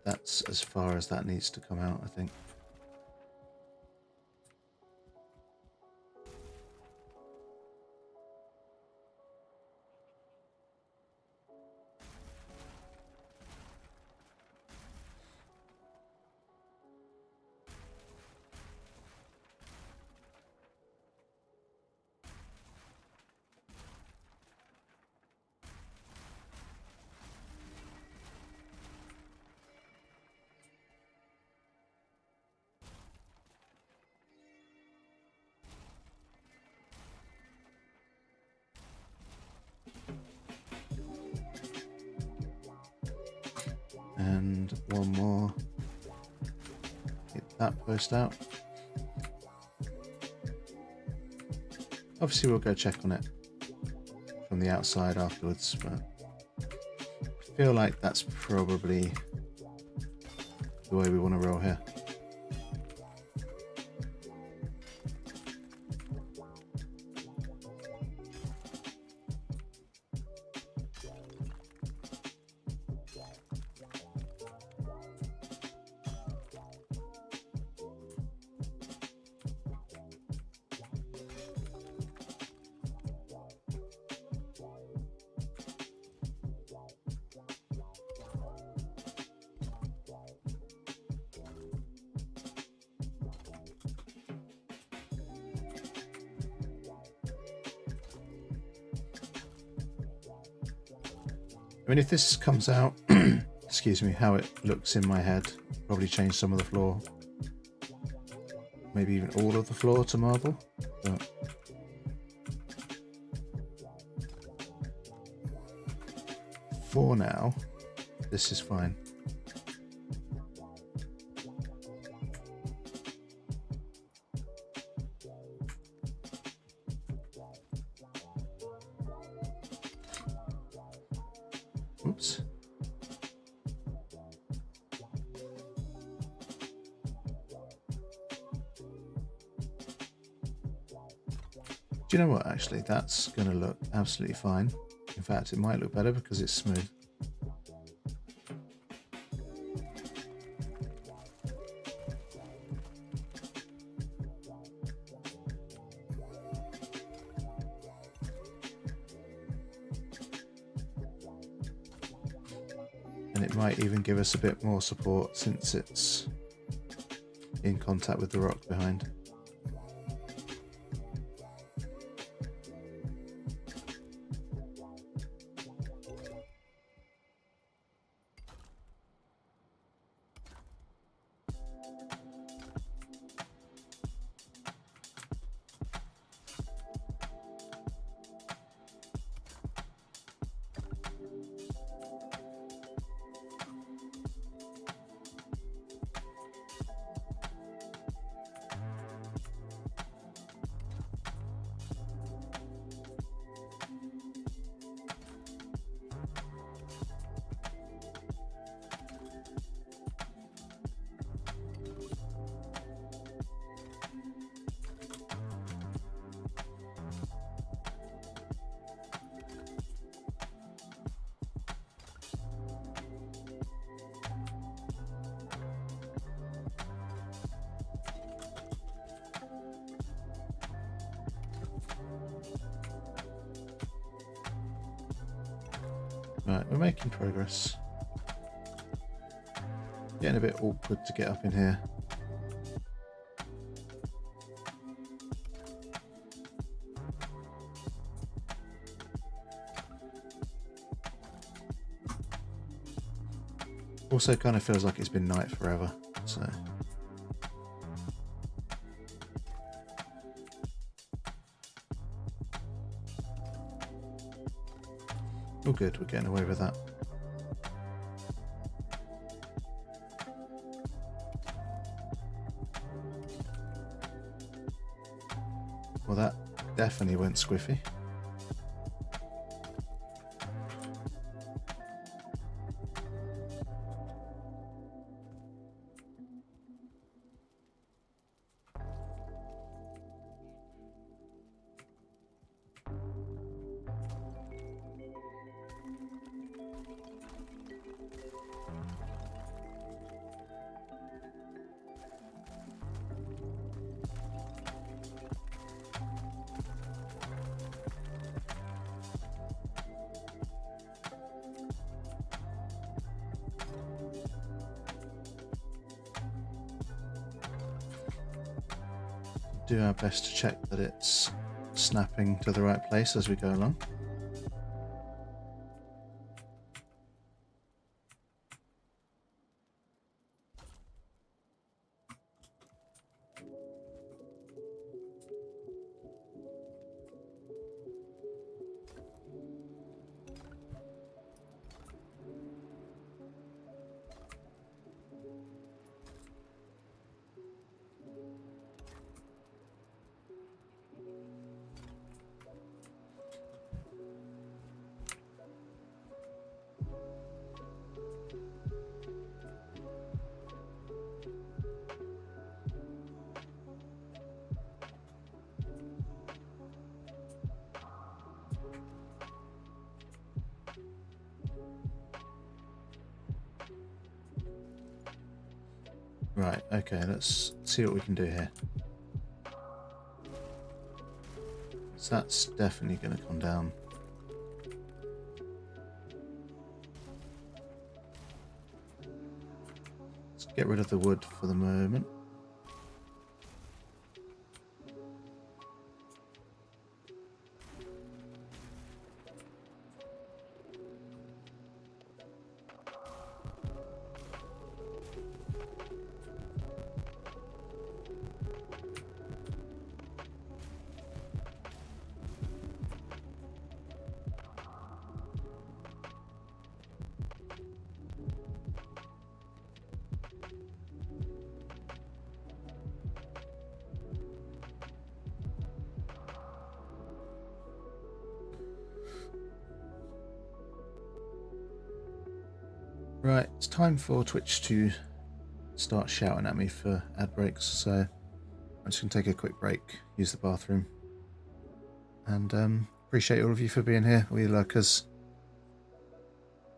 That's as far as that needs to come out, I think. And one more. Get that post out. Obviously we'll go check on it from the outside afterwards, but I feel like that's probably the way we want to roll here. I mean, if this comes out, excuse me, how it looks in my head, probably change some of the floor. Maybe even all of the floor to marble. But for now, this is fine. Oops. Do you know what, actually? That's going to look absolutely fine. In fact, it might look better because it's smooth. And it might even give us a bit more support since it's in contact with the rock behind. Right, we're making progress. Getting a bit awkward to get up in here. Also kind of feels like it's been night forever, so... all good, we're getting away with that. Well, that definitely went squiffy. Do our best to check that it's snapping to the right place as we go along. Right, okay, let's see what we can do here. So that's definitely going to come down. Let's get rid of the wood for the moment. Right, it's time for Twitch to start shouting at me for ad breaks, so I'm just going to take a quick break, use the bathroom, and appreciate all of you for being here, all you lurkers.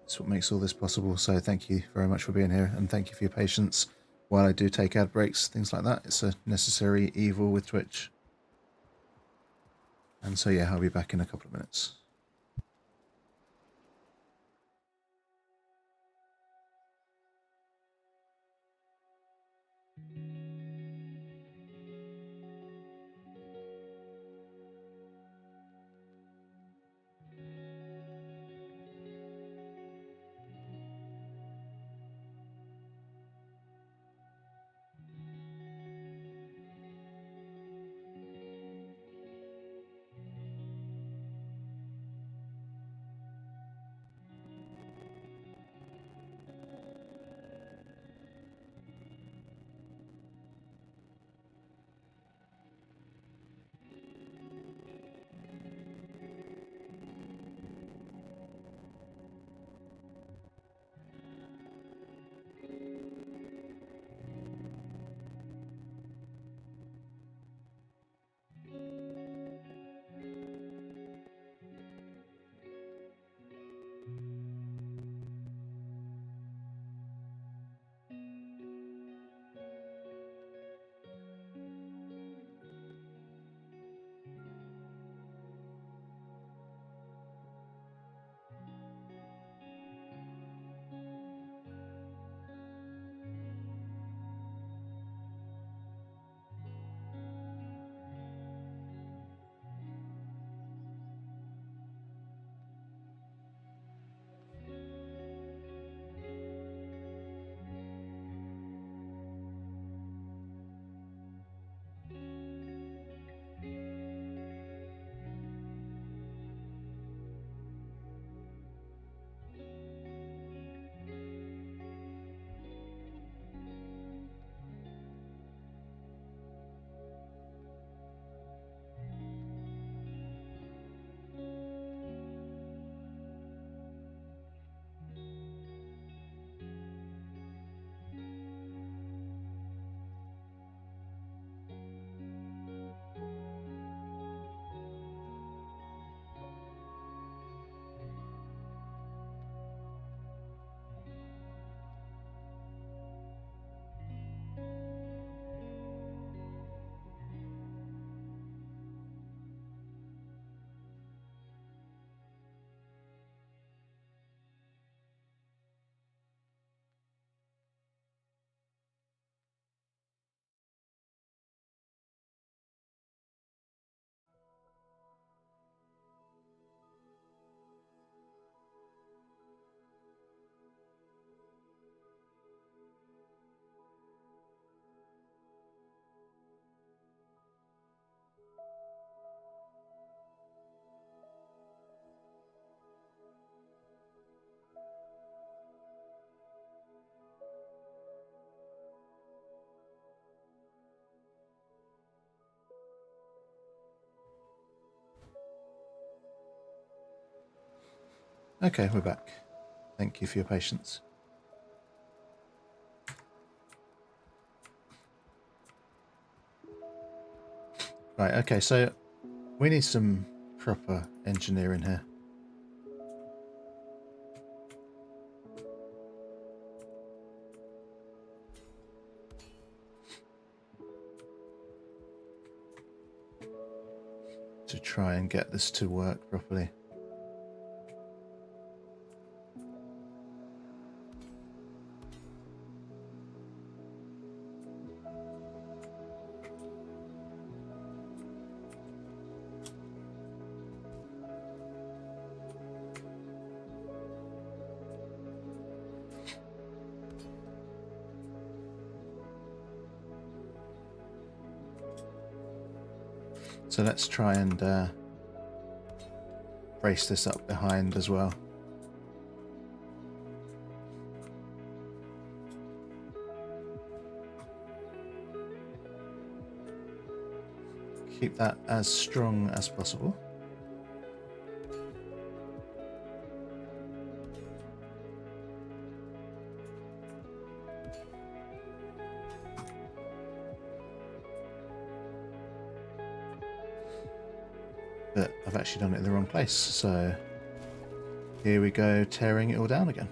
It's what makes all this possible, so thank you very much for being here, and thank you for your patience while I do take ad breaks, things like that. It's a necessary evil with Twitch. And so yeah, I'll be back in a couple of minutes. Okay, we're back. Thank you for your patience. Right, okay, so we need some proper engineering here. To try and get this to work properly. So let's try and brace this up behind as well. Keep that as strong as possible. but I've actually done it in the wrong place. So here we go, tearing it all down again.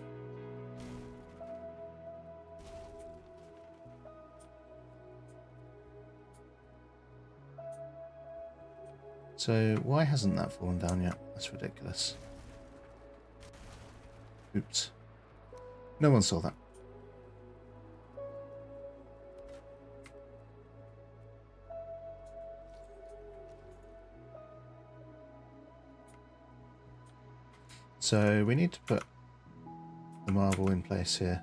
So why hasn't that fallen down yet? That's ridiculous. Oops. No one saw that. So we need to put the marble in place here.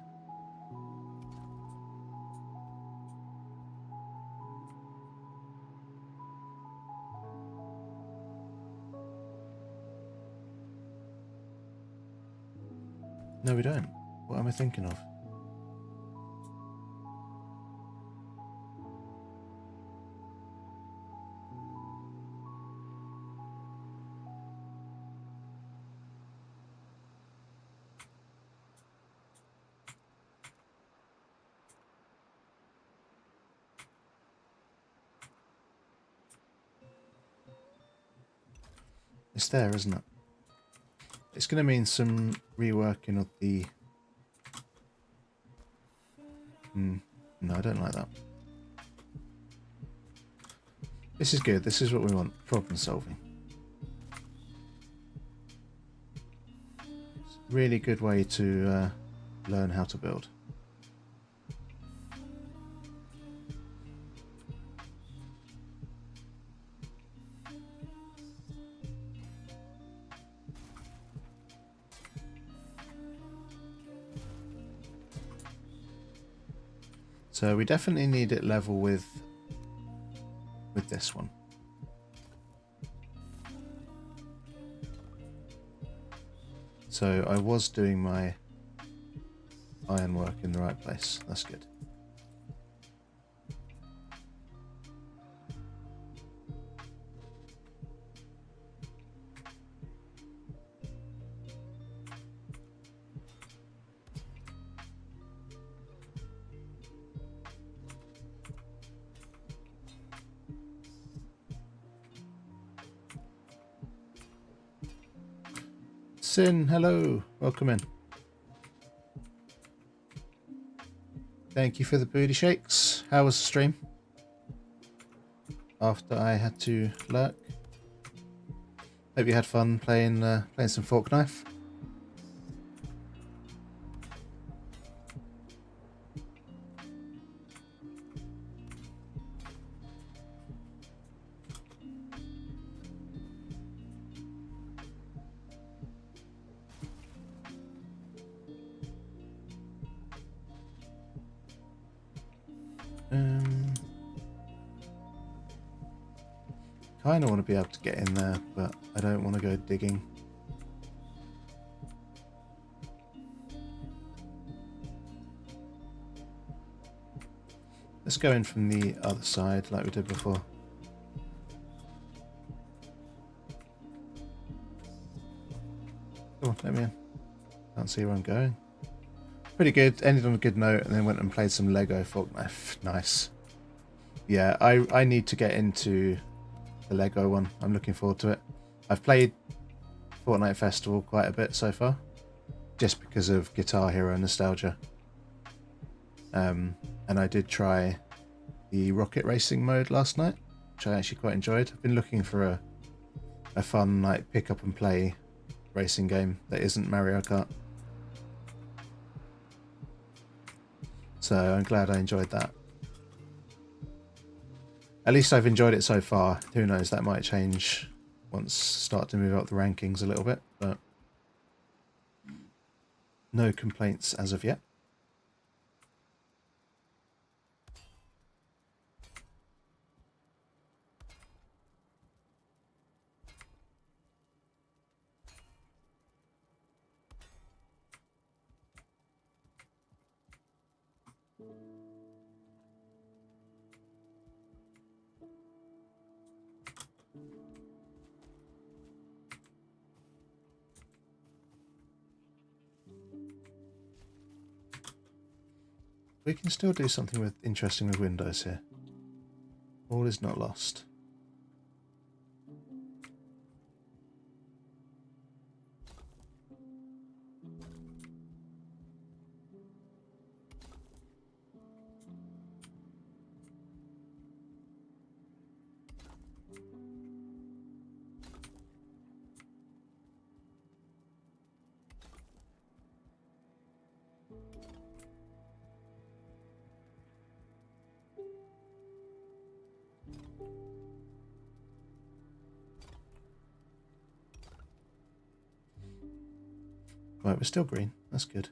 No, we don't. What am I thinking of? It's there, isn't it? It's going to mean some reworking of the... No, I don't like that. This is good. This is what we want. Problem solving. It's a really good way to learn how to build. So we definitely need it level with this one. So I was doing my ironwork in the right place. That's good. Sin, hello, welcome in. Thank you for the booty shakes. How was the stream? After I had to lurk. Hope you had fun playing some fork knife. Kind of want to be able to get in there, but I don't want to go digging. Let's go in from the other side like we did before. Come on, let me in. Can't see where I'm going. Pretty good. Ended on a good note and then went and played some Lego fork knife. Nice. Yeah, I need to get into the Lego one. I'm looking forward to it. I've played Fortnite Festival quite a bit so far, just because of Guitar Hero nostalgia. And I did try the rocket racing mode last night, which I actually quite enjoyed. I've been looking for a fun like pick up and play racing game that isn't Mario Kart. So I'm glad I enjoyed that. At least I've enjoyed it so far. Who knows, that might change once start to move up the rankings a little bit, but no complaints as of yet. We can still do something interesting with Windows here. All is not lost. Right, we're still green. That's good.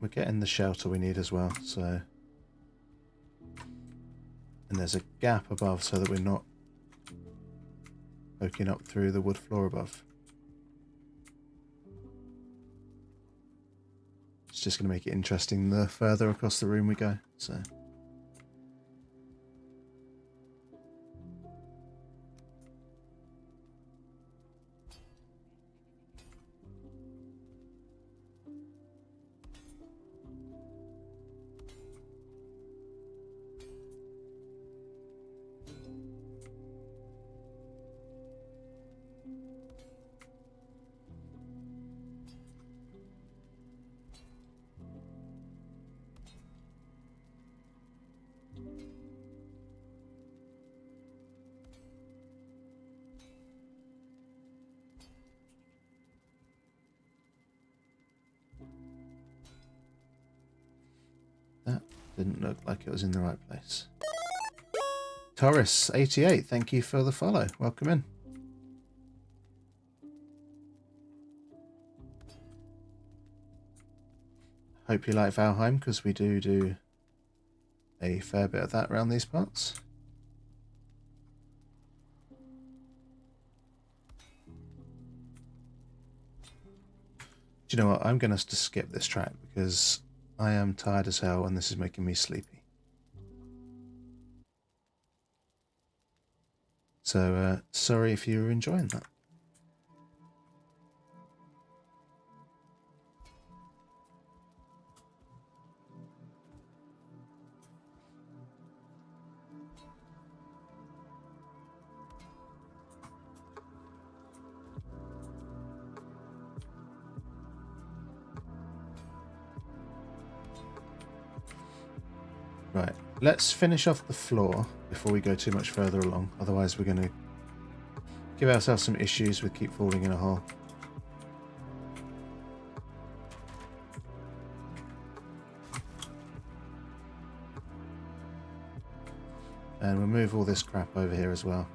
We're getting the shelter we need as well, so... And there's a gap above so that we're not poking up through the wood floor above. It's just going to make it interesting the further across the room we go, so... That didn't look like it was in the right place. Taurus88, thank you for the follow. Welcome in. Hope you like Valheim, because we do a fair bit of that around these parts. Do you know what? I'm going to skip this track because I am tired as hell and this is making me sleepy. So, sorry if you were enjoying that. Right, let's finish off the floor before we go too much further along. Otherwise we're going to give ourselves some issues with keep falling in a hole. And we'll move all this crap over here as well.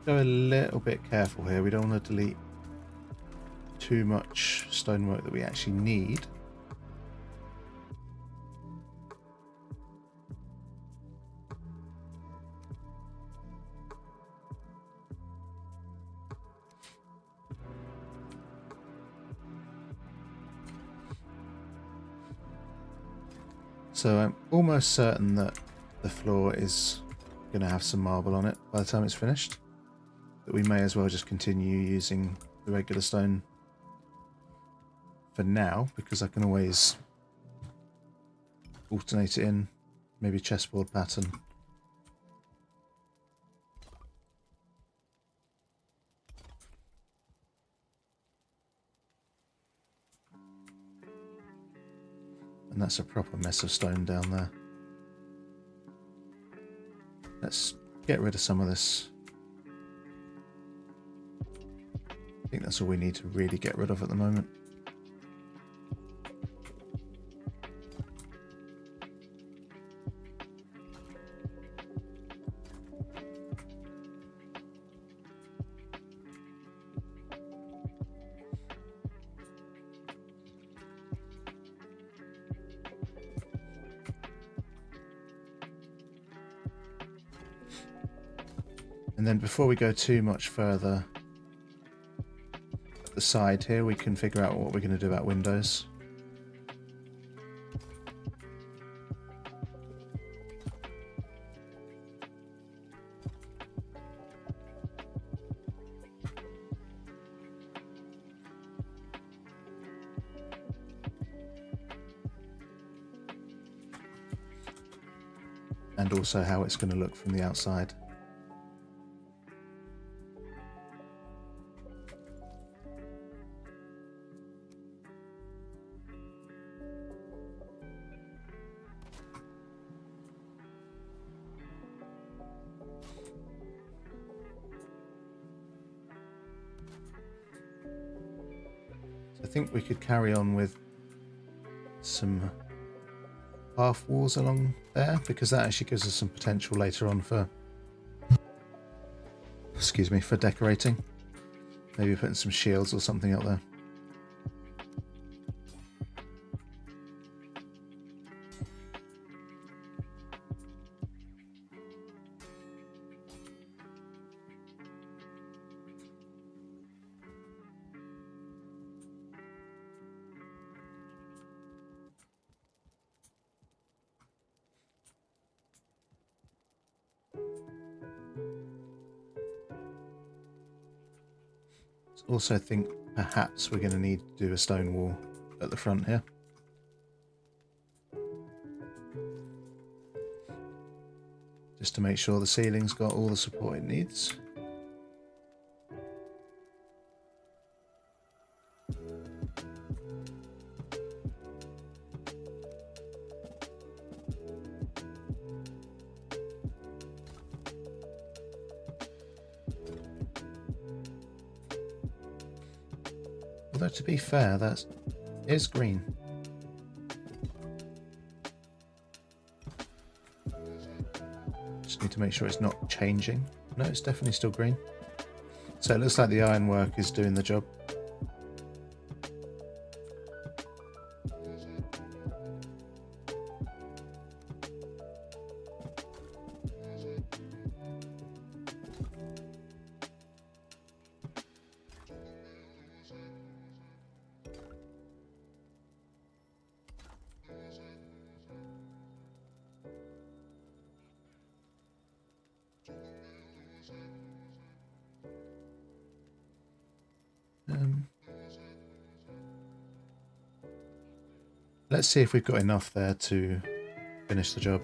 Go a little bit careful here. We don't want to delete too much stonework that we actually need. So I'm almost certain that the floor is going to have some marble on it by the time it's finished. But we may as well just continue using the regular stone for now, because I can always alternate it in, maybe chessboard pattern. And that's a proper mess of stone down there. Let's get rid of some of this. I think that's all we need to really get rid of at the moment. And then before we go too much further, at the side here we can figure out what we're going to do about windows. And also how it's going to look from the outside. think we could carry on with some half walls along there, because that actually gives us some potential later on for, excuse me, for decorating. Maybe putting some shields or something up there. Also think perhaps we're going to need to do a stone wall at the front here. Just to make sure the ceiling's got all the support it needs. Although to be fair, that is green. Just need to make sure it's not changing. No, it's definitely still green. So it looks like the ironwork is doing the job. Let's see if we've got enough there to finish the job.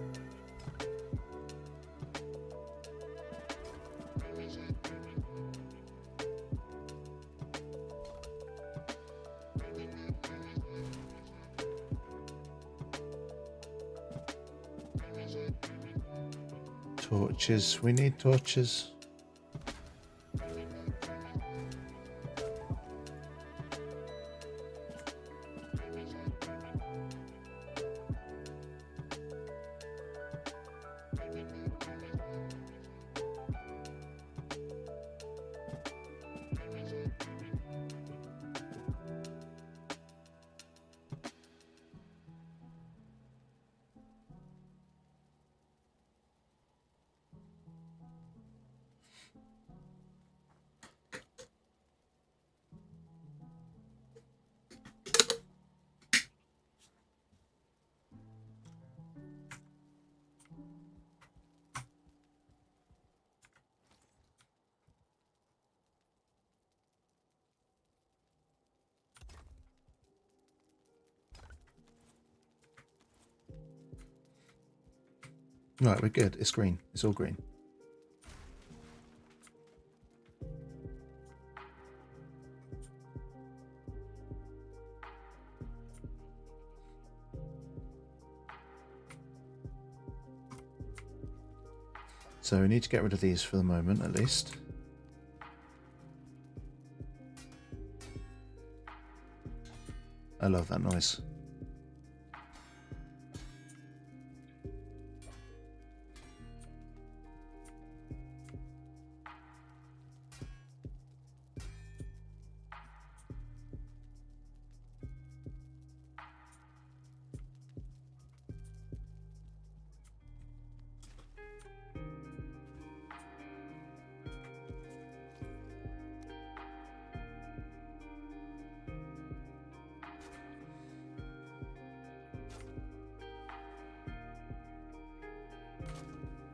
Torches. We need torches. Right, we're good. It's green. It's all green. So we need to get rid of these for the moment, at least. I love that noise.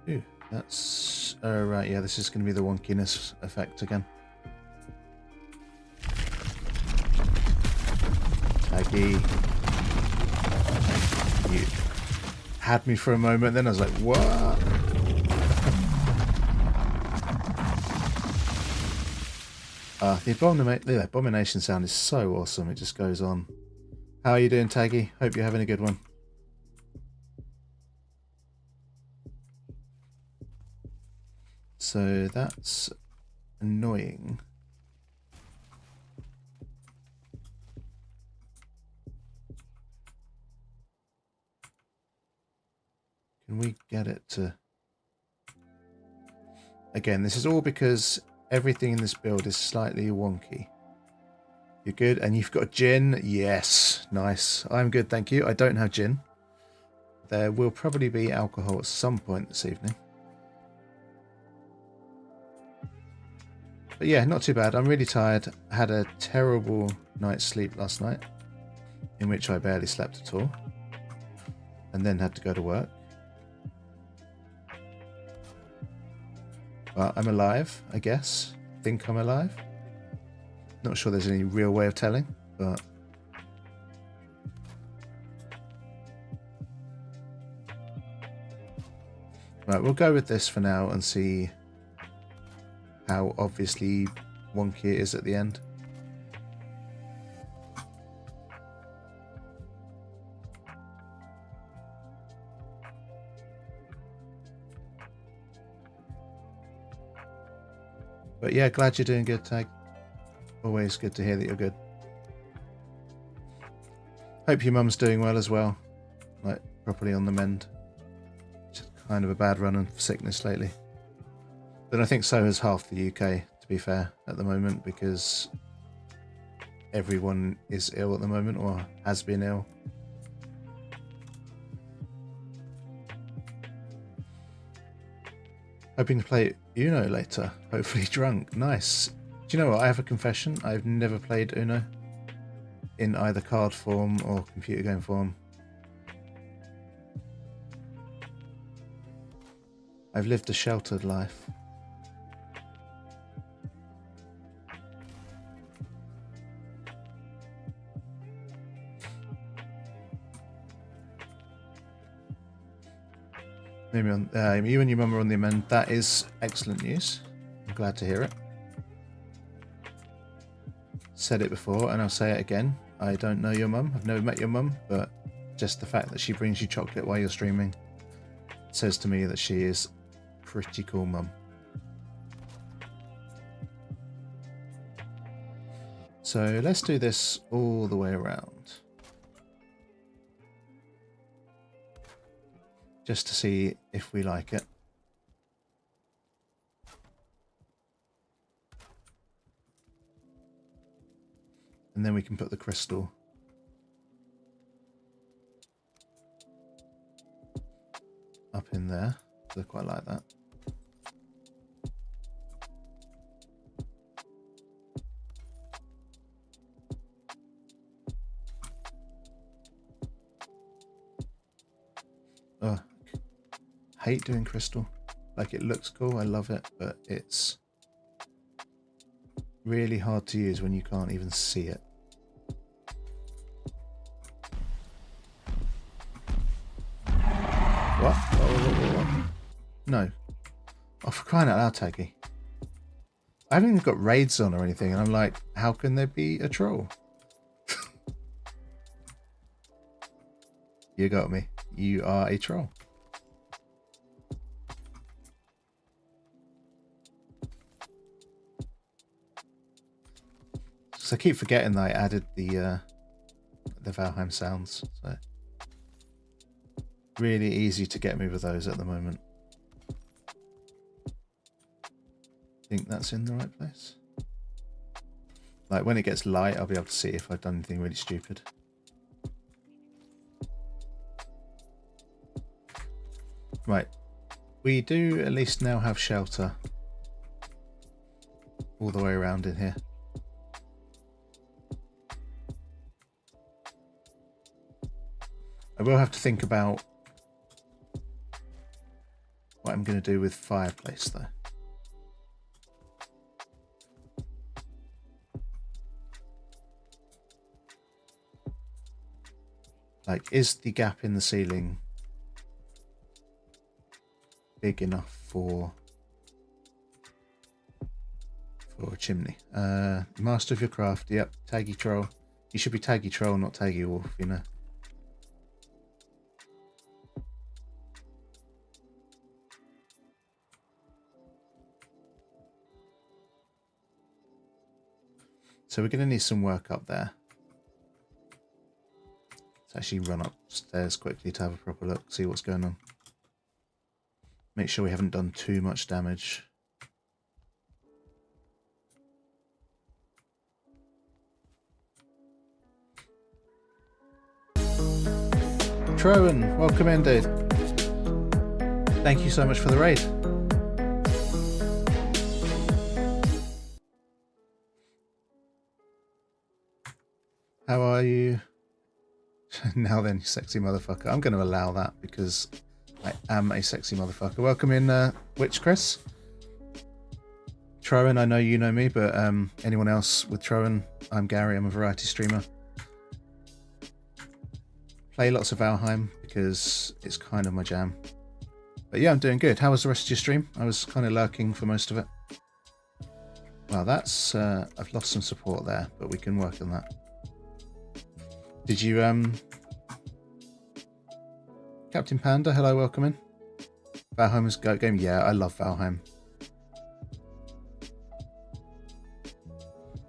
Ooh, that's right. Yeah, this is going to be the wonkiness effect again. Taggy, you had me for a moment. Then I was like, "What?" The abomination sound is so awesome. It just goes on. How are you doing, Taggy? Hope you're having a good one. So that's annoying. Can we get it to... Again, this is all because everything in this build is slightly wonky. You're good, and you've got gin. Yes, nice. I'm good, thank you. I don't have gin. There will probably be alcohol at some point this evening. But yeah, not too bad. I'm really tired. I had a terrible night's sleep last night, in which I barely slept at all, and then had to go to work. But I'm alive, I guess. Think I'm alive. Not sure there's any real way of telling, but... Right, we'll go with this for now and see how obviously wonky it is at the end. But yeah, glad you're doing good, Tag. Always good to hear that you're good. Hope your mum's doing well as well. Like, properly on the mend. Just kind of a bad run of sickness lately. But I think so has half the UK, to be fair, at the moment, because everyone is ill at the moment, or has been ill. Hoping to play Uno later, hopefully drunk. Nice. Do you know what? I have a confession. I've never played Uno in either card form or computer game form. I've lived a sheltered life. Maybe on, you and your mum are on the amend. That is excellent news. I'm glad to hear it. Said it before and I'll say it again. I don't know your mum. I've never met your mum, but just the fact that she brings you chocolate while you're streaming says to me that she is a pretty cool mum. So let's do this all the way around. Just to see if we like it. And then we can put the crystal up in there. I quite like that. Oh, hate doing crystal. Like, it looks cool, I love it, but it's really hard to use when you can't even see it. What? What? No. Oh, for crying out loud, Taggy. I haven't even got raids on or anything, and I'm like, how can there be a troll? You got me. You are a troll. So I keep forgetting that I added the Valheim sounds. So really easy to get me with those at the moment. Think that's in the right place. Like, when it gets light, I'll be able to see if I've done anything really stupid. Right, we do at least now have shelter all the way around in here. I will have to think about what I'm going to do with fireplace though. Like, is the gap in the ceiling big enough for a chimney? Master of your craft. Yep, Taggy Troll. You should be Taggy Troll, not Taggy Wolf, you know. So we're going to need some work up there. Let's actually run upstairs quickly to have a proper look, see what's going on. make sure we haven't done too much damage. Trowan, welcome in, dude. Thank you so much for the raid. How are you? Now then, you sexy motherfucker. I'm going to allow that because I am a sexy motherfucker. Welcome in, Witch Chris. Trowan, I know you know me, but anyone else with Trowan, I'm Gary. I'm a variety streamer. Play lots of Valheim because it's kind of my jam. But yeah, I'm doing good. How was the rest of your stream? I was kind of lurking for most of it. Well, that's... I've lost some support there, but we can work on that. Did you... Captain Panda, hello, welcome in. Valheim is a goat game. Yeah, I love Valheim.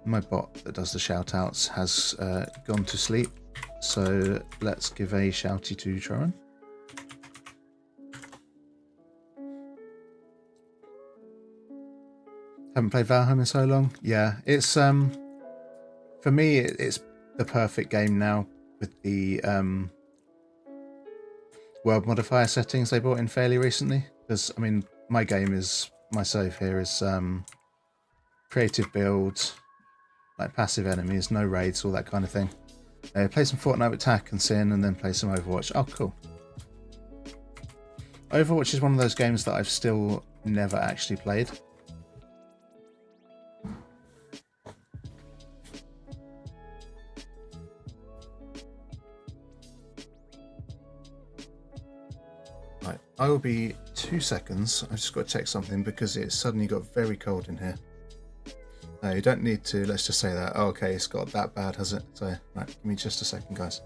My bot that does the shout-outs has gone to sleep. So let's give a shouty to Trowan. Haven't played Valheim in so long. Yeah, it's for me it's the perfect game now with the world modifier settings they brought in fairly recently. Because I mean, my save here is creative build, like passive enemies, no raids, all that kind of thing. Play some Fortnite with Tack and Sin, and then play some Overwatch. Oh, cool. Overwatch is one of those games that I've still never actually played. Right, I will be 2 seconds. I've just got to check something because it's suddenly got very cold in here. No, you don't need to, let's just say that. Oh, okay, it's got that bad, has it? So, right, give me just a second, guys.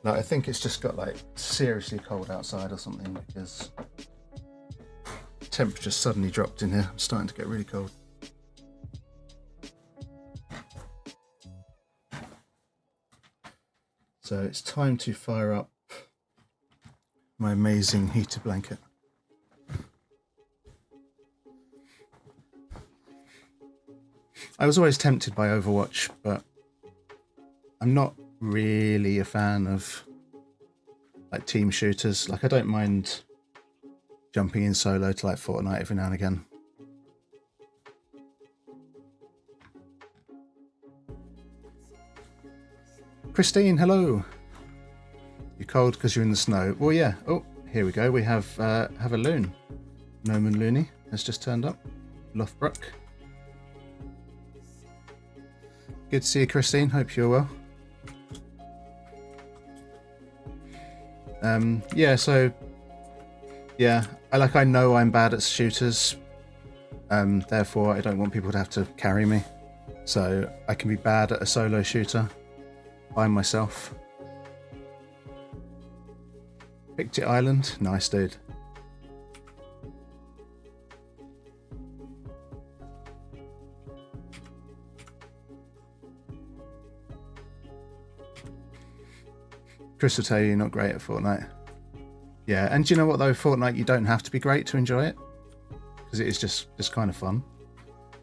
No, I think it's just got like seriously cold outside or something because the temperature suddenly dropped in here. I'm starting to get really cold. So it's time to fire up my amazing heated blanket. I was always tempted by Overwatch, but I'm not really a fan of like team shooters. Like I don't mind jumping in solo to like Fortnite every now and again. Christine, hello. You're cold because you're in the snow. Well, yeah. Oh, here we go. We have a loon. Noman Looney has just turned up. Lothbrook. Good to see you, Christine. Hope you're well. Yeah, so yeah, I know I'm bad at shooters, therefore I don't want people to have to carry me, so I can be bad at a solo shooter by myself. Picked it Island, nice dude. Chris will tell you you're not great at Fortnite. Yeah, and do you know what though? Fortnite, you don't have to be great to enjoy it. Because it is just kind of fun.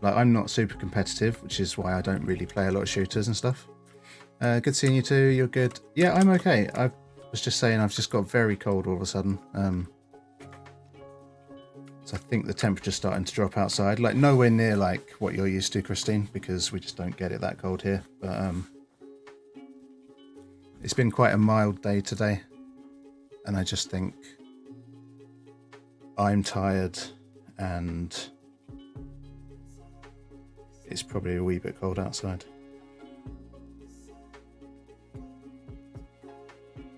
Like, I'm not super competitive, which is why I don't really play a lot of shooters and stuff. Good seeing you too, you're good. Yeah, I'm okay. I was just saying I've just got very cold all of a sudden. So I think the temperature's starting to drop outside. Like, nowhere near like what you're used to, Christine, because we just don't get it that cold here. But it's been quite a mild day today, and I just think I'm tired and it's probably a wee bit cold outside.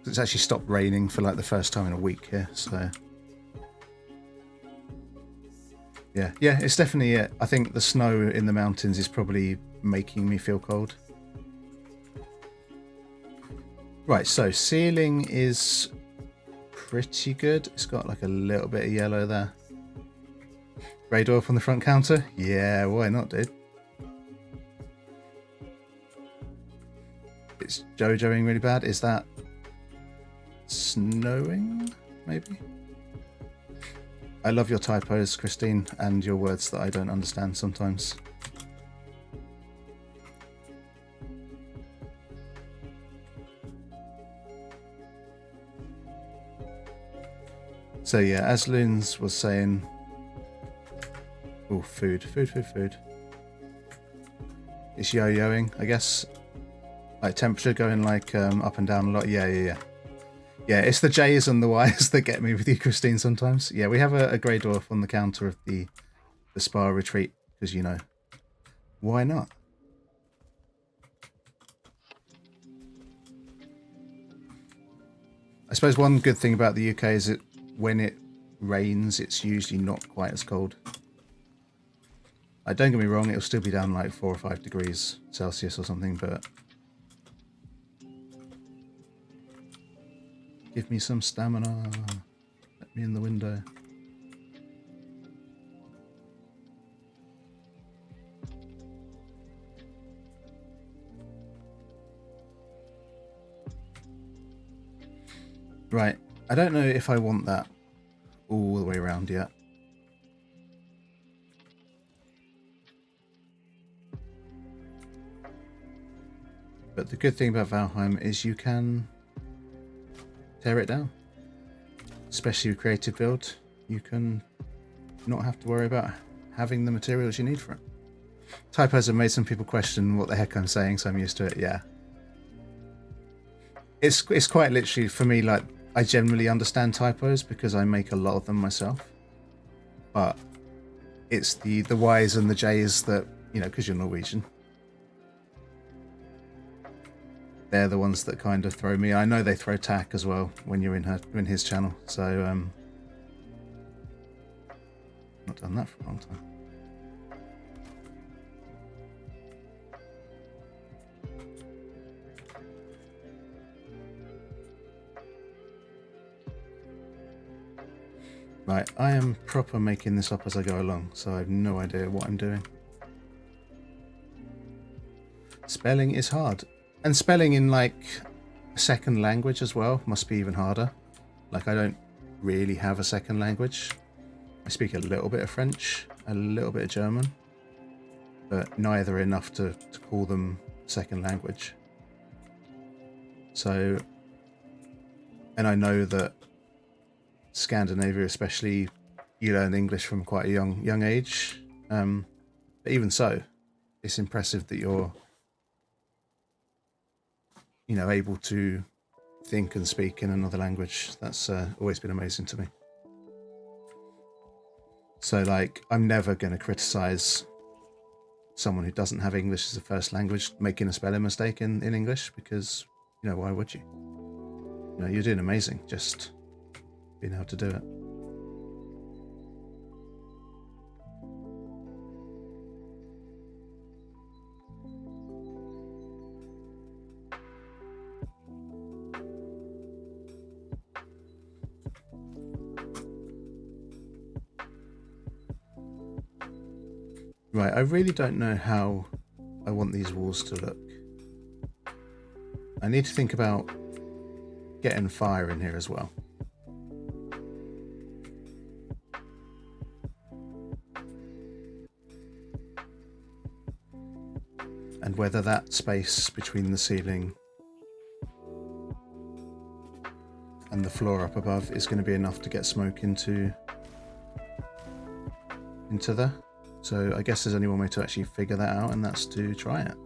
It's actually stopped raining for like the first time in a week here, so yeah, it's definitely it. I think the snow in the mountains is probably making me feel cold. Right, so ceiling is pretty good. It's got like a little bit of yellow there. Grey dwarf on the front counter? Yeah, why not, dude? It's JoJoing really bad. Is that snowing, maybe? I love your typos, Christine, and your words that I don't understand sometimes. So yeah, as Loons was saying... Oh, food. It's yo-yoing, I guess. Like temperature going like up and down a lot. Yeah. Yeah, it's the J's and the Y's that get me with you, Christine, sometimes. Yeah, we have a grey dwarf on the counter of the spa retreat, because, you know, why not? I suppose one good thing about the UK is that when it rains, it's usually not quite as cold. Don't get me wrong, it'll still be down like 4 or 5 degrees Celsius or something, but... Give me some stamina. Let me in the window. Right. I don't know if I want that all the way around yet. But the good thing about Valheim is you can tear it down. Especially with creative build, you can not have to worry about having the materials you need for it. Typos have made some people question what the heck I'm saying, so I'm used to it. Yeah, it's quite literally for me. Like, I generally understand typos because I make a lot of them myself. But it's the Y's and the J's that, you know, because you're Norwegian, they're the ones that kind of throw me. I know they throw tack as well when you're in his channel. So not done that for a long time. Right, I am proper making this up as I go along, so I have no idea what I'm doing. Spelling is hard. And spelling in, like, a second language as well must be even harder. Like, I don't really have a second language. I speak a little bit of French, a little bit of German, but neither enough to call them second language. So, and I know that Scandinavia especially, you learn English from quite a young age. But even so, it's impressive that you're, you know, able to think and speak in another language. That's always been amazing to me. So, like, I'm never going to criticize someone who doesn't have English as a first language making a spelling mistake in English, because, you know, why would you? You know, you're doing amazing, just being able to do it. Right, I really don't know how I want these walls to look. I need to think about getting fire in here as well. And whether that space between the ceiling and the floor up above is going to be enough to get smoke into there. So I guess there's only one way to actually figure that out, and that's to try it.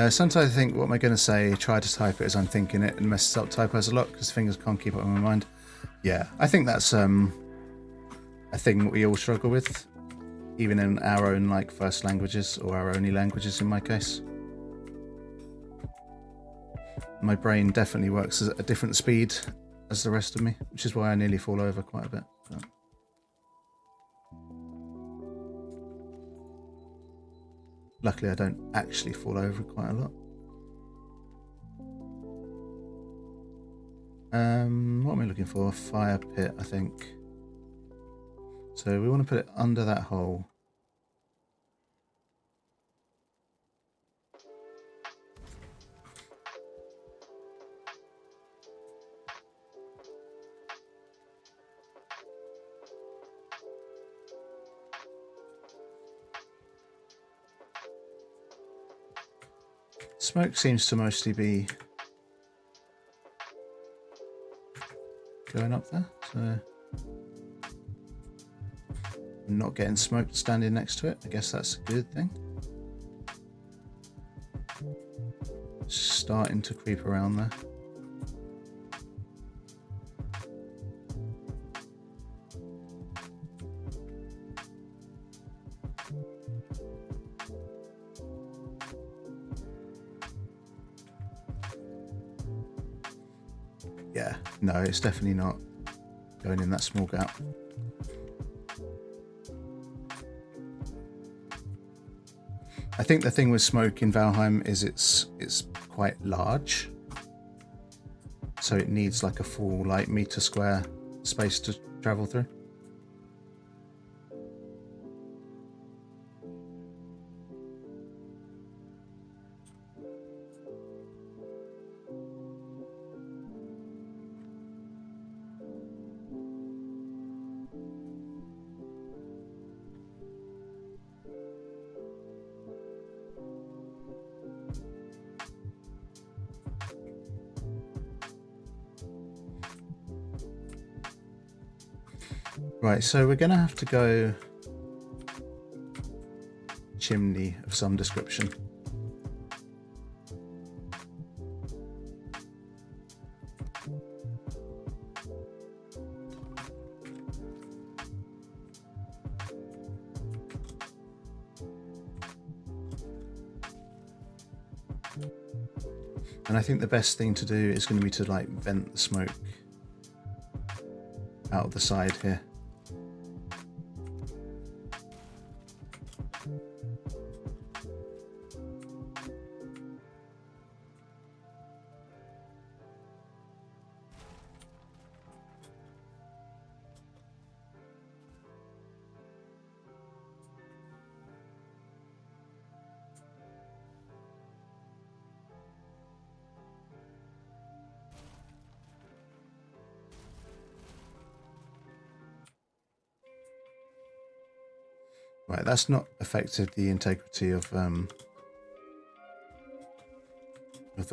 Sometimes I think, what am I going to say? Try to type it as I'm thinking it, and messes up typos a lot because fingers can't keep up in my mind. Yeah, I think that's a thing that we all struggle with. even in our own like first languages or our only languages in my case. My brain definitely works at a different speed as the rest of me, which is why I nearly fall over quite a bit. But luckily I don't actually fall over quite a lot. What am I looking for? A fire pit, I think. So we want to put it under that hole. Smoke seems to mostly be going up there, so I'm not getting smoked standing next to it. I guess that's a good thing. Starting to creep around there. Yeah, no, it's definitely not going in that small gap. I think the thing with smoke in Valheim is it's quite large, so it needs like a full like meter square space to travel through. Right, so we're gonna have to go chimney of some description. And I think the best thing to do is going to be to like vent the smoke out of the side here. Right, that's not affected the integrity of the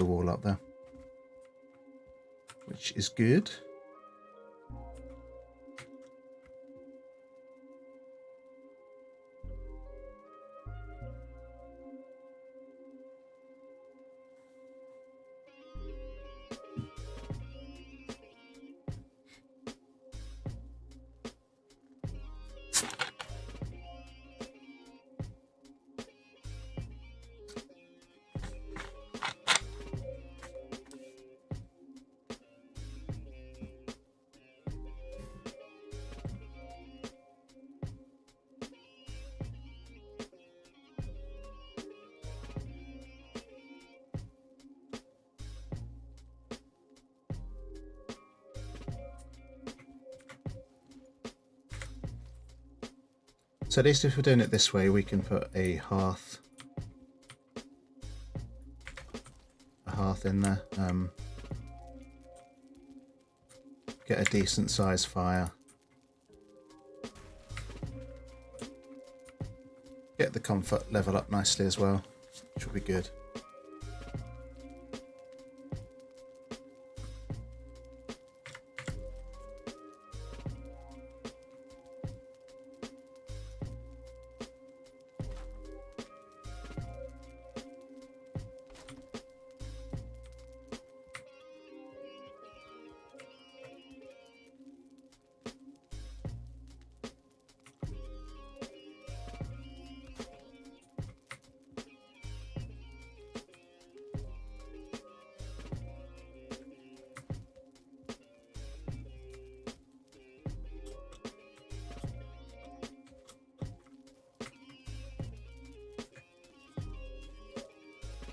wall up there, which is good. So at least if we're doing it this way, we can put a hearth in there. Get a decent sized fire. Get the comfort level up nicely as well, which will be good.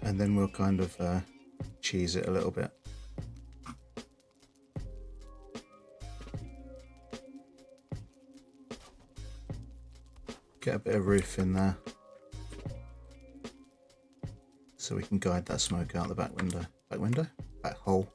and then we'll kind of cheese it a little bit. Get a bit of roof in there so we can guide that smoke out the back window. Back hole.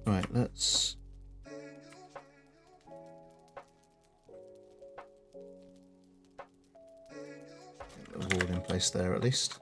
Right, let's get the wall in place there at least.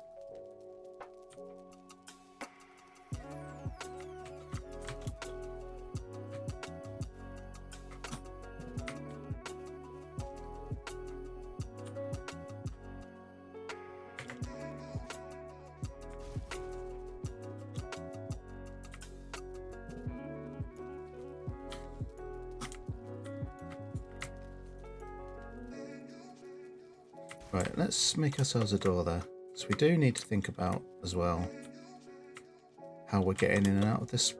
Right, let's make ourselves a door there. So we do need to think about as well how we're getting in and out of this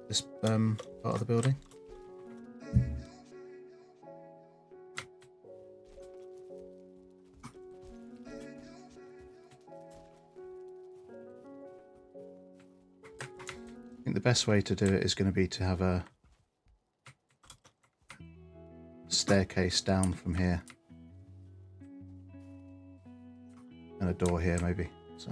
part of the building. I think the best way to do it is going to be to have a staircase down from here. And a door here maybe, so.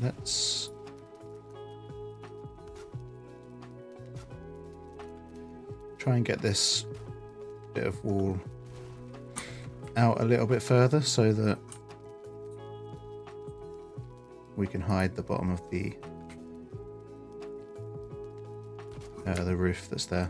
Let's try and get this bit of wall out a little bit further so that we can hide the bottom of the roof that's there.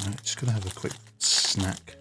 Right, just gonna have a quick snack.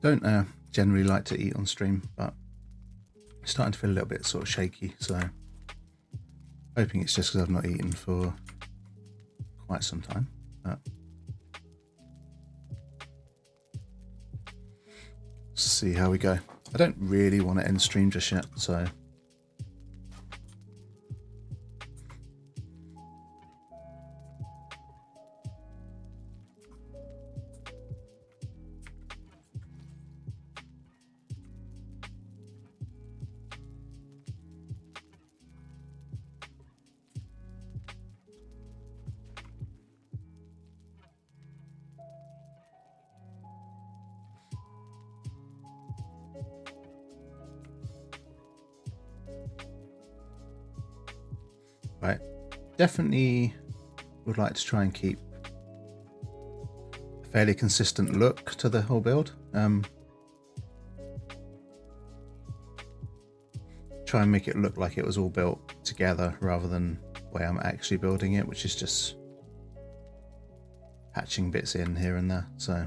Don't generally like to eat on stream, but I'm starting to feel a little bit sort of shaky, so hoping it's just because I've not eaten for quite some time. But see how we go. I don't really want to end stream just yet, so right. Definitely would like to try and keep a fairly consistent look to the whole build. Try and make it look like it was all built together rather than the way I'm actually building it, which is just patching bits in here and there. So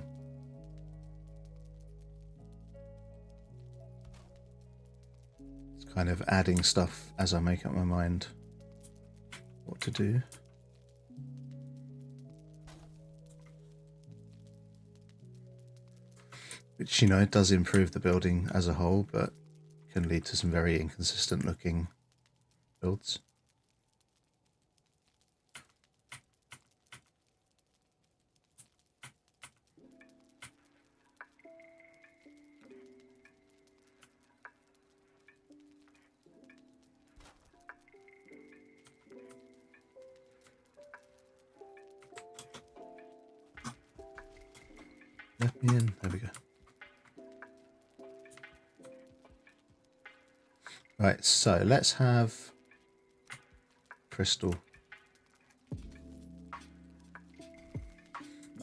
it's kind of adding stuff as I make up my mind what to do. Which, you know, does improve the building as a whole, but can lead to some very inconsistent looking builds. Let me in. There we go. Right, so let's have crystal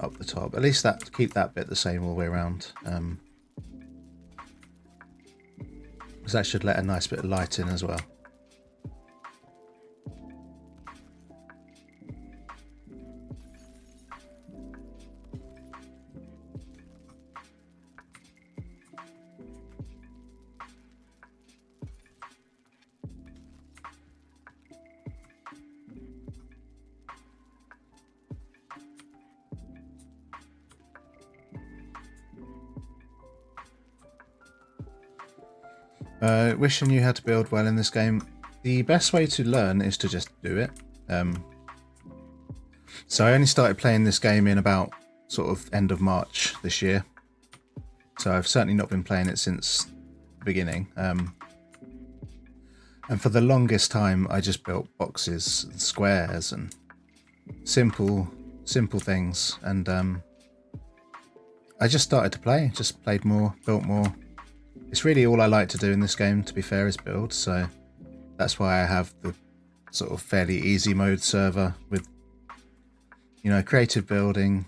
up the top. At least that keep that bit the same all the way around. Because that should let a nice bit of light in as well. Wishing you had to build well in this game. The best way to learn is to just do it. So I only started playing this game in about sort of end of March this year. So I've certainly not been playing it since the beginning. And for the longest time, I just built boxes and squares and simple things. And I just started to play, just played more, built more. It's really all I like to do in this game, to be fair, is build. So that's why I have the sort of fairly easy mode server with, you know, creative building,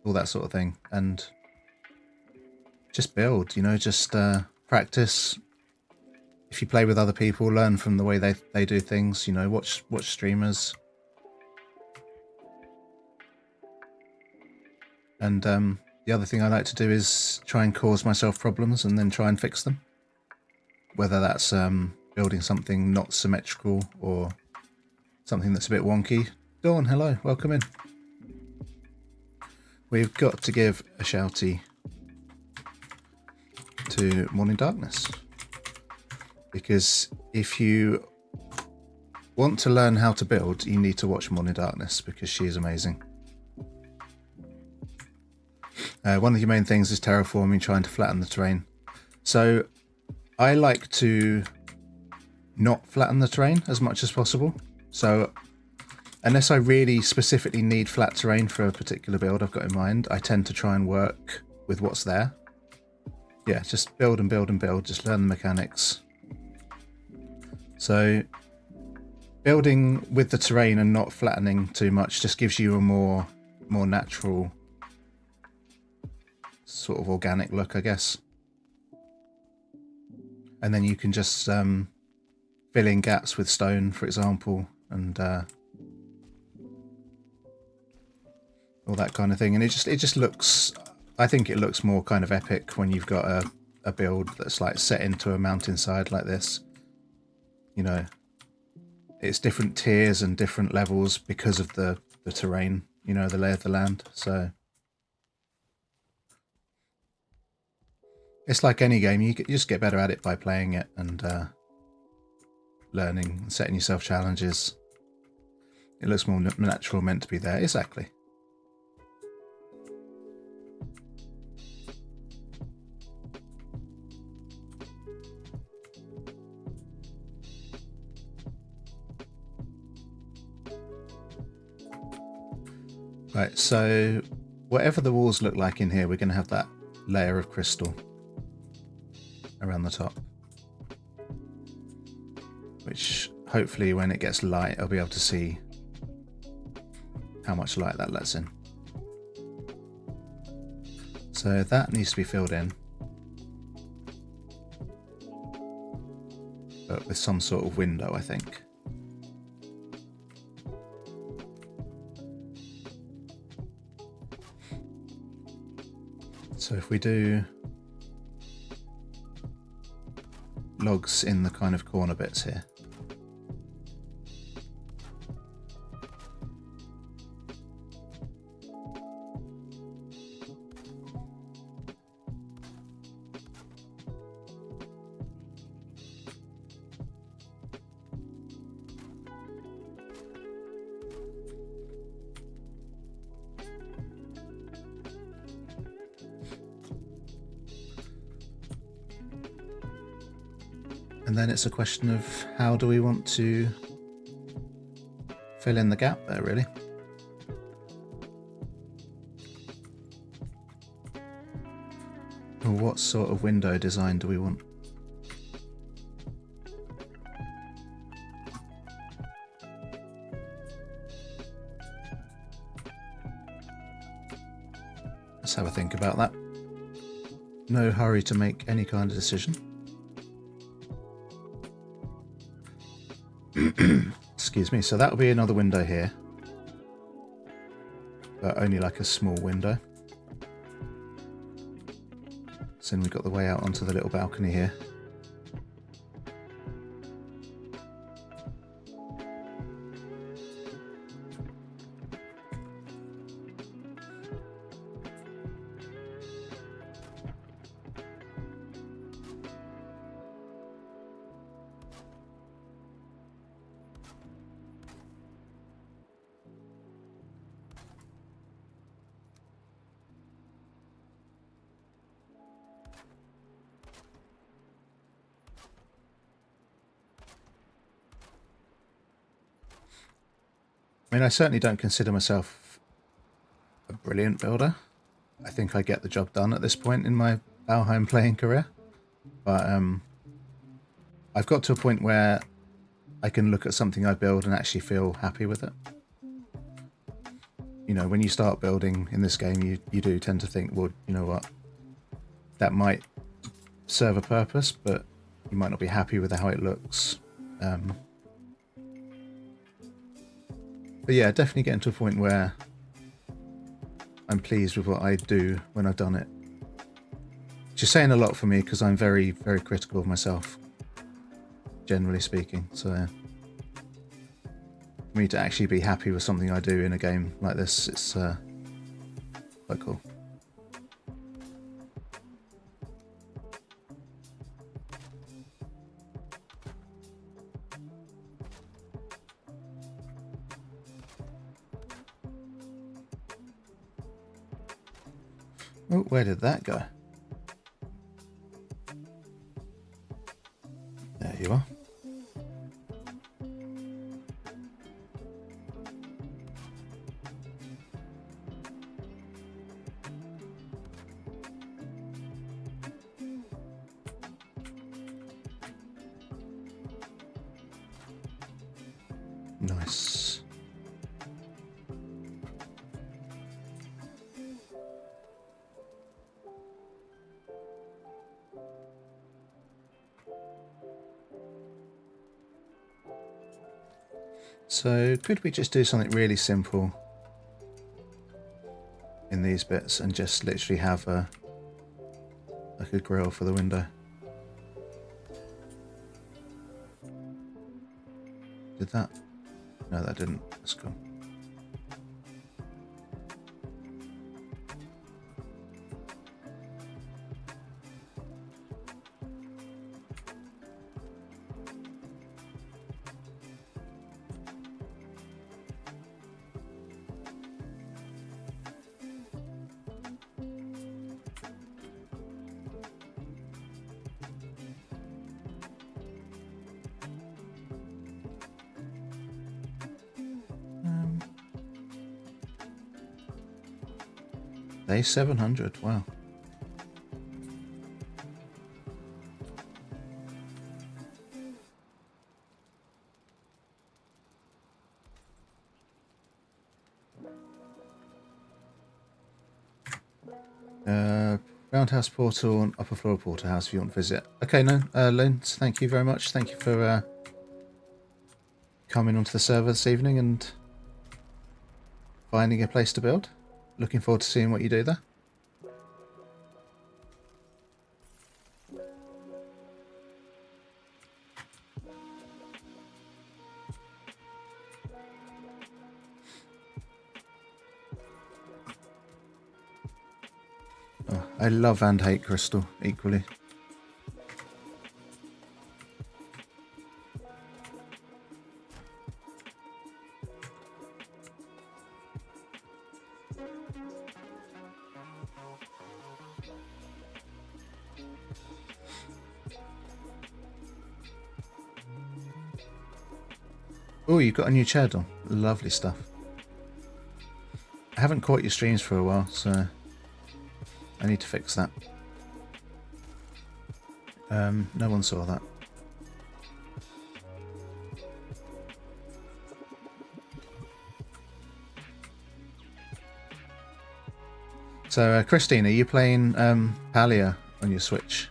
all that sort of thing. And just build, you know, just practice. If you play with other people, learn from the way they do things, you know, watch streamers. And the other thing I like to do is try and cause myself problems and then try and fix them. Whether that's building something not symmetrical or something that's a bit wonky. Dawn, hello, welcome in. We've got to give a shouty to Morning Darkness. Because if you want to learn how to build, you need to watch Morning Darkness because she is amazing. One of your main things is terraforming, trying to flatten the terrain. So I like to not flatten the terrain as much as possible. So unless I really specifically need flat terrain for a particular build I've got in mind, I tend to try and work with what's there. Yeah, just build and build and build, just learn the mechanics. So building with the terrain and not flattening too much just gives you a more natural sort of organic look, I guess. And then you can just fill in gaps with stone, for example, and all that kind of thing. And it just looks, I think it looks more kind of epic when you've got a build that's like set into a mountainside like this. You know, it's different tiers and different levels because of the terrain, you know, the lay of the land. So it's like any game, you just get better at it by playing it and learning, setting yourself challenges. It looks more natural, meant to be there. Exactly. Right, so whatever the walls look like in here, we're going to have that layer of crystal around the top. Which hopefully when it gets light, I'll be able to see how much light that lets in. So that needs to be filled in. But with some sort of window, I think. So if we do logs in the kind of corner bits here. And then it's a question of how do we want to fill in the gap there, really. Or what sort of window design do we want? Let's have a think about that. No hurry to make any kind of decision. Excuse me, so that'll be another window here, but only like a small window. So then we've got the way out onto the little balcony here. I mean, I certainly don't consider myself a brilliant builder. I think I get the job done at this point in my Valheim playing career. But I've got to a point where I can look at something I build and actually feel happy with it. You know, when you start building in this game, you do tend to think, well, you know what, that might serve a purpose, but you might not be happy with how it looks. But yeah, definitely getting to a point where I'm pleased with what I do when I've done it. Which is saying a lot for me because I'm very, very critical of myself, generally speaking. So for me to actually be happy with something I do in a game like this, it's quite cool. Oh, where did that go? There you are. Nice. So could we just do something really simple in these bits and just literally have a like a grill for the window. Did that? No, that didn't. That's cool. Day 700, wow. Roundhouse portal and upper floor porterhouse if you want to visit. Okay, no, Lynn, thank you very much. Thank you for coming onto the server this evening and finding a place to build. Looking forward to seeing what you do there. Oh, I love and hate Crystal equally. Oh, you've got a new chair done. Lovely stuff. I haven't caught your streams for a while, so I need to fix that. No one saw that. So, Christine, are you playing Palia on your Switch?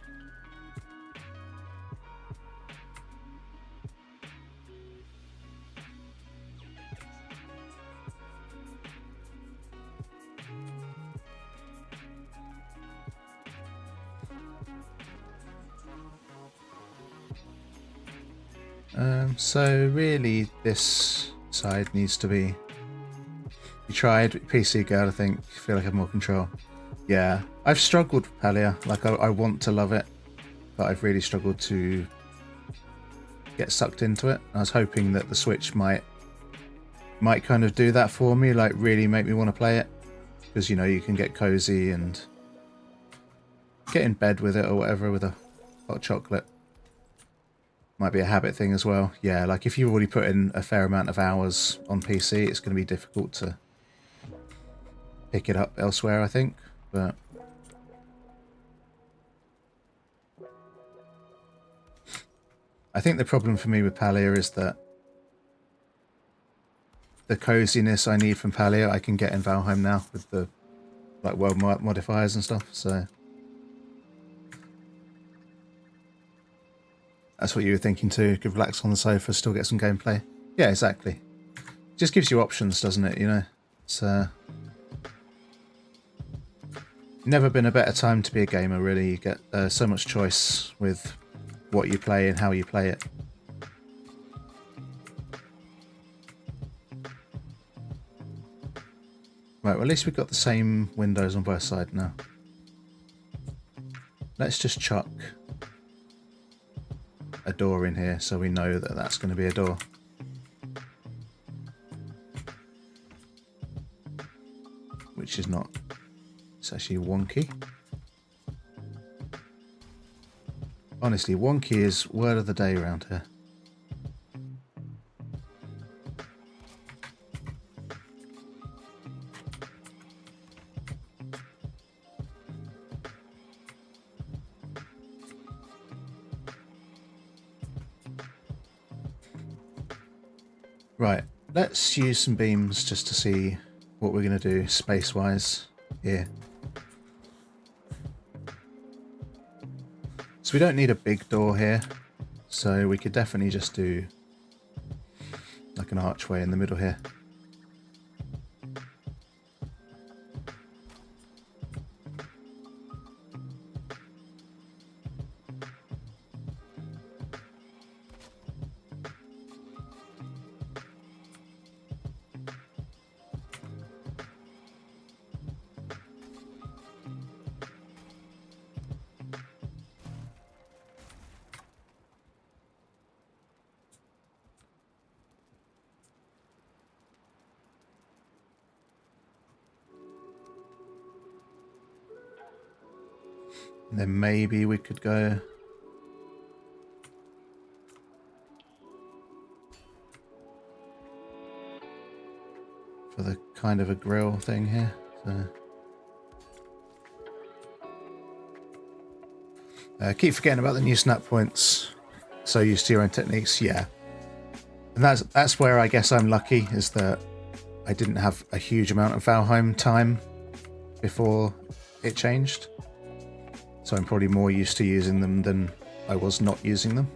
So really this side needs to be... You tried PC Girl, I think. Feel like I have more control. Yeah, I've struggled with Palia. Like, I want to love it, but I've really struggled to get sucked into it. I was hoping that the Switch might kind of do that for me, like really make me want to play it. Because, you know, you can get cozy and get in bed with it or whatever with a hot chocolate. Might be a habit thing as well. Yeah, like if you've already put in a fair amount of hours on PC, it's going to be difficult to pick it up elsewhere, I think. But I think the problem for me with Palia is that the coziness I need from Palia I can get in Valheim now with the like world modifiers and stuff. So that's what you were thinking too. You could relax on the sofa, still get some gameplay. Yeah, exactly. Just gives you options, doesn't it? You know, it's never been a better time to be a gamer. Really, you get so much choice with what you play and how you play it. Right, well, at least we've got the same windows on both sides now. Let's just chuck a door in here so we know that that's going to be a door. Which is not... It's actually wonky. Honestly, wonky is word of the day around here. Right, let's use some beams just to see what we're going to do space-wise here. So we don't need a big door here, so we could definitely just do like an archway in the middle here. And then maybe we could go... for the kind of a grill thing here. So... keep forgetting about the new snap points. So used to your own techniques, yeah. And that's where I guess I'm lucky, is that I didn't have a huge amount of Valheim time before it changed. So I'm probably more used to using them than I was not using them.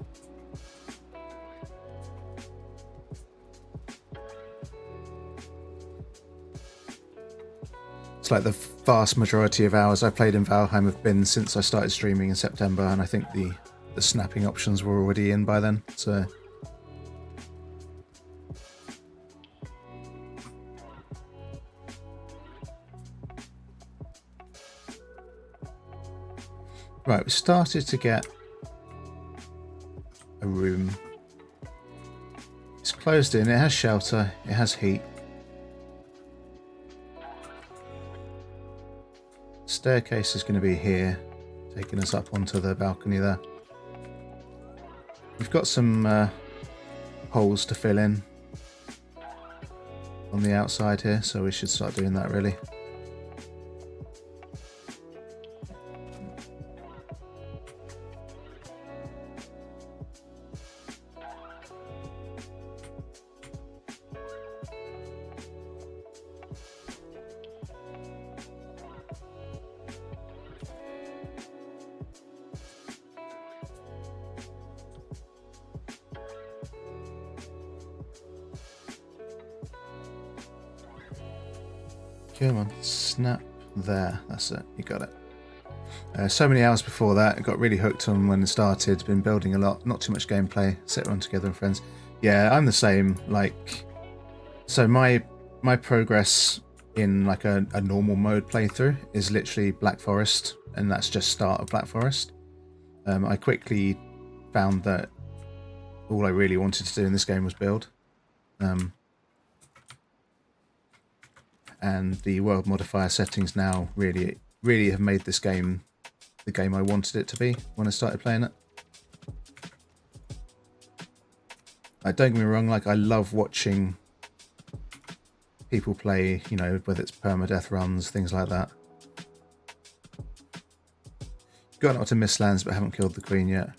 It's like the vast majority of hours I played in Valheim have been since I started streaming in September, and I think the snapping options were already in by then, so... Right, we started to get a room. It's closed in, it has shelter, it has heat. Staircase is going to be here, taking us up onto the balcony there. We've got some holes to fill in on the outside here, so we should start doing that really. Come on, snap there. That's it. You got it. So many hours before that. I got really hooked on when it started. Been building a lot. Not too much gameplay. Sit around together with friends. Yeah, I'm the same. Like, so my progress in like a normal mode playthrough is literally Black Forest, and that's just start of Black Forest. I quickly found that all I really wanted to do in this game was build. And the world modifier settings now really have made this game the game I wanted it to be when I started playing it. Don't get me wrong, like I love watching people play, you know, whether it's permadeath runs, things like that. Got out to Mistlands but haven't killed the Queen yet.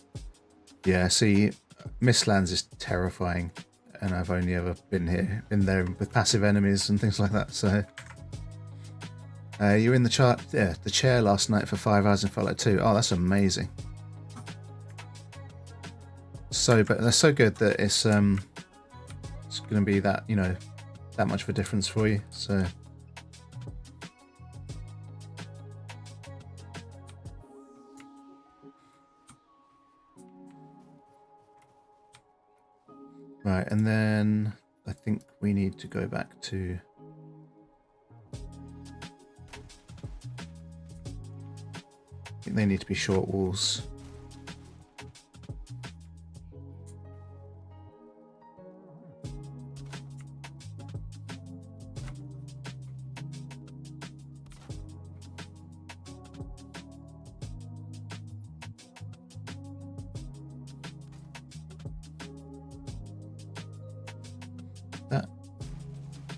Yeah, see, Mistlands is terrifying. And I've only ever been there with passive enemies and things like that. So you were in the chair last night for 5 hours in Fallout 2. Oh, that's amazing. But they're so good that it's going to be that, you know, that much of a difference for you. So right, and then I think we need to go back to... I think they need to be short walls.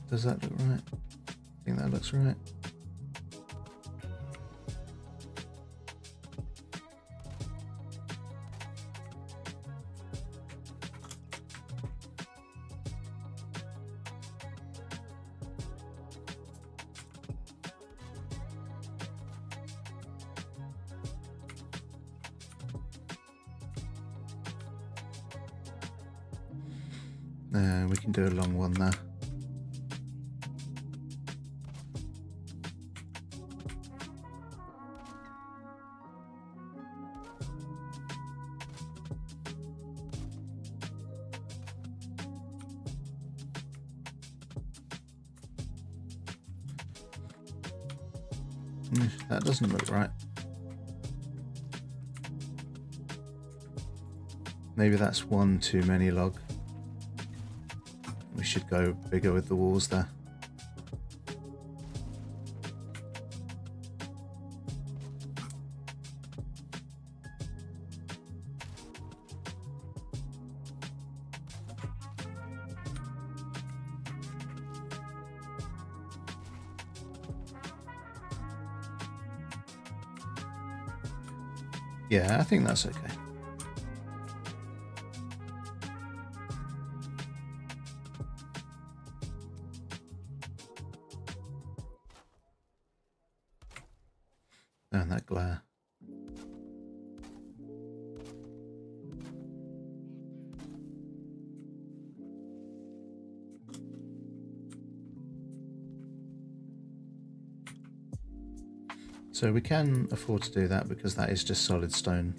Does that look right? I think that looks right. We can do a long one there. That doesn't look right. Maybe that's one too many log. We should go bigger with the walls there. Yeah, I think that's okay. And that glare. So we can afford to do that because that is just solid stone.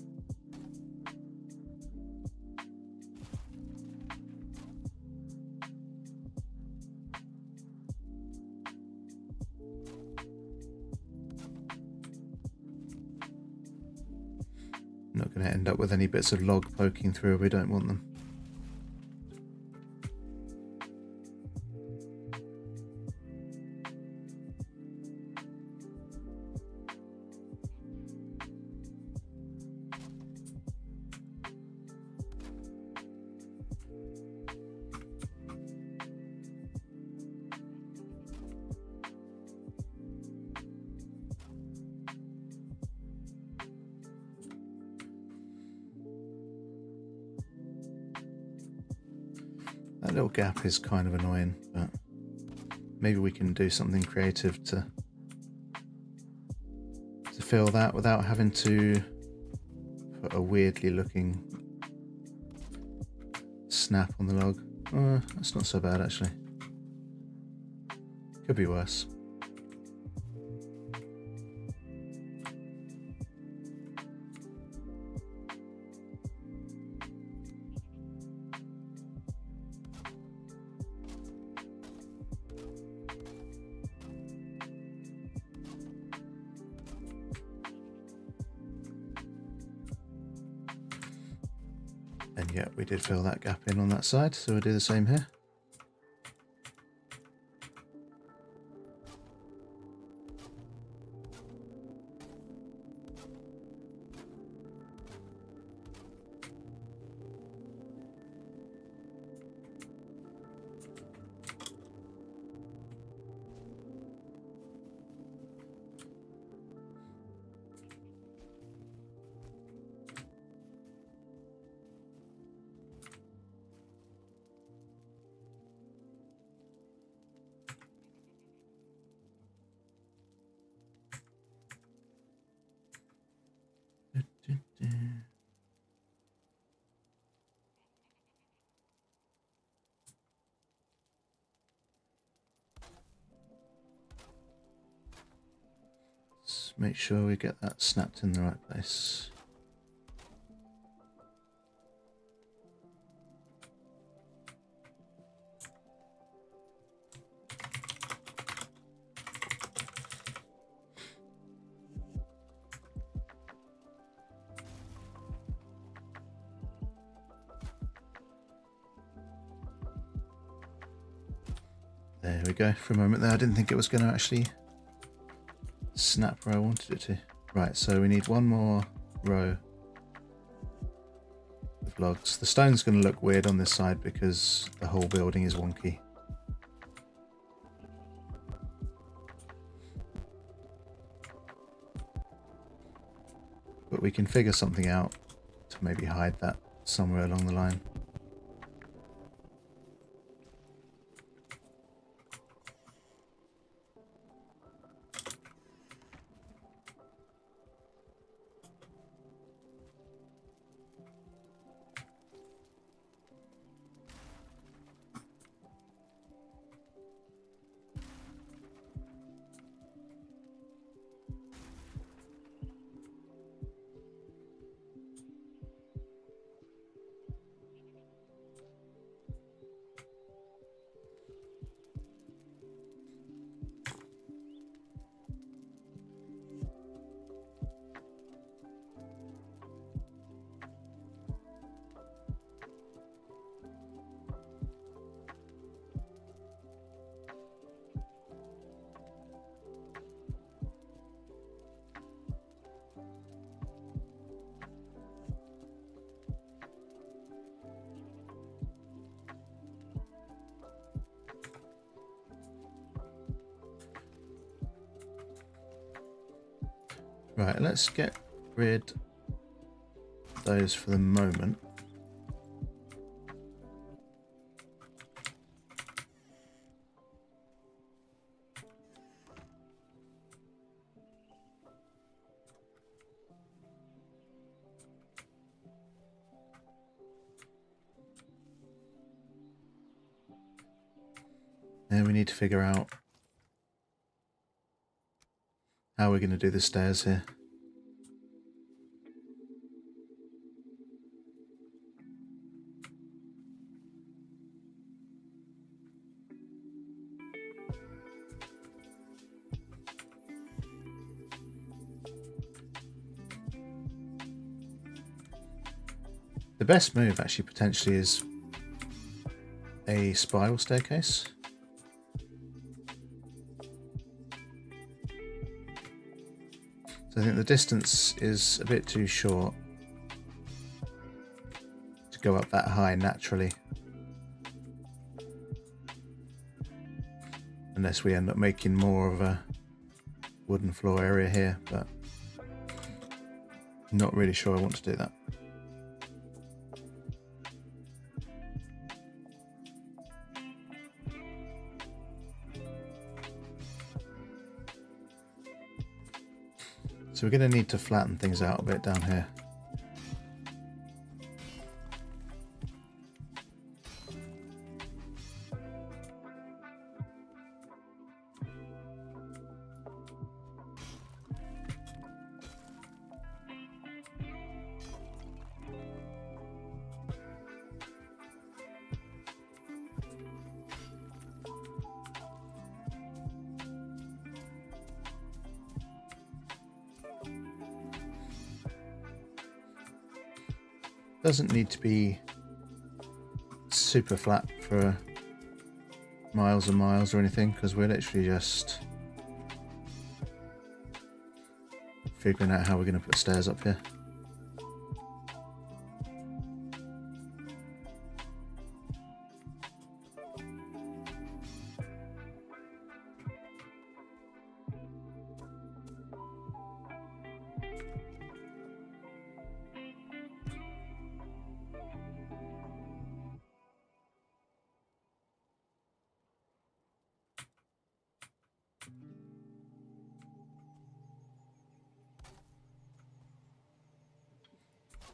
Not going to end up with any bits of log poking through if we don't want them. That little gap is kind of annoying, but maybe we can do something creative to fill that without having to put a weirdly looking snap on the log. That's not so bad actually. Could be worse. And yeah, we did fill that gap in on that side, so we'll do the same here. Let's make sure we get that snapped in the right place. There we go. For a moment there, I didn't think it was going to actually snap where I wanted it to. Right, so we need one more row of logs. The stone's going to look weird on this side because the whole building is wonky. But we can figure something out to maybe hide that somewhere along the line. Right, let's get rid those for the moment. Then we need to figure out how we're going to do the stairs here. The best move actually potentially is a spiral staircase. So I think the distance is a bit too short to go up that high naturally. Unless we end up making more of a wooden floor area here, but not really sure I want to do that. So we're going to need to flatten things out a bit down here. Doesn't need to be super flat for miles and miles or anything, because we're literally just figuring out how we're going to put stairs up here.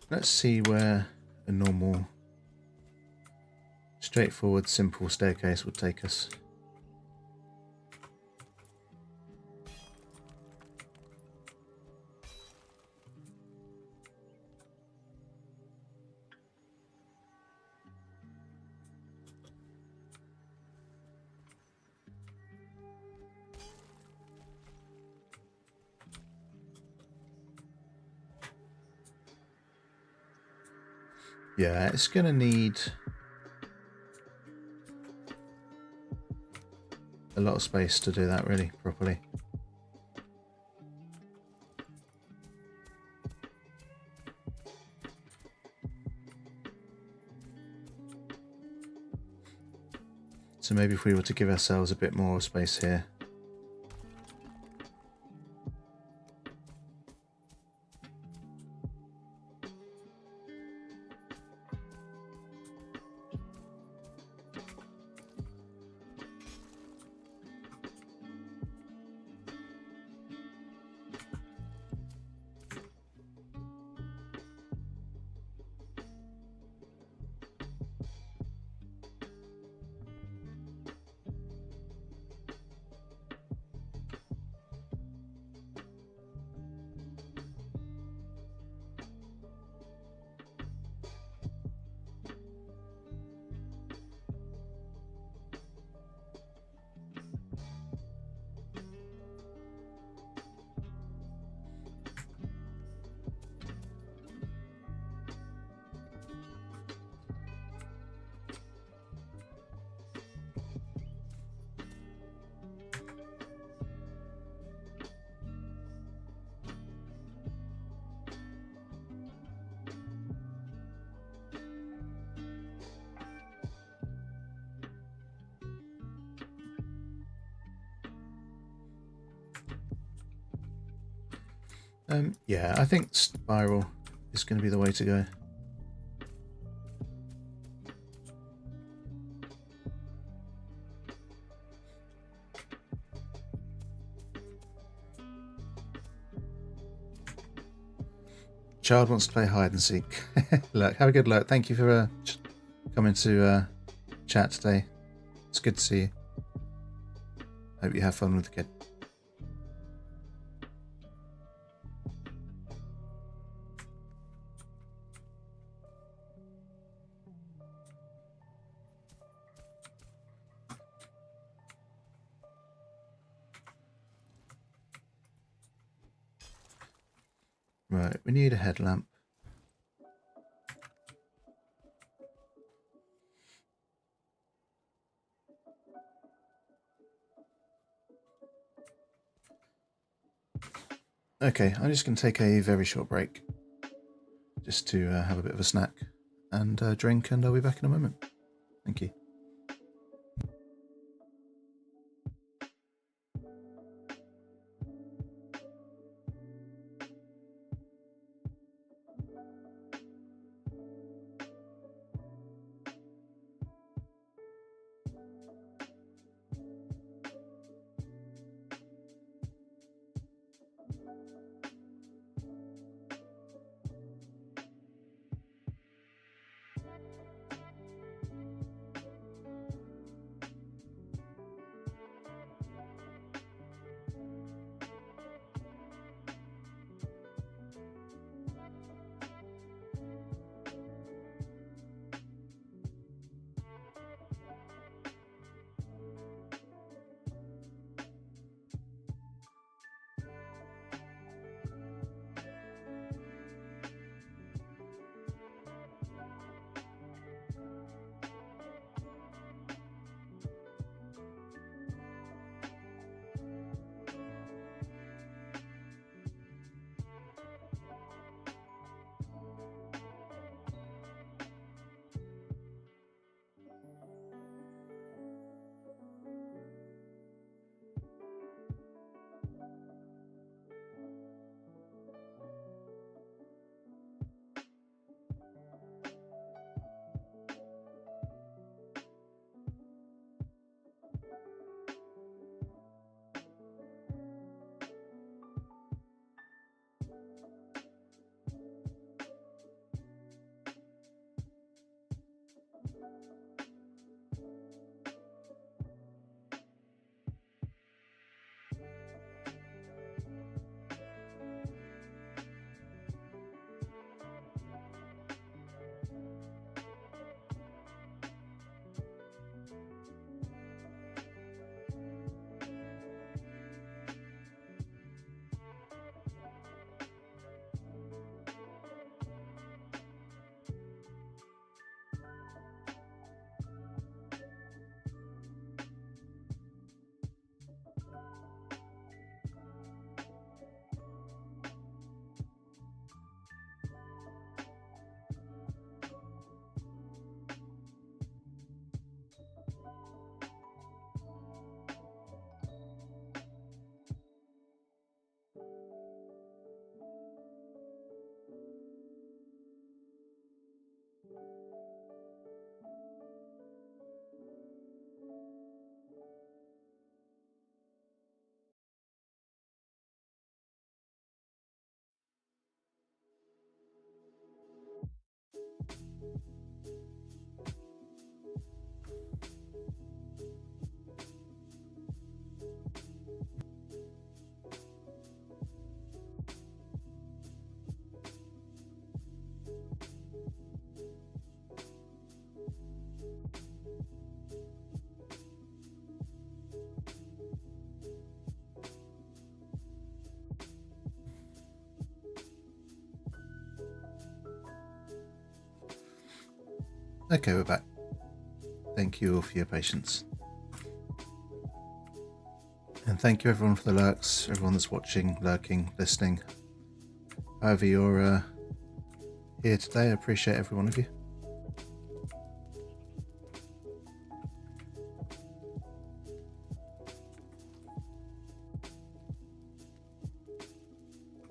Let's see where a normal, straightforward, simple staircase would take us. Yeah, it's going to need a lot of space to do that really properly. So maybe if we were to give ourselves a bit more space here. Yeah, I think spiral is going to be the way to go. Child wants to play hide and seek. Look, have a good look. Thank you for coming to chat today. It's good to see you. Hope you have fun with the kid. Right, we need a headlamp. Okay, I'm just going to take a very short break. Just to have a bit of a snack and drink, and I'll be back in a moment. Thank you. Okay, we're back. Thank you all for your patience. And thank you everyone for the lurks, everyone that's watching, lurking, listening. However you're here today, I appreciate every one of you.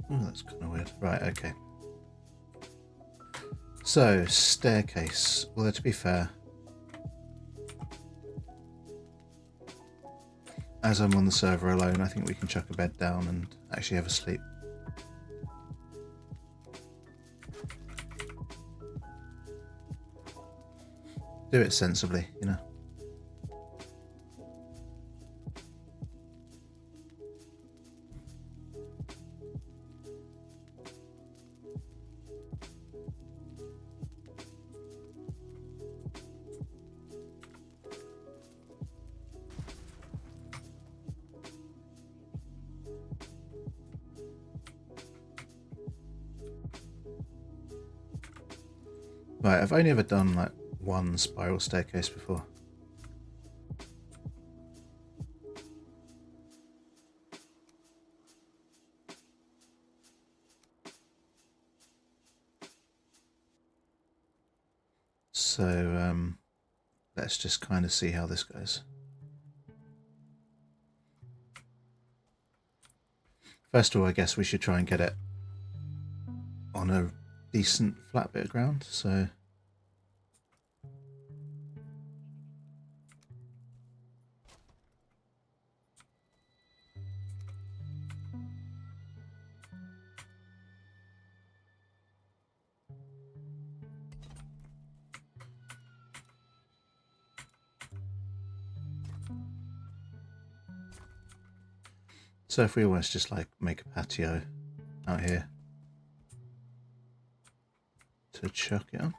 Oh, that's kind of weird. Right, okay. So, staircase. Well, to be fair, as I'm on the server alone, I think we can chuck a bed down and actually have a sleep. Do it sensibly, you know. Right, I've only ever done like one spiral staircase before. So let's just kind of see how this goes. First of all, I guess we should try and get it on a decent flat bit of ground. So if we almost just like make a patio out here to chuck it on.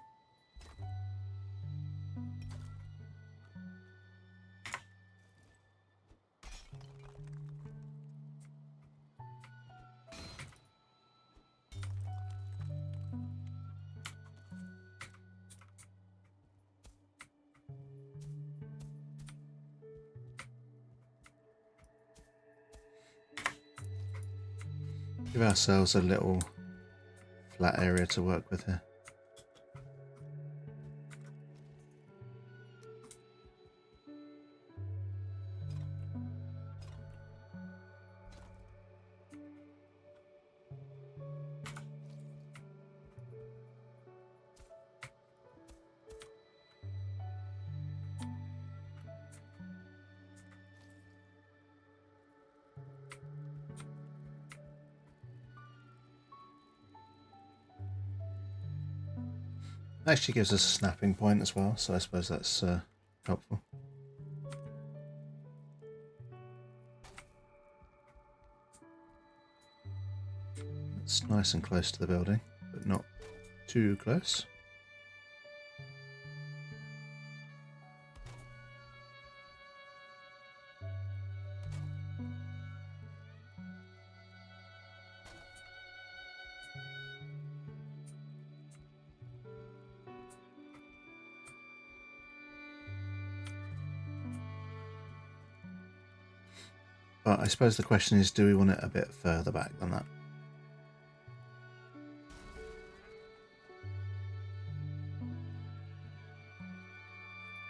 Give ourselves a little flat area to work with here. Actually gives us a snapping point as well, so I suppose that's helpful. It's nice and close to the building, but not too close. But I suppose the question is, do we want it a bit further back than that?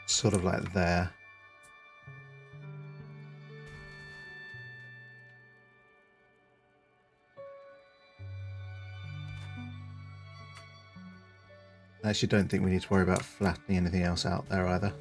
Sort of like there. I actually don't think we need to worry about flattening anything else out there either.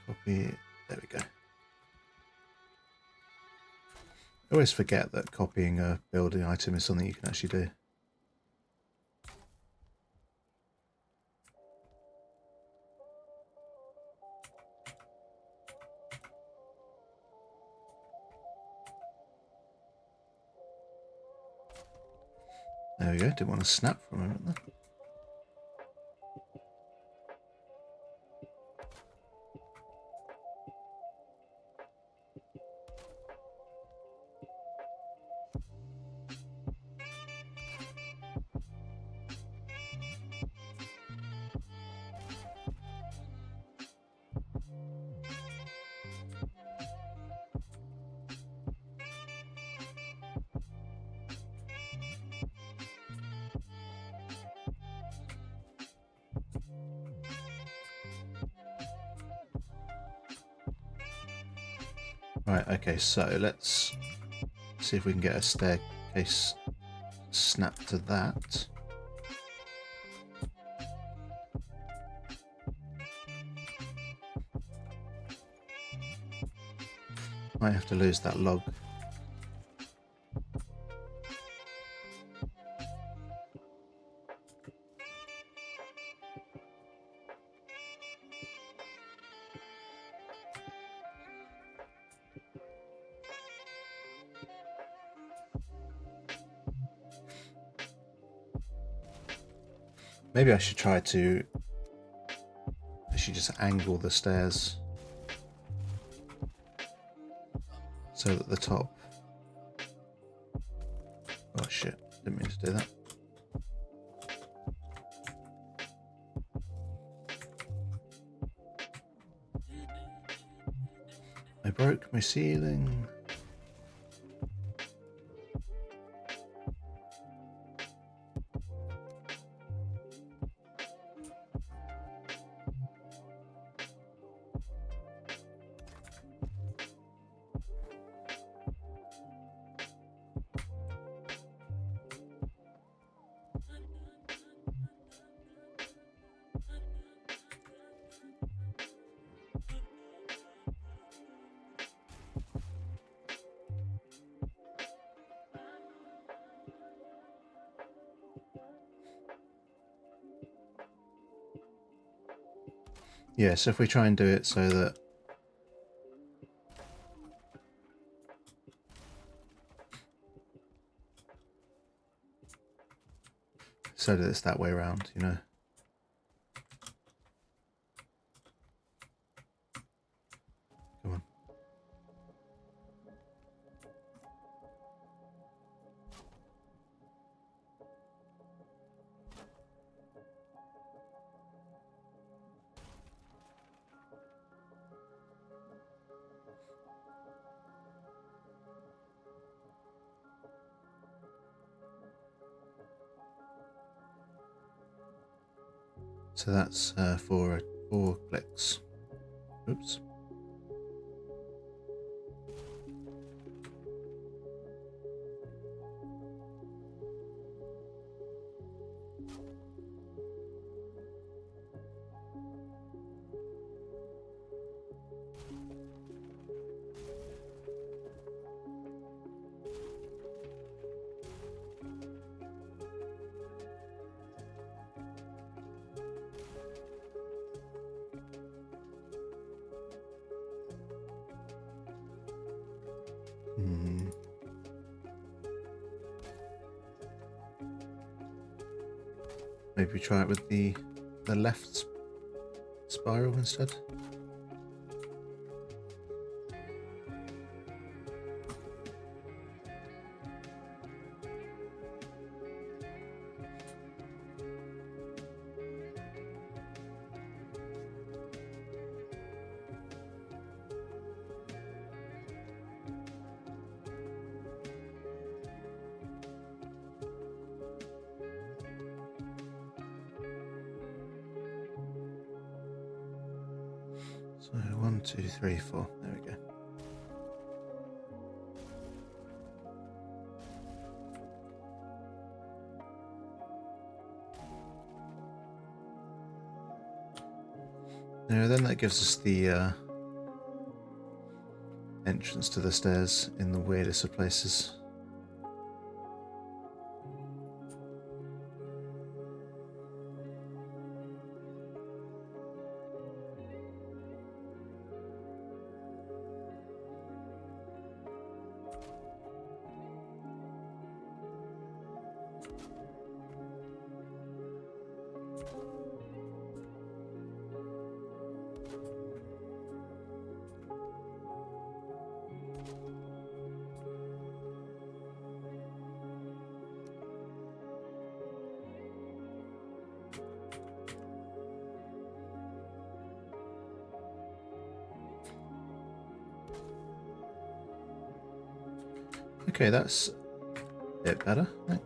Copy. There we go. I always forget that copying a building item is something you can actually do. There we go. Didn't want to snap for a moment there. Right, okay, so let's see if we can get a staircase snap to that. Might have to lose that log. Maybe I should try to actually just angle the stairs so that the top... Oh shit, didn't mean to do that. I broke my ceiling. Yeah, so if we try and do it so that it's that way around, you know. Come on. So that's four clicks. Oops. Hmm. Maybe we try it with the left spiral instead. So 1, 2, 3, 4. There we go. Now then that gives us the entrance to the stairs in the weirdest of places. Okay, that's a bit better. Right.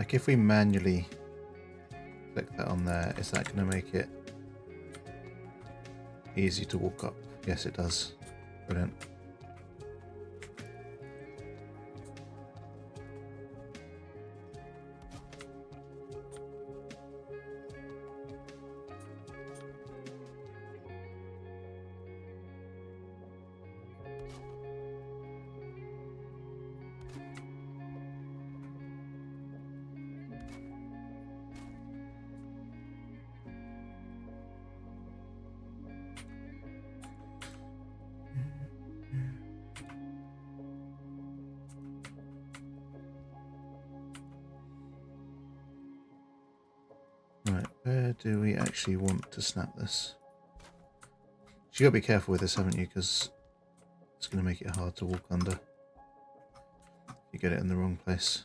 Like if we manually click that on there, is that going to make it easy to walk up? Yes, it does. Brilliant. Right, where do we actually want to snap this? You got to be careful with this, haven't you? Because it's going to make it hard to walk under. If you get it in the wrong place.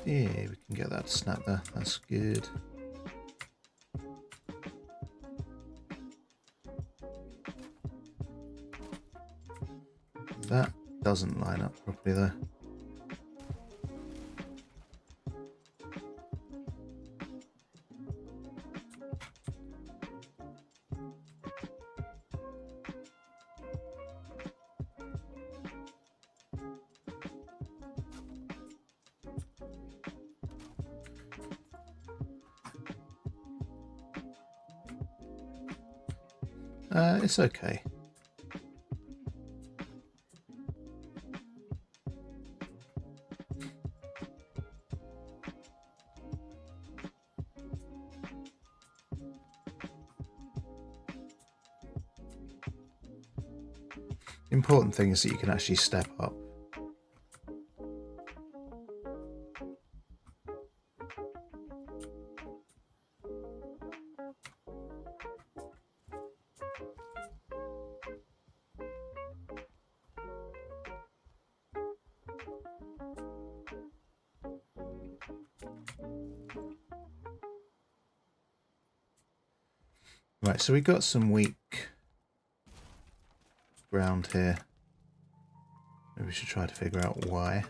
Yeah, we can get that to snap there. That's good. That doesn't line up properly though. It's okay. The important thing is that you can actually step up. Right, so we got some weak ground here. Maybe we should try to figure out why.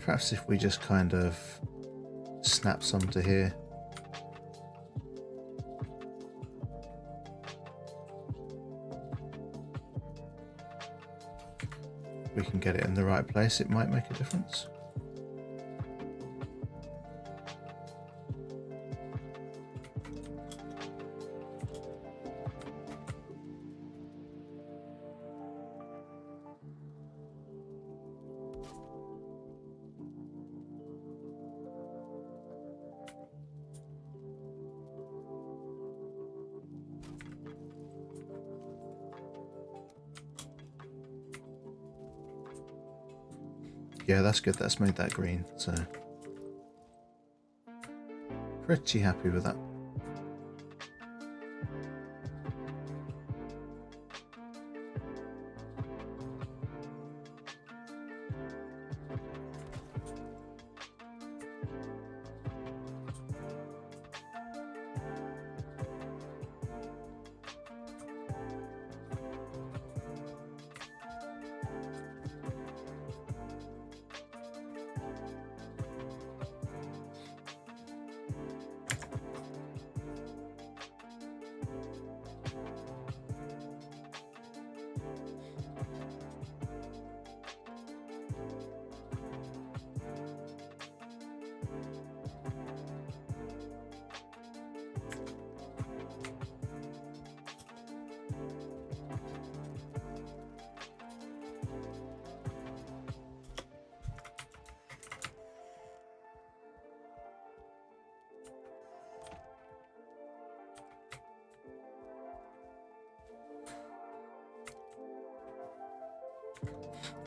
Perhaps if we just kind of snap some to here. We can get it in the right place, it might make a difference. Yeah, that's good. That's made that green. So pretty happy with that.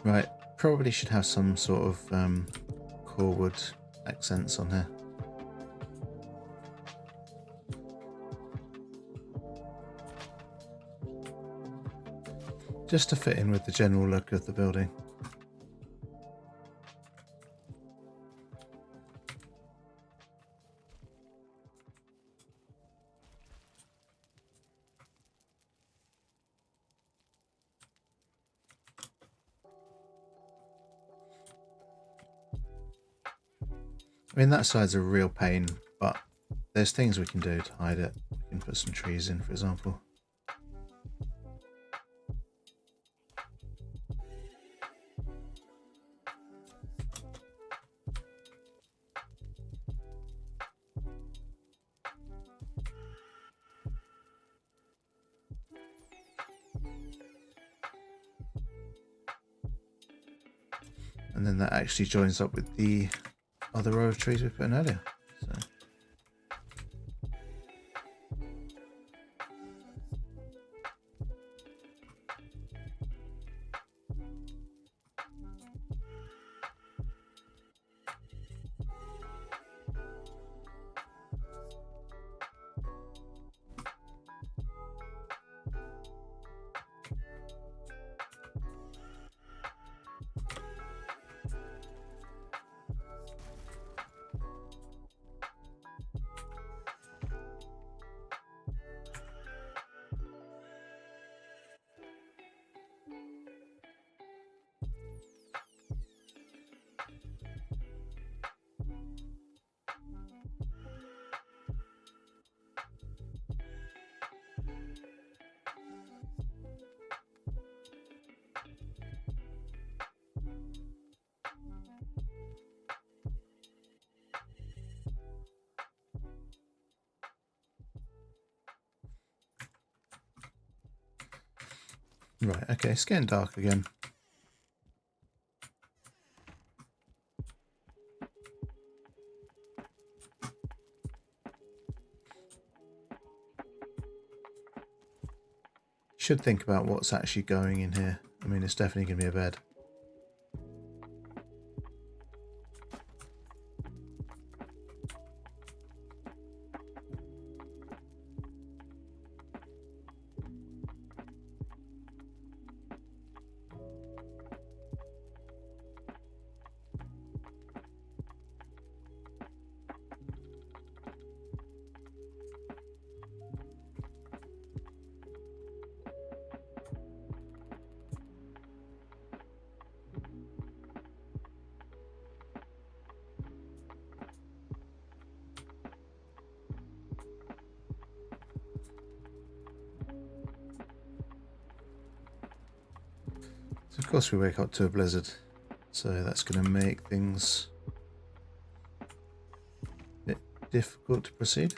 Right, probably should have some sort of core wood accents on here. Just to fit in with the general look of the building. I mean, that side's a real pain, but there's things we can do to hide it. We can put some trees in, for example. And then that actually joins up with the other row of trees we put in earlier. So. Right, okay, it's getting dark again. Should think about what's actually going in here. I mean, it's definitely going to be a bed. So of course we wake up to a blizzard, so that's going to make things a bit difficult to proceed.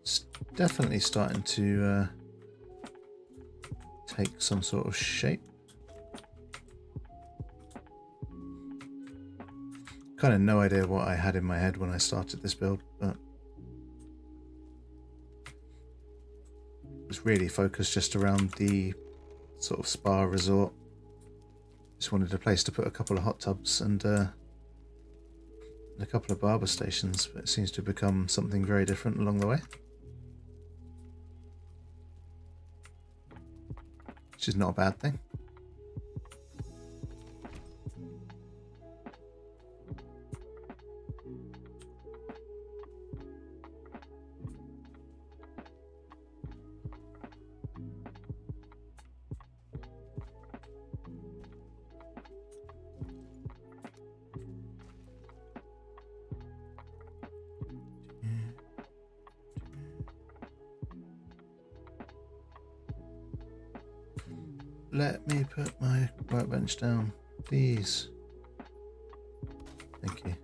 It's definitely starting to take some sort of shape. Kind of no idea what I had in my head when I started this build, but it was really focused just around the sort of spa resort. Just wanted a place to put a couple of hot tubs and a couple of barber stations, but it seems to have become something very different along the way. Which is not a bad thing. let me put my workbench down, please. Thank you.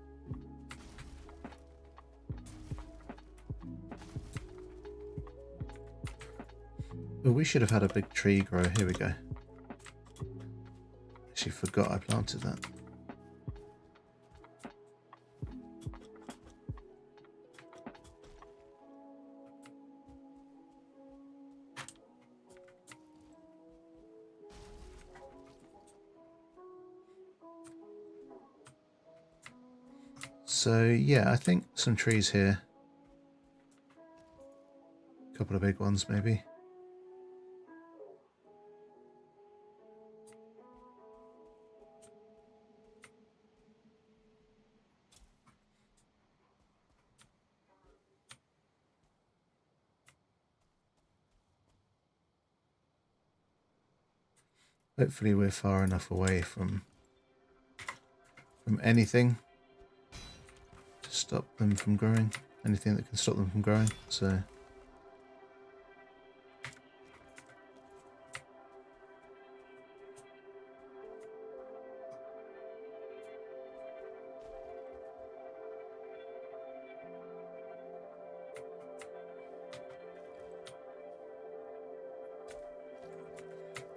Well, we should have had a big tree grow. Here we go. Actually forgot I planted that. So yeah, I think some trees here. A couple of big ones maybe. Hopefully we're far enough away from anything to stop them from growing. Anything that can stop them from growing. So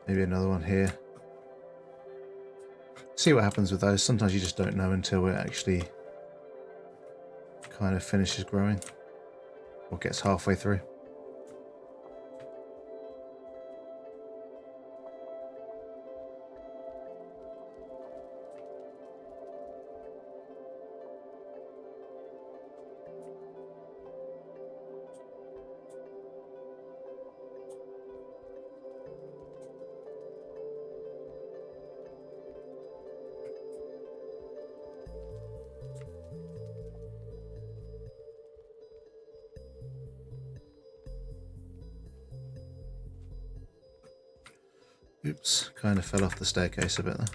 maybe another one here. See what happens with those. Sometimes you just don't know until it actually kind of finishes growing or gets halfway through. Oops, kind of fell off the staircase a bit there.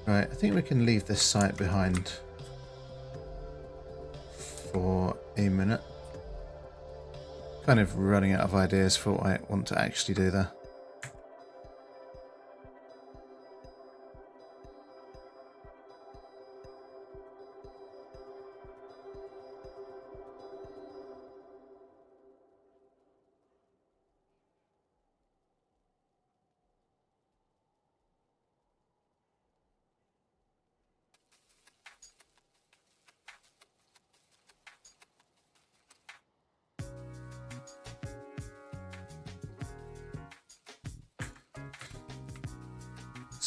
Right, I think we can leave this site behind for a minute. Kind of running out of ideas for what I want to actually do there.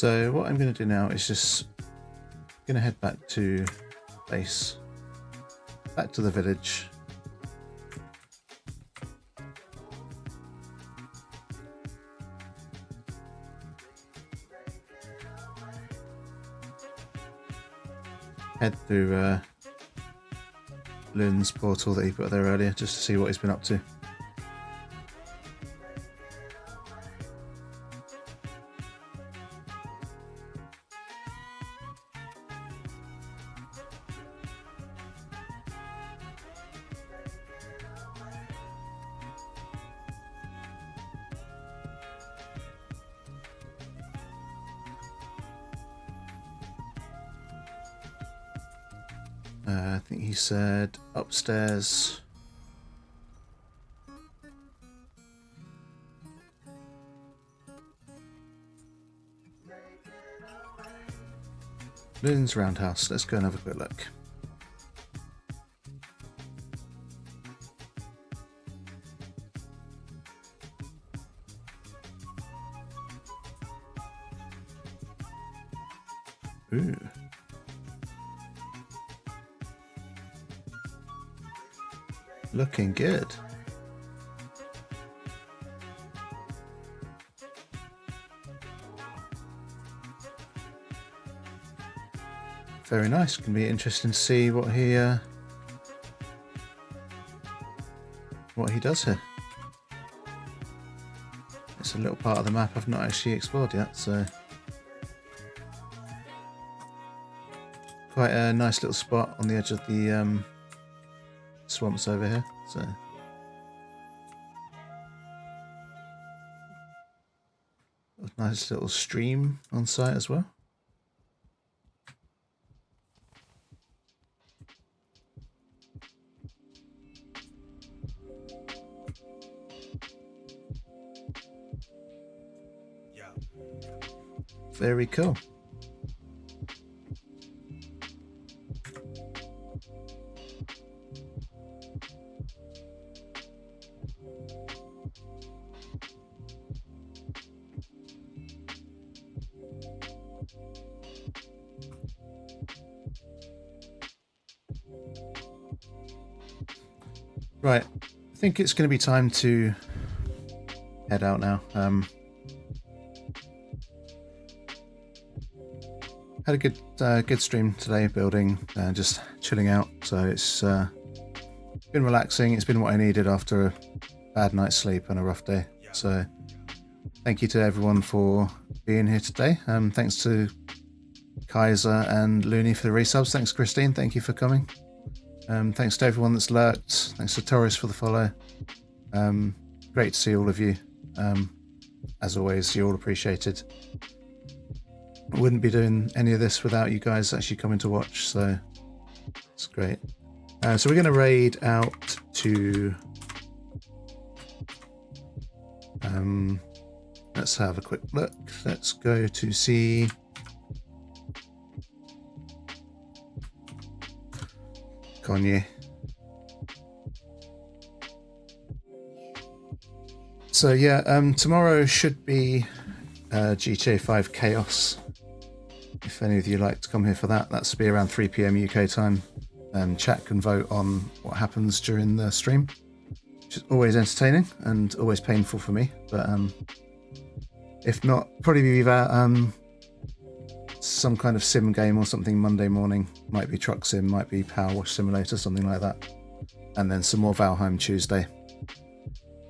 So what I'm going to do now is just going to head back to base, back to the village. Head through Lynn's portal that he put there earlier just to see what he's been up to. I think he said upstairs. Lynn's Roundhouse. Let's go and have a quick look. Ooh. Looking good. Very nice. Can be interesting to see what he does here. It's a little part of the map I've not actually explored yet, so quite a nice little spot on the edge of the swamps over here. So a nice little stream on site as well. Very cool. Right, I think it's going to be time to head out now. Had a good stream today, building, just chilling out. So it's been relaxing. It's been what I needed after a bad night's sleep and a rough day. So thank you to everyone for being here today. Thanks to Kaiser and Looney for the resubs. Thanks, Christine. Thank you for coming. Thanks to everyone that's lurked. Thanks to Torres for the follow. Great to see all of you. As always, you're all appreciated. I wouldn't be doing any of this without you guys actually coming to watch, so it's great. So we're going to raid out to... let's have a quick look. Let's go to see... Kanye. So yeah, tomorrow should be GTA 5 Chaos. If any of you like to come here for that, that's be around 3 PM UK time. Chat can vote on what happens during the stream, which is always entertaining and always painful for me. But if not, probably be that some kind of sim game or something Monday morning. Might be Truck Sim, might be Power Wash Simulator, something like that. And then some more Valheim Tuesday.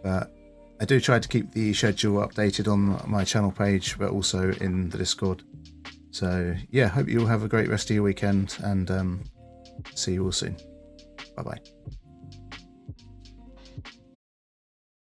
But I do try to keep the schedule updated on my channel page, but also in the Discord. So yeah, hope you all have a great rest of your weekend, and see you all soon. Bye bye.